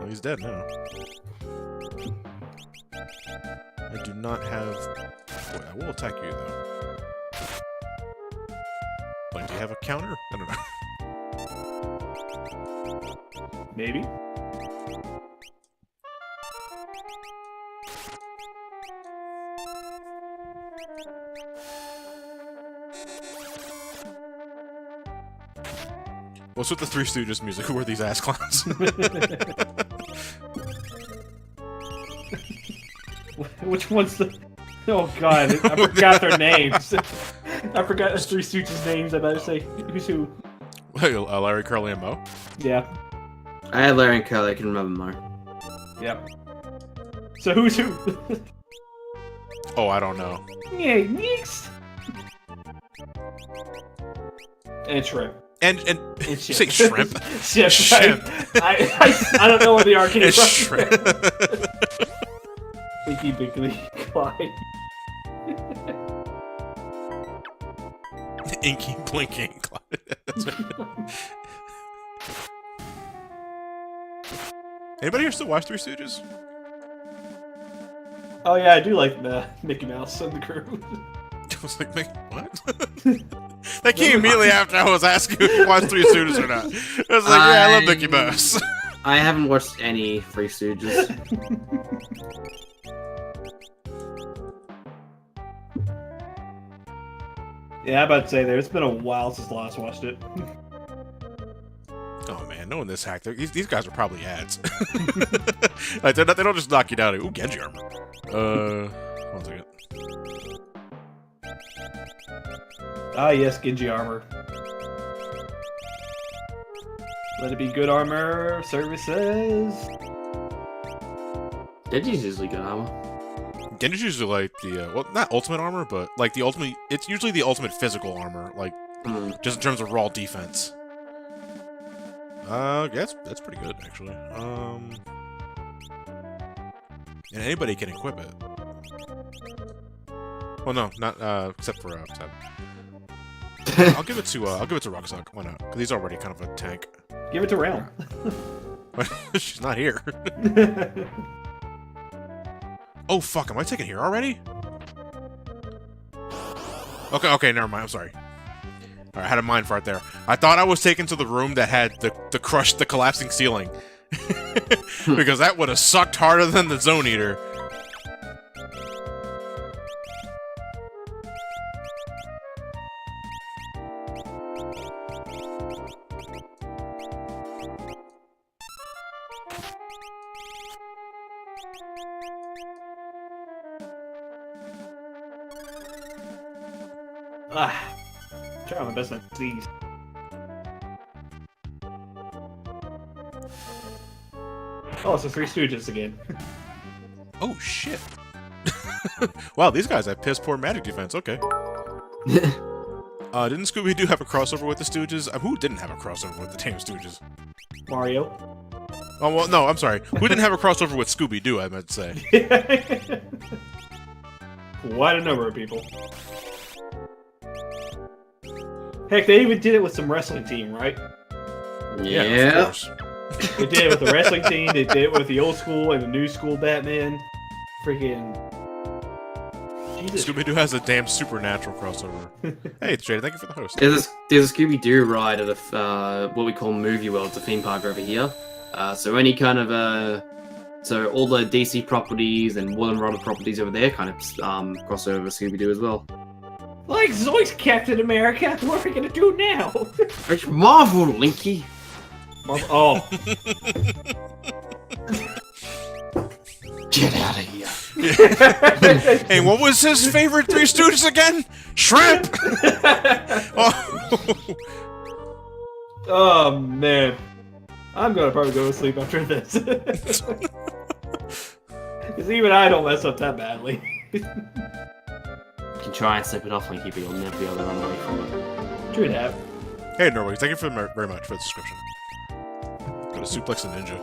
S1: Oh, he's dead now. I do not have. Wait, I will attack you though. Like, do you have a counter? I don't know.
S2: Maybe.
S1: What's with the Three Stooges music? Who are these ass clowns?
S2: Which one's the... Oh god, I forgot their names. I forgot the Three Stooges' names. I better say who's who.
S1: Larry, Curly, and Moe?
S2: Yeah.
S5: I had Larry and Curly. I can remember more.
S2: Yep. So who's who?
S1: Oh, I don't know.
S2: Yeah, next. And Shrimp.
S1: And
S2: And
S1: say shrimp.
S2: Shrimp.
S1: Shrimp.
S2: I don't know where the arcade
S1: It's
S2: from.
S1: shrimp.
S2: Pinky Biggly Clyde.
S1: Inky, blinking. That's right. Anybody here still watch Three Stooges?
S2: Oh yeah, I do like Mickey Mouse and the crew.
S1: I was like, what? That came immediately after I was asking if you watched Three Stooges or not. I was like, yeah, I love Mickey Mouse.
S5: I haven't watched any Three Stooges.
S2: Yeah, I'm about to say there. It's been a while since I last watched it.
S1: Oh man, knowing this hack, these guys are probably ads. Like, they don't just knock you down. Ooh, Genji armor. One second.
S2: Ah yes, Genji armor. Let it be good armor, services.
S5: Genji's usually good armor.
S1: Genji's usually like the, well, not ultimate armor, but like the ultimate, it's usually the ultimate physical armor, like, just in terms of raw defense. Yeah, that's pretty good, actually. And anybody can equip it. Well, no, not, except for, Seb. I'll give it to Rucksack. Why not? Because he's already kind of a tank.
S2: Give it to Realm.
S1: She's not here. Oh fuck! Am I taking here already? Okay, never mind. I'm sorry. Alright, I had a mind fart there. I thought I was taken to the room that had the collapsing ceiling. Because that would have sucked harder than the Zone Eater.
S2: Try my best not to sneeze. Oh, it's the Three Stooges again.
S1: Oh shit! Wow, these guys have piss poor magic defense. Okay. Didn't Scooby-Doo have a crossover with the Stooges? Who didn't have a crossover with the Tame Stooges?
S2: Mario.
S1: Oh well, no, I'm sorry. Who didn't have a crossover with Scooby-Doo? I meant to say.
S2: Quite a number of people. Heck, they even did it with some wrestling team, right?
S1: Yeah, of
S5: Yeah.
S1: course.
S2: They did it with the wrestling team, they did it with the old school and the new school Batman. Freaking... Jesus.
S1: Scooby-Doo has a damn supernatural crossover. Hey, Jada, thank you for the host.
S5: There's a Scooby-Doo ride at what we call Movie World. It's a theme park over here. So any kind of so all the DC properties and Warner Brothers properties over there kind of cross over with Scooby-Doo as well.
S2: Like Zoids, Captain America! What are we gonna do now?
S5: It's Marvel, Linky.
S2: Oh.
S5: Get out of here.
S1: Hey, what was his favorite Three Stooges again? Shrimp! Oh.
S2: Oh, man. I'm gonna probably go to sleep after this. Because even I don't mess up that badly.
S5: You can try and slip it off, Linky, but you'll never be able to run away from it.
S2: True that.
S1: Hey, Norway, thank you very much for the subscription. Go to Suplex and Ninja.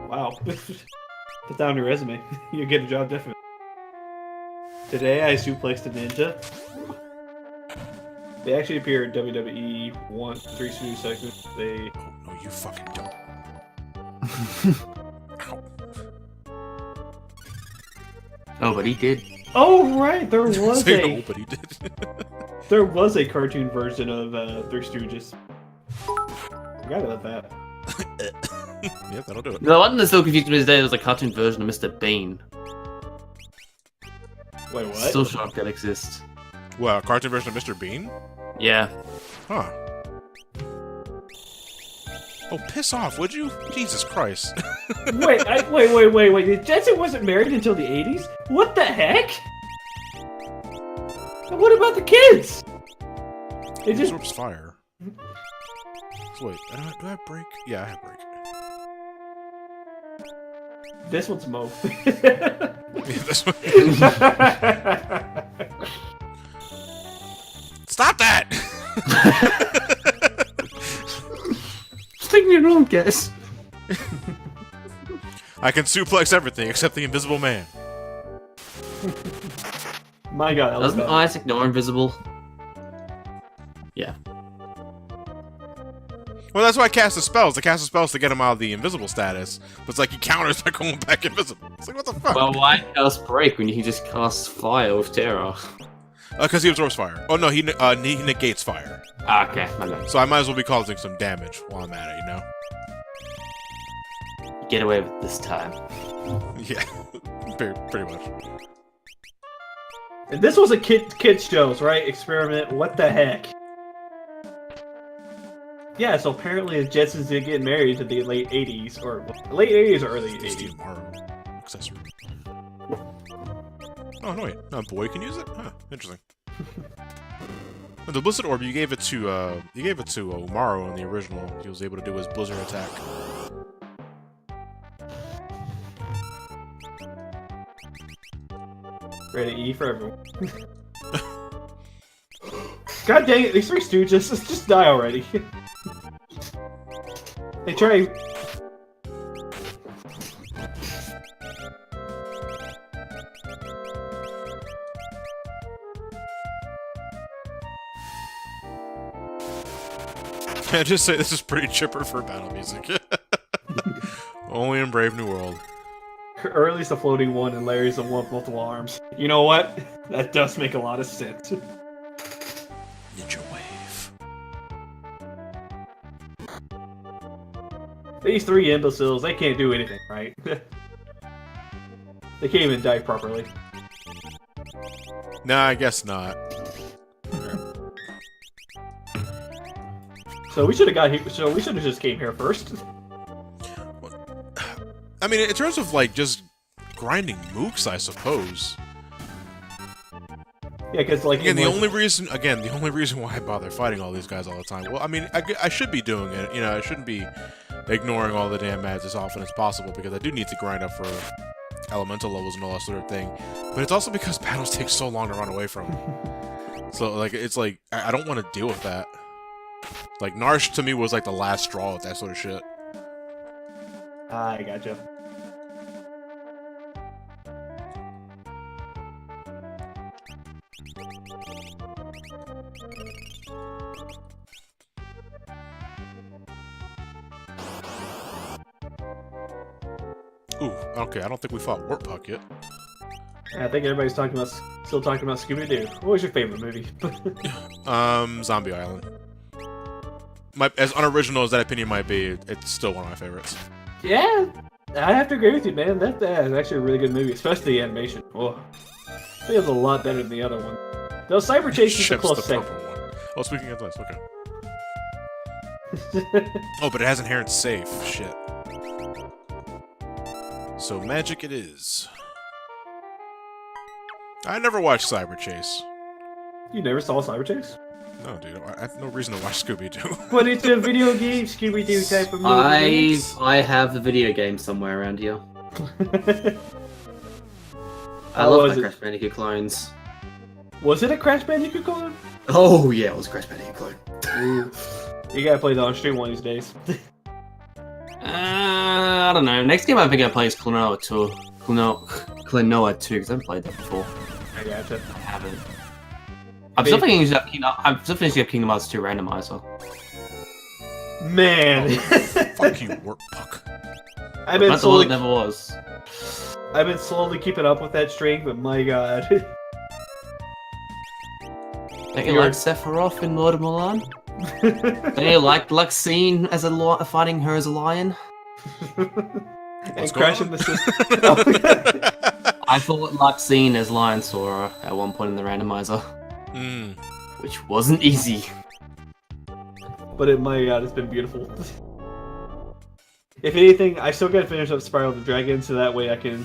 S2: Wow. Put down your resume. You get a job definitely. Today I suplexed a ninja. They actually appear in WWE 1, 3 Stooges segments. They...
S1: Oh, no, you fucking don't. Ow.
S5: Oh, but he did.
S2: Oh, right! There was
S1: Say
S2: a...
S1: no, but he did.
S2: There was a cartoon version of Three Stooges. Forgot about that.
S1: Yeah, that'll do it.
S5: The one that's still confused me today was a cartoon version of Mr. Bean.
S2: Wait, what?
S5: Still shocked that exists.
S1: Well, a cartoon version of Mr. Bean?
S5: Yeah.
S1: Huh. Oh, piss off, would you? Jesus Christ.
S2: wait. Jetson wasn't married until the 80s? What the heck? And what about the kids? They
S1: It
S2: just...
S1: absorbs fire. So wait, do I have break? Yeah, I have break.
S2: This one's Mo.
S1: Yeah, this one. Stop that!
S5: Just taking your own guess.
S1: I can suplex everything except the Invisible Man.
S2: My god, that was
S5: Doesn't
S2: bad.
S5: Isaac know invisible? Yeah.
S1: Well, that's why I cast the spells. I cast the spells to get him out of the invisible status. But it's like he counters by going back invisible. It's like, what the fuck?
S5: Well, why cast break when you can just cast fire with terror?
S1: Because he absorbs fire. Oh no, he negates fire.
S5: Ah, okay, my bad.
S1: So I might as well be causing some damage while I'm at it, you know?
S5: Get away with it this time.
S1: Yeah, pretty much.
S2: And this was a kids shows, right? Experiment. What the heck? Yeah, so apparently the Jetsons did get married to the late 80s, or late 80s or early 80s.
S1: Tomorrow accessory. Oh no, wait, a boy can use it? Huh, interesting. And the Blizzard Orb, you gave it to Omaro in the original. He was able to do his Blizzard attack.
S2: Ready E for everyone. God dang it, these Three Stooges, just die already. Hey, Trey.
S1: Can I just say this is pretty chipper for battle music? Only in Brave New World.
S2: Or at least a floating one, and Larry's the one with multiple arms. You know what? That does make a lot of sense.
S1: Ninja Wave.
S2: These three imbeciles, they can't do anything, right? They can't even dive properly.
S1: Nah, I guess not.
S2: So we should have got here. So we should have just came here first.
S1: I mean, in terms of, like, just grinding mooks, I suppose.
S2: Yeah, because, like...
S1: Again, the only reason why I bother fighting all these guys all the time, well, I mean, I should be doing it, you know, I shouldn't be ignoring all the damn ads as often as possible, because I do need to grind up for elemental levels and all that sort of thing, but it's also because battles take so long to run away from. So, like, it's like, I don't want to deal with that. Like, Narsh, to me, was, like, the last straw with that sort of shit.
S2: I gotcha.
S1: Ooh, okay, I don't think we fought Warp Puck yet.
S2: I think everybody's still talking about Scooby-Doo. What was your favorite movie?
S1: Zombie Island. As unoriginal as that opinion might be, it's still one of my favorites.
S2: Yeah, I have to agree with you, man. That is actually a really good movie, especially the animation. Oh, I think it's a lot better than the other one. Though Cyber Chase is a
S1: Ship's
S2: close
S1: the
S2: second.
S1: purple one. Oh, speaking of this, okay. Oh, but it has inherent safe. Shit. So magic it is. I never watched Cyber Chase.
S2: You never saw Cyber Chase?
S1: No, dude. I have no reason to watch Scooby-Doo.
S2: But it's a video game Scooby-Doo type of movie.
S5: I have the video game somewhere around here. I
S2: How
S5: love
S2: was
S5: my
S2: it?
S5: Crash Bandicoot clones.
S2: Was it a Crash Bandicoot clone?
S5: Oh yeah, it was a Crash Bandicoot clone.
S2: Ooh. You gotta play that on stream one of these days.
S5: I don't know. Next game I think I play is Klonoa 2. Klonoa 2, because I haven't played that before.
S2: I gotcha.
S5: I haven't. I'm still finishing up Kingdom Hearts 2 randomizer.
S2: Man.
S1: Fuck you, Warp Puck.
S2: I've been
S5: That's all it
S2: slowly,
S5: never was.
S2: I've been slowly keeping up with that streak, but my god.
S5: Don't you like Sephiroth in Lord of Milan? Don't you like Luxine as fighting her as a lion?
S2: And crashing the system.
S5: I thought Luxine as Lion Sora at one point in the randomizer. Which wasn't easy.
S2: But my god, it's been beautiful. If anything, I still gotta finish up Spiral the Dragon, so that way I can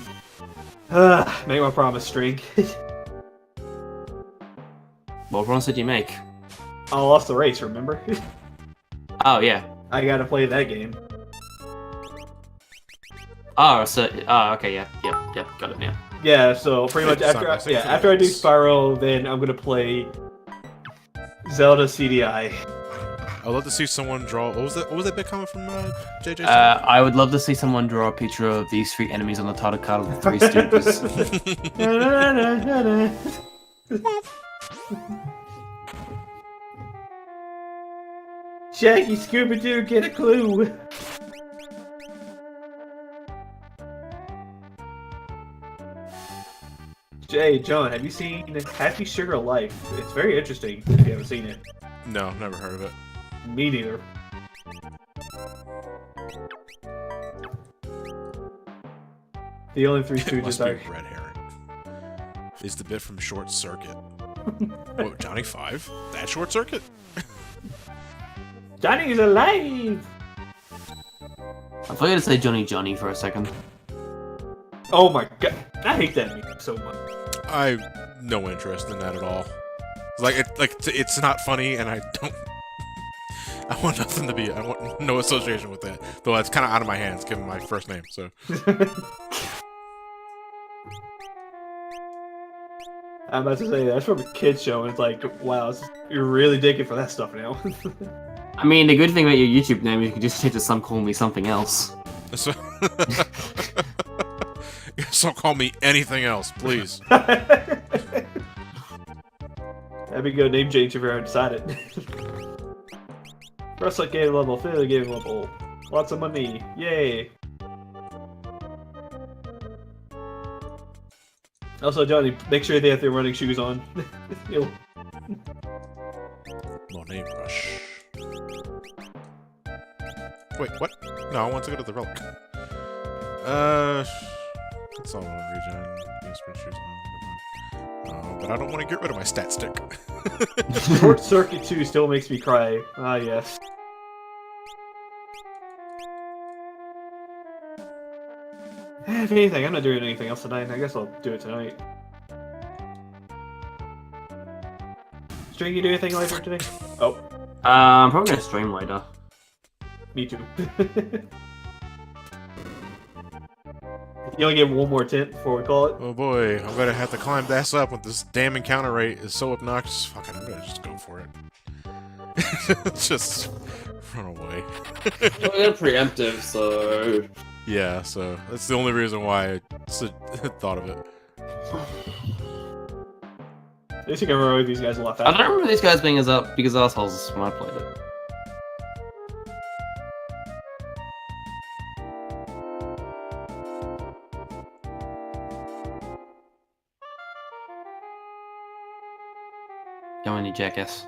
S2: make my promise streak.
S5: What promise did you make?
S2: I lost the race, remember?
S5: Oh yeah.
S2: I gotta play that game.
S5: Oh, so okay, yeah, got it now.
S2: Yeah, so pretty much after after I do Spyro, then I'm gonna play Zelda CDI.
S1: I'd love to see someone draw. What was that bit coming from JJ?
S5: I would love to see someone draw a picture of these three enemies on the title card of the Three Stooges.
S2: Shaggy, Scooby-Doo, get a clue! Jay, John, have you seen Happy Sugar Life? It's very interesting if you haven't seen it.
S1: No, never heard of it.
S2: Me neither. The only Three
S1: It must
S2: Stooges
S1: be
S2: are...
S1: red herring. Is the bit from Short Circuit? What, Johnny 5? That Short Circuit?
S2: Johnny's alive!
S5: I thought you were to say Johnny for a second.
S2: Oh my god, I hate that meme so much.
S1: I have no interest in that at all. It's not funny, and I don't. I want nothing to be. I want no association with that. Though it's kind of out of my hands, given my first name. So.
S2: I'm about to say that's from a kid's show, and it's like, wow, you're really digging for that stuff now.
S5: I mean, the good thing about your YouTube name is you can just change to Some Call Me Something Else.
S1: So, so call me anything else, please.
S2: That'd be a good name change if you ever decided. Russell gave level, Philly gave level. Lots of money. Yay. Also, Johnny, make sure they have their running shoes on. Ew.
S1: Monet brush. Wait, what? No, I want to go to the relic. It's all on regen. Use sprint shoes on. But I don't want to get rid of my stat stick.
S2: Short Circuit 2 still makes me cry. Ah, yes. If anything, I'm not doing anything else tonight. I guess I'll do it tonight. String, you do anything later today? Oh,
S5: I'm probably gonna stream later.
S2: me too. You only get one more tint before we call it.
S1: Oh boy, I'm gonna have to climb this up with this damn encounter rate is so obnoxious. Fucking, I'm gonna just go for it. Just run away.
S5: Well, they're preemptive, so...
S1: Yeah, so that's the only reason why I thought of it.
S2: At least you can remember these guys a lot
S5: I
S2: faster.
S5: don't remember these guys being as up because assholes when I played it. Go on, you jackass.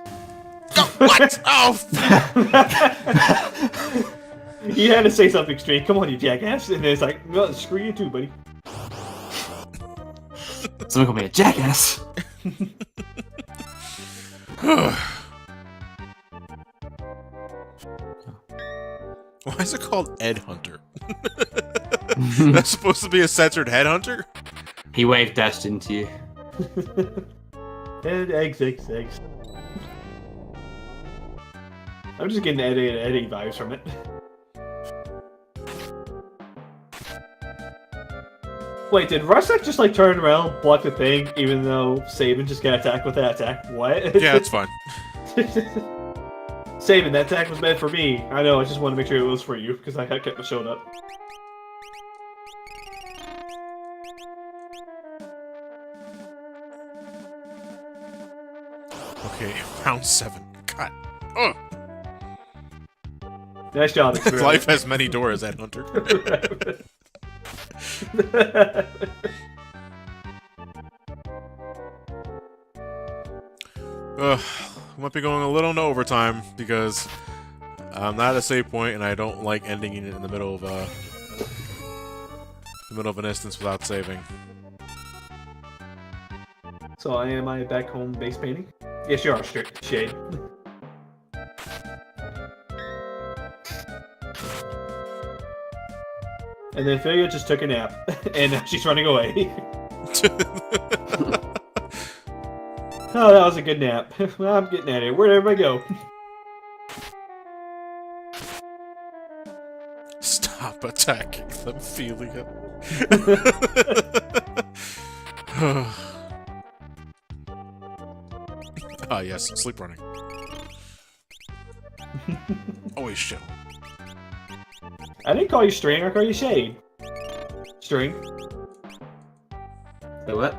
S1: What? Oh!
S2: You had to say something straight. Come on, you jackass. And it's like, well, screw you too, buddy.
S5: Someone called me a jackass.
S1: Why is it called Ed Hunter? That's supposed to be a censored headhunter?
S5: He wave dashed into you.
S2: And eggs. I'm just getting Eddie vibes from it. Wait, did Rusek just like turn around, block the thing, even though Sabin just got attacked with that attack? What?
S1: Yeah, it's fine.
S2: Sabin, that attack was meant for me. I know, I just want to make sure it was for you, because I kept showing up.
S1: Okay, round 7. God. Ugh.
S2: Nice job, Experiment.
S1: Life has many doors, Ed Hunter. Might be going a little into overtime because I'm not at a save point and I don't like ending it in the middle of an instance without saving.
S2: So am I back home base painting? Yes, you are, Shade. And then Philia just took a nap, and now she's running away. Oh, that was a good nap. Well, I'm getting out of here. Where'd everybody go?
S1: Stop attacking them, Philia. Ah, yes, sleep running. Always shit.
S2: I didn't call you String, I call you Shade. String.
S5: Wait, what?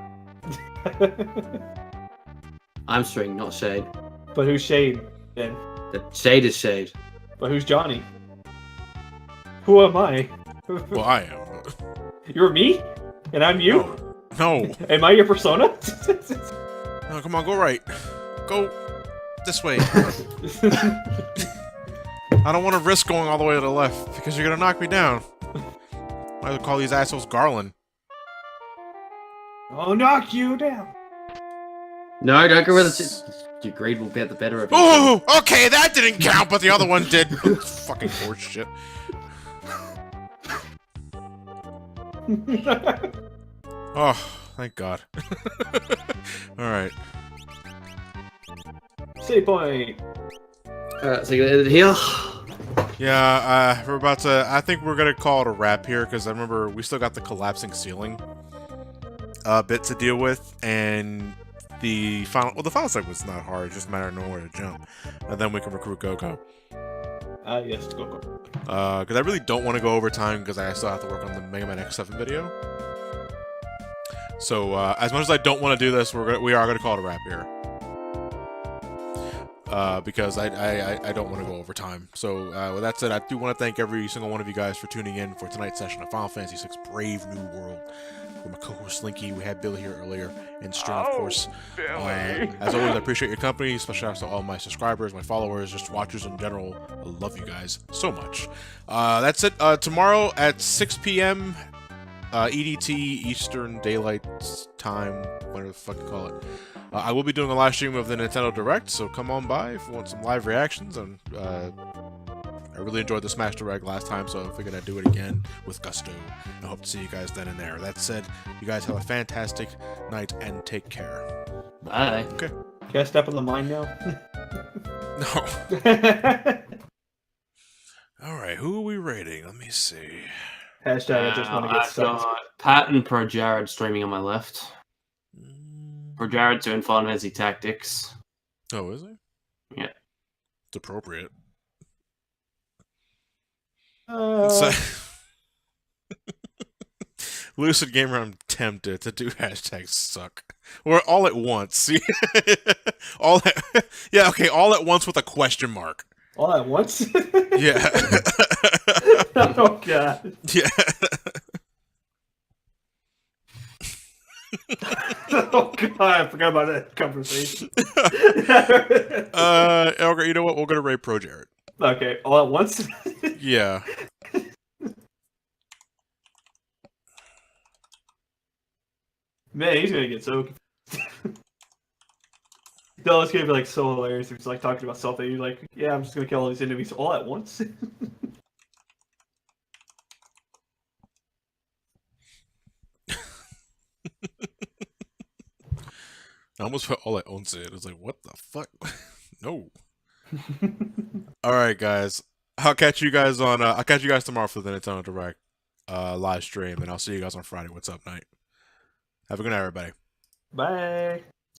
S5: I'm String, not Shade.
S2: But who's Shade, then?
S5: The Shade is Shade.
S2: But who's Johnny? Who am I?
S1: Well, I am.
S2: You're me? And I'm you?
S1: No.
S2: Am I your persona?
S1: No, come on, go right. Go this way. I don't want to risk going all the way to the left, because you're going to knock me down. Might as well call these assholes Garland.
S2: I'll knock you down.
S5: No, don't go with the... Your greed will get the better of you.
S1: Oh, okay, that didn't count, but the other one did. Fucking horse shit. Oh, thank God. Alright.
S2: Save point.
S5: Alright, so you gonna end it here?
S1: Yeah, we're about to... I think we're gonna call it a wrap here, because I remember we still got the collapsing ceiling bit to deal with, and the final... Well, the final segment's not hard, it's just a matter of knowing where to jump. And then we can recruit Goku.
S2: Yes, go.
S1: Because I really don't want to go over time, because I still have to work on the Mega Man X7 video. So, as much as I don't want to do this, we are going to call it a wrap here. because I don't want to go over time. So with that said, I do want to thank every single one of you guys for tuning in for tonight's session of Final Fantasy VI Brave New World. With my co-host Slinky, we had Billy here earlier, and Stern, of course.
S3: Billy.
S1: As always, I appreciate your company. Special thanks to all my subscribers, my followers, just watchers in general. I love you guys so much. That's it. Tomorrow at 6 p.m. EDT, Eastern Daylight Time, whatever the fuck you call it. I will be doing a live stream of the Nintendo Direct, so come on by if you want some live reactions. And I really enjoyed the Smash Direct last time, so I'm figuring I'd do it again with gusto. I hope to see you guys then and there. That said, you guys have a fantastic night and take care.
S5: Bye.
S1: Okay.
S2: Can I step on the mine now?
S1: No. Alright, who are we rating? Let me see.
S2: Hashtag I just want to get
S5: I've
S2: stuck.
S5: got Pat and Pro Jared streaming on my left. Pro Jared doing Final Fantasy Tactics.
S1: Oh, is it?
S5: Yeah.
S1: It's appropriate.
S2: Uh,
S1: Lucid Gamer, I'm tempted to do hashtags suck. Or all at once. All at, yeah, okay, all at once with a question mark.
S2: all at once?
S1: Yeah.
S2: Oh, God.
S1: Yeah.
S2: Oh, God. I forgot about that conversation.
S1: Okay, you know what? We're gonna rate Pro Jared.
S2: Okay, all at once?
S1: Yeah.
S2: Man, he's gonna get so confused. No, it's gonna be like so hilarious if he's like talking about something. You're like, yeah, I'm just gonna kill all these enemies all at once.
S1: I almost put all at once in. It was like, what the fuck? No. Alright, guys. I'll catch you guys on I'll catch you guys tomorrow for the Nintendo Direct live stream, and I'll see you guys on Friday. What's up, night? Have a good night, everybody.
S2: Bye.